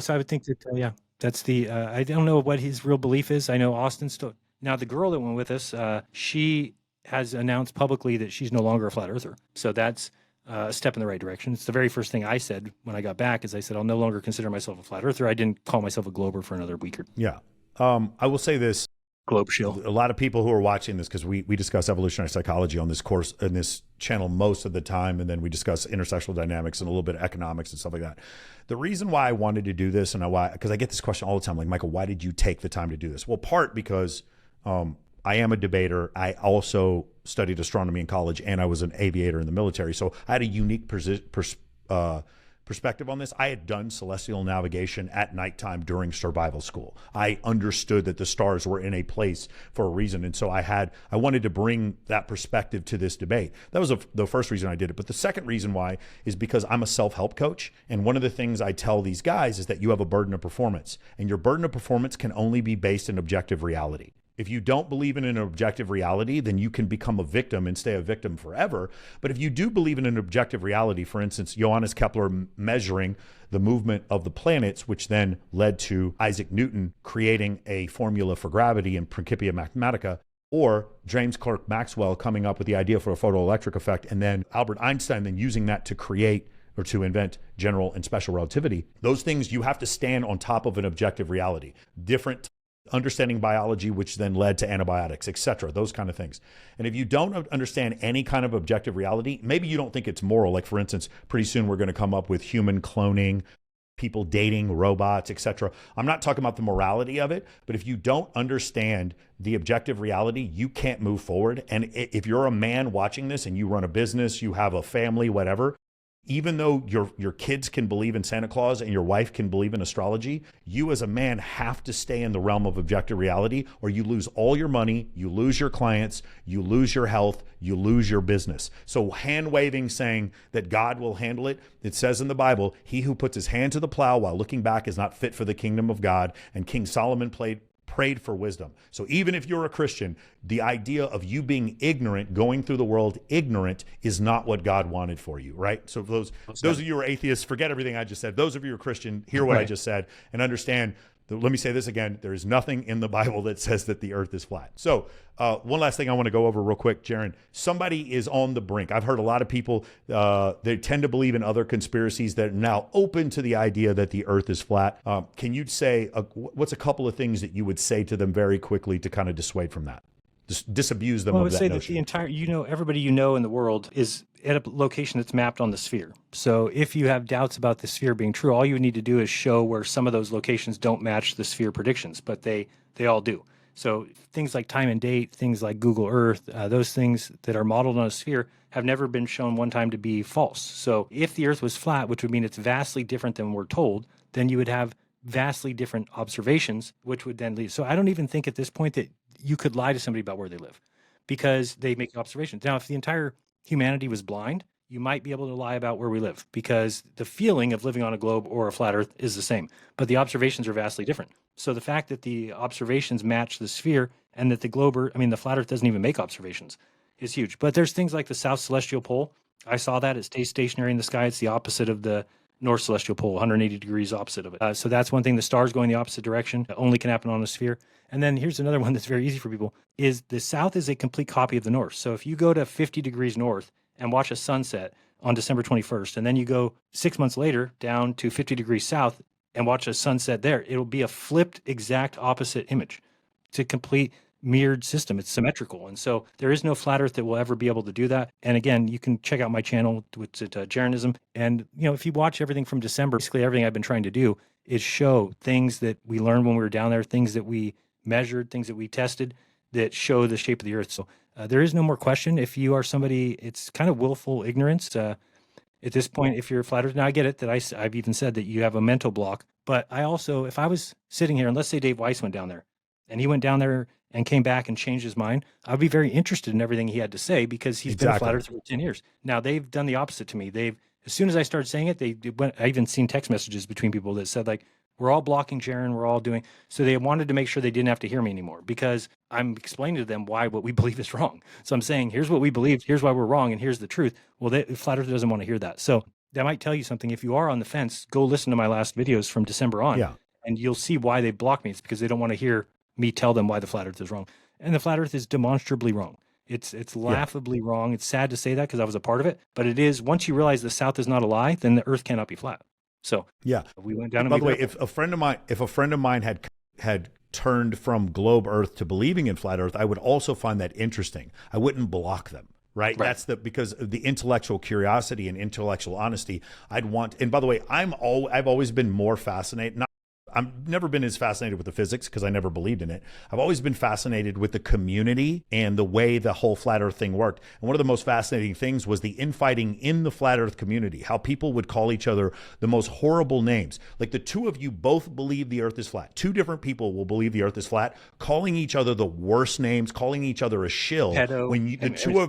So I would think that, that's I don't know what his real belief is. I know Austin still. Now, the girl that went with us, she has announced publicly that she's no longer a flat earther. So that's a step in the right direction. It's the very first thing I said when I got back is I said, I'll no longer consider myself a flat earther. I didn't call myself a glober for another week or two. Yeah. I will say this. Globe shield. A lot of people who are watching this, because we discuss evolutionary psychology on this course, in this channel most of the time, and then we discuss intersectional dynamics and a little bit of economics and stuff like that. The reason why I wanted to do this, because I get this question all the time, like, Michael, why did you take the time to do this? Well, part because I am a debater. I also studied astronomy in college, and I was an aviator in the military. So I had a unique perspective on this. I had done celestial navigation at nighttime during survival school. I understood that the stars were in a place for a reason. And so I wanted to bring that perspective to this debate. That was the first reason I did it. But the second reason why is because I'm a self-help coach. And one of the things I tell these guys is that you have a burden of performance, and your burden of performance can only be based in objective reality. If you don't believe in an objective reality, then you can become a victim and stay a victim forever. But if you do believe in an objective reality, for instance, Johannes Kepler measuring the movement of the planets, which then led to Isaac Newton creating a formula for gravity in Principia Mathematica, or James Clerk Maxwell coming up with the idea for a photoelectric effect, and then Albert Einstein then using that to create or to invent general and special relativity. Those things, you have to stand on top of an objective reality. Different understanding biology, which then led to antibiotics, etc., those kind of things. And if you don't understand any kind of objective reality, maybe you don't think it's moral. Like, for instance, pretty soon we're going to come up with human cloning, people dating robots, etc. I'm not talking about the morality of it, but if you don't understand the objective reality, you can't move forward. And if you're a man watching this and you run a business, you have a family, whatever, even though your kids can believe in Santa Claus and your wife can believe in astrology, you as a man have to stay in the realm of objective reality, or you lose all your money, you lose your clients, you lose your health, you lose your business. So hand waving saying that God will handle it, it says in the Bible, he who puts his hand to the plow while looking back is not fit for the kingdom of God. And King Solomon prayed for wisdom. So even if you're a Christian, the idea of you being ignorant, going through the world ignorant, is not what God wanted for you, right? So for those of you who are atheists, forget everything I just said. Those of you who are Christian, hear what I just said and understand. Let me say this again. There is nothing in the Bible that says that the earth is flat. So one last thing I want to go over real quick, Jaron. Somebody is on the brink. I've heard a lot of people, they tend to believe in other conspiracies that are now open to the idea that the earth is flat. Can you say, what's a couple of things that you would say to them very quickly to kind of dissuade from that? Disabuse them of that notion. I would say that the entire, everybody you know in the world is at a location that's mapped on the sphere. So if you have doubts about the sphere being true, all you would need to do is show where some of those locations don't match the sphere predictions, but they all do. So things like time and date, things like Google Earth, those things that are modeled on a sphere have never been shown one time to be false. So if the earth was flat, which would mean it's vastly different than we're told, then you would have vastly different observations, which would then lead. So I don't even think at this point that you could lie to somebody about where they live, because they make observations. Now, if the entire humanity was blind, you might be able to lie about where we live, because the feeling of living on a globe or a flat earth is the same, but the observations are vastly different. So the fact that the observations match the sphere and that the flat earth doesn't even make observations is huge. But there's things like the South Celestial Pole. I saw that. It stays stationary in the sky. It's the opposite of the North Celestial Pole, 180 degrees opposite of it. So that's one thing. The stars going the opposite direction. That only can happen on a sphere. And then here's another one that's very easy for people, is the South is a complete copy of the North. So if you go to 50 degrees north and watch a sunset on December 21st, and then you go 6 months later down to 50 degrees south and watch a sunset there, it'll be a flipped exact opposite image. It's a complete mirrored system. It's symmetrical. And so there is no flat earth that will ever be able to do that. And again, you can check out my channel, which is Jeranism. And, if you watch everything from December, basically everything I've been trying to do is show things that we learned when we were down there, things that we measured, things that we tested that show the shape of the earth. So there is no more question. If you are somebody, it's kind of willful ignorance. At this point, if you're a flat earth, now I get it that I've even said that you have a mental block. But I also, if I was sitting here, and let's say Dave Weiss went down there, and he went down there and came back and changed his mind, I'd be very interested in everything he had to say because he's been a flat earther for 10 years. Now, they've done the opposite to me. As soon as I started saying it, I even seen text messages between people that said, like, we're all blocking Jaron, we're all doing, so they wanted to make sure they didn't have to hear me anymore because I'm explaining to them why what we believe is wrong. So I'm saying, here's what we believe, here's why we're wrong, and here's the truth. Well, flat earth doesn't want to hear that. So that might tell you something. If you are on the fence, go listen to my last videos from December on, and you'll see why they block me. It's because they don't want to hear me tell them why the flat earth is wrong. And the flat earth is demonstrably wrong. It's laughably wrong. It's sad to say that because I was a part of it, but it is. Once you realize the South is not a lie, then the earth cannot be flat. So we went down. By the way, if a friend of mine had turned from globe Earth to believing in flat Earth, I would also find that interesting. I wouldn't block them. Right. That's because of the intellectual curiosity and intellectual honesty. And by the way, I've always been more fascinated. I've never been as fascinated with the physics because I never believed in it. I've always been fascinated with the community and the way the whole flat earth thing worked. And one of the most fascinating things was the infighting in the flat earth community, how people would call each other the most horrible names. Like the two of you both believe the earth is flat. Two different people will believe the earth is flat, calling each other the worst names, calling each other a shill. The two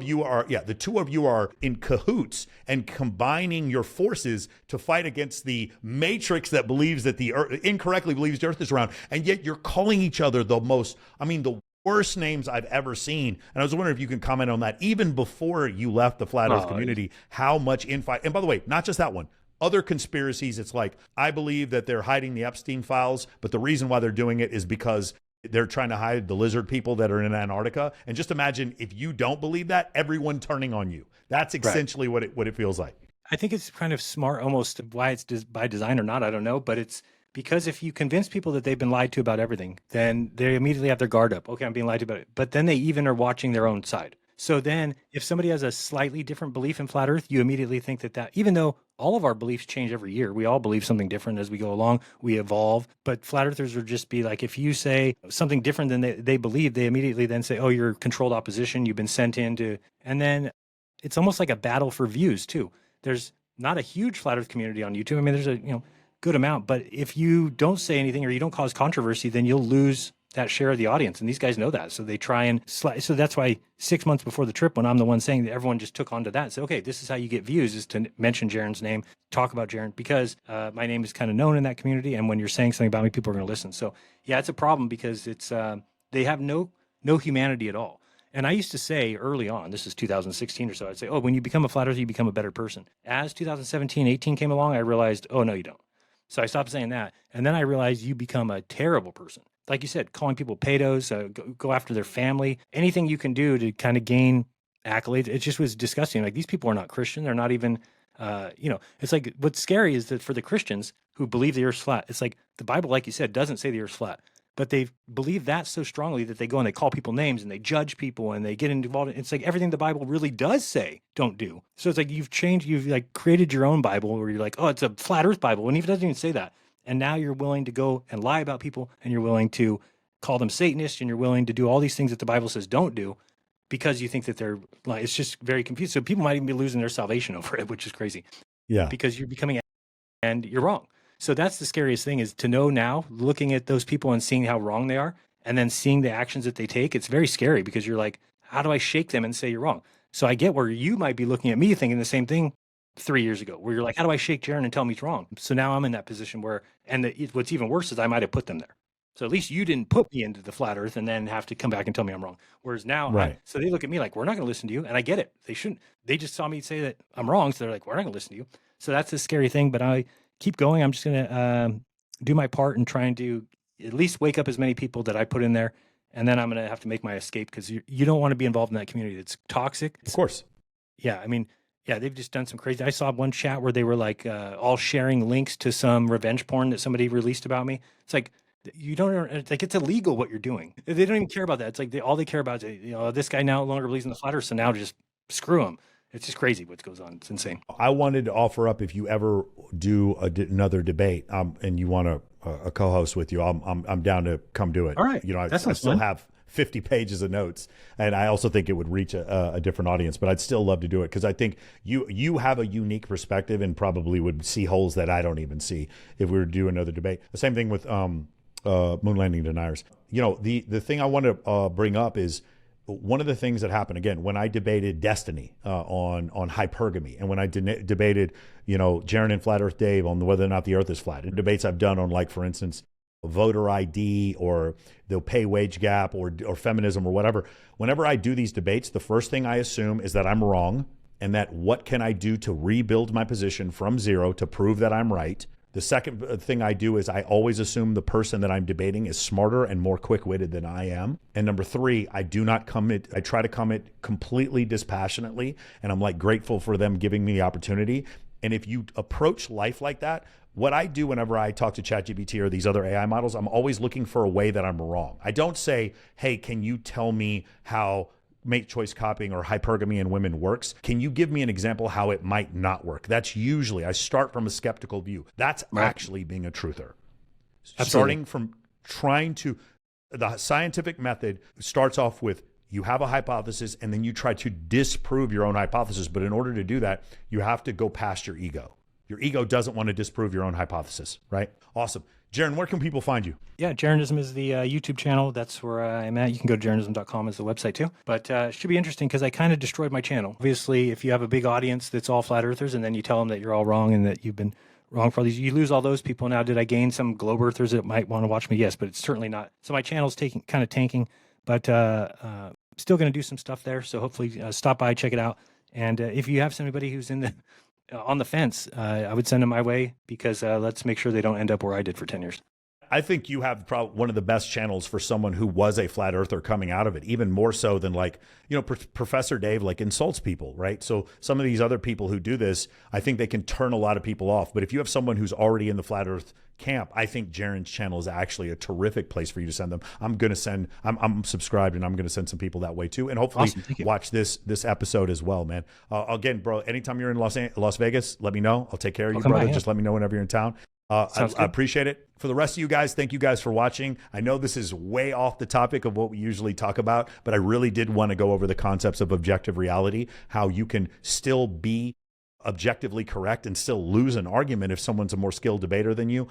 of you are in cahoots and combining your forces to fight against the matrix that believes that the earth incorrectly believes the earth is round, and yet you're calling each other the worst names I've ever seen. And I was wondering if you can comment on that, even before you left the flat earth community, how much infight. And by the way, not just that one, other conspiracies, it's like, I believe that they're hiding the Epstein files, but the reason why they're doing it is because they're trying to hide the lizard people that are in Antarctica. And just imagine if you don't believe that, everyone turning on you. That's essentially what it feels like. I think it's kind of smart, almost why it's by design or not, I don't know, but it's because if you convince people that they've been lied to about everything, then they immediately have their guard up. Okay, I'm being lied to about it. But then they even are watching their own side. So then if somebody has a slightly different belief in flat earth, you immediately think that even though all of our beliefs change every year, we all believe something different as we go along, we evolve. But flat earthers would just be like, if you say something different than they believe, they immediately then say, oh, you're controlled opposition, you've been sent into, and then it's almost like a battle for views too. There's not a huge flat earth community on YouTube. I mean, there's a good amount, but if you don't say anything or you don't cause controversy, then you'll lose that share of the audience. And these guys know that. So they try and so that's why 6 months before the trip, when I'm the one saying that, everyone just took onto that and said, okay, this is how you get views, is to mention Jaron's name, talk about Jaron, because my name is kind of known in that community. And when you're saying something about me, people are going to listen. So yeah, it's a problem because it's they have no humanity at all. And I used to say early on, this is 2016 or so, I'd say, oh, when you become a flat earther, you become a better person. As 2017, 18 came along, I realized, oh, no, you don't. So I stopped saying that. And then I realized you become a terrible person. Like you said, calling people pedos, go after their family, anything you can do to kind of gain accolades. It just was disgusting. Like, these people are not Christian. They're not even, it's like, what's scary is that for the Christians who believe the earth's flat, it's like the Bible, like you said, doesn't say the earth's flat. But they believe that so strongly that they go and they call people names and they judge people and they get involved. It's like everything the Bible really does say, don't do. So it's like you've like created your own Bible where you're like, oh, it's a flat earth Bible. And it doesn't even say that. And now you're willing to go and lie about people, and you're willing to call them Satanists, and you're willing to do all these things that the Bible says don't do because you think that they're like, it's just very confused. So people might even be losing their salvation over it, which is crazy. Yeah. Because you're becoming, and you're wrong. So that's the scariest thing, is to know now, looking at those people and seeing how wrong they are, and then seeing the actions that they take. It's very scary because you're like, how do I shake them and say you're wrong? So I get where you might be looking at me thinking the same thing 3 years ago, where you're like, how do I shake Jaron and tell him he's wrong? So now I'm in that position where, and what's even worse is I might have put them there. So at least you didn't put me into the flat earth and then have to come back and tell me I'm wrong. Whereas now, so they look at me like, we're not going to listen to you. And I get it. They shouldn't. They just saw me say that I'm wrong. So they're like, we're not going to listen to you. So that's a scary thing. But I keep going. I'm just going to do my part and trying to at least wake up as many people that I put in there. And then I'm going to have to make my escape, because you don't want to be involved in that community. It's toxic. Of course. Yeah. I mean, yeah, they've just done some crazy. I saw one chat where they were like all sharing links to some revenge porn that somebody released about me. It's like, You don't, it's like, it's illegal what you're doing. They don't even care about that. It's like all they care about is, this guy no longer believes in the flat earth, so now just screw him. It's just crazy what goes on. It's insane. I wanted to offer up, if you ever do another debate, and you want a co-host with you, I'm down to come do it. All right. I still have 50 pages of notes, and I also think it would reach a different audience, but I'd still love to do it because I think you have a unique perspective and probably would see holes that I don't even see if we were to do another debate. The same thing with moon landing deniers. The thing I want to bring up is one of the things that happened, again, when I debated Destiny on hypergamy, and when I debated, Jaron and Flat Earth Dave on whether or not the Earth is flat, and debates I've done on, like, for instance, voter ID or the pay wage gap or feminism or whatever. Whenever I do these debates, the first thing I assume is that I'm wrong, and that what can I do to rebuild my position from zero to prove that I'm right. The second thing I do is I always assume the person that I'm debating is smarter and more quick-witted than I am. And number three, I try to comment completely dispassionately, and I'm, like, grateful for them giving me the opportunity. And if you approach life like that, what I do whenever I talk to ChatGPT or these other AI models, I'm always looking for a way that I'm wrong. I don't say, hey, can you tell me how mate choice copying or hypergamy in women works? Can you give me an example how it might not work? That's usually, I start from a skeptical view. That's actually being a truther. Absolutely. Starting from the scientific method starts off with, you have a hypothesis and then you try to disprove your own hypothesis. But in order to do that, you have to go past your ego. Your ego doesn't want to disprove your own hypothesis, right? Awesome. Jaron, where can people find you? Yeah, Jeranism is the YouTube channel. That's where I'm at. You can go to jeranism.com as the website too. But it should be interesting because I kind of destroyed my channel. Obviously, if you have a big audience that's all flat earthers and then you tell them that you're all wrong and that you've been wrong for all these, you lose all those people. Now, did I gain some globe earthers that might want to watch me? Yes, but it's certainly not. So my channel's kind of tanking, but still going to do some stuff there. So hopefully stop by, check it out. And if you have somebody who's on the fence, I would send them my way because let's make sure they don't end up where I did for 10 years. I think you have probably one of the best channels for someone who was a flat earther coming out of it, even more so than, like, Professor Dave, like, insults people, right? So some of these other people who do this, I think they can turn a lot of people off. But if you have someone who's already in the flat earth camp, I think Jaron's channel is actually a terrific place for you to send them. I'm subscribed, and I'm going to send some people that way too. And hopefully watch this episode as well, man. Again, bro, anytime you're in Las Vegas, let me know. I'll take care of you, brother. Just let me know whenever you're in town. I appreciate it. For the rest of you guys, thank you guys for watching. I know this is way off the topic of what we usually talk about, but I really did want to go over the concepts of objective reality, how you can still be objectively correct and still lose an argument if someone's a more skilled debater than you.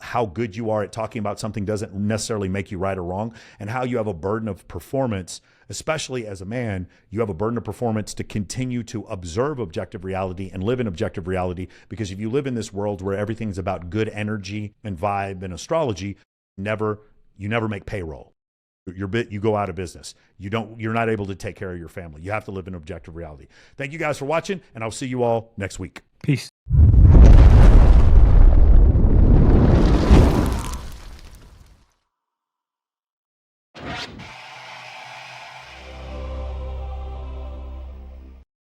How good you are at talking about something doesn't necessarily make you right or wrong, and how you have a burden of performance, especially as a man. You have a burden of performance to continue to observe objective reality and live in objective reality, because if you live in this world where everything's about good energy and vibe and astrology, you never make payroll. You go out of business. You're not able to take care of your family. You have to live in objective reality. Thank you guys for watching, and I'll see you all next week. Peace.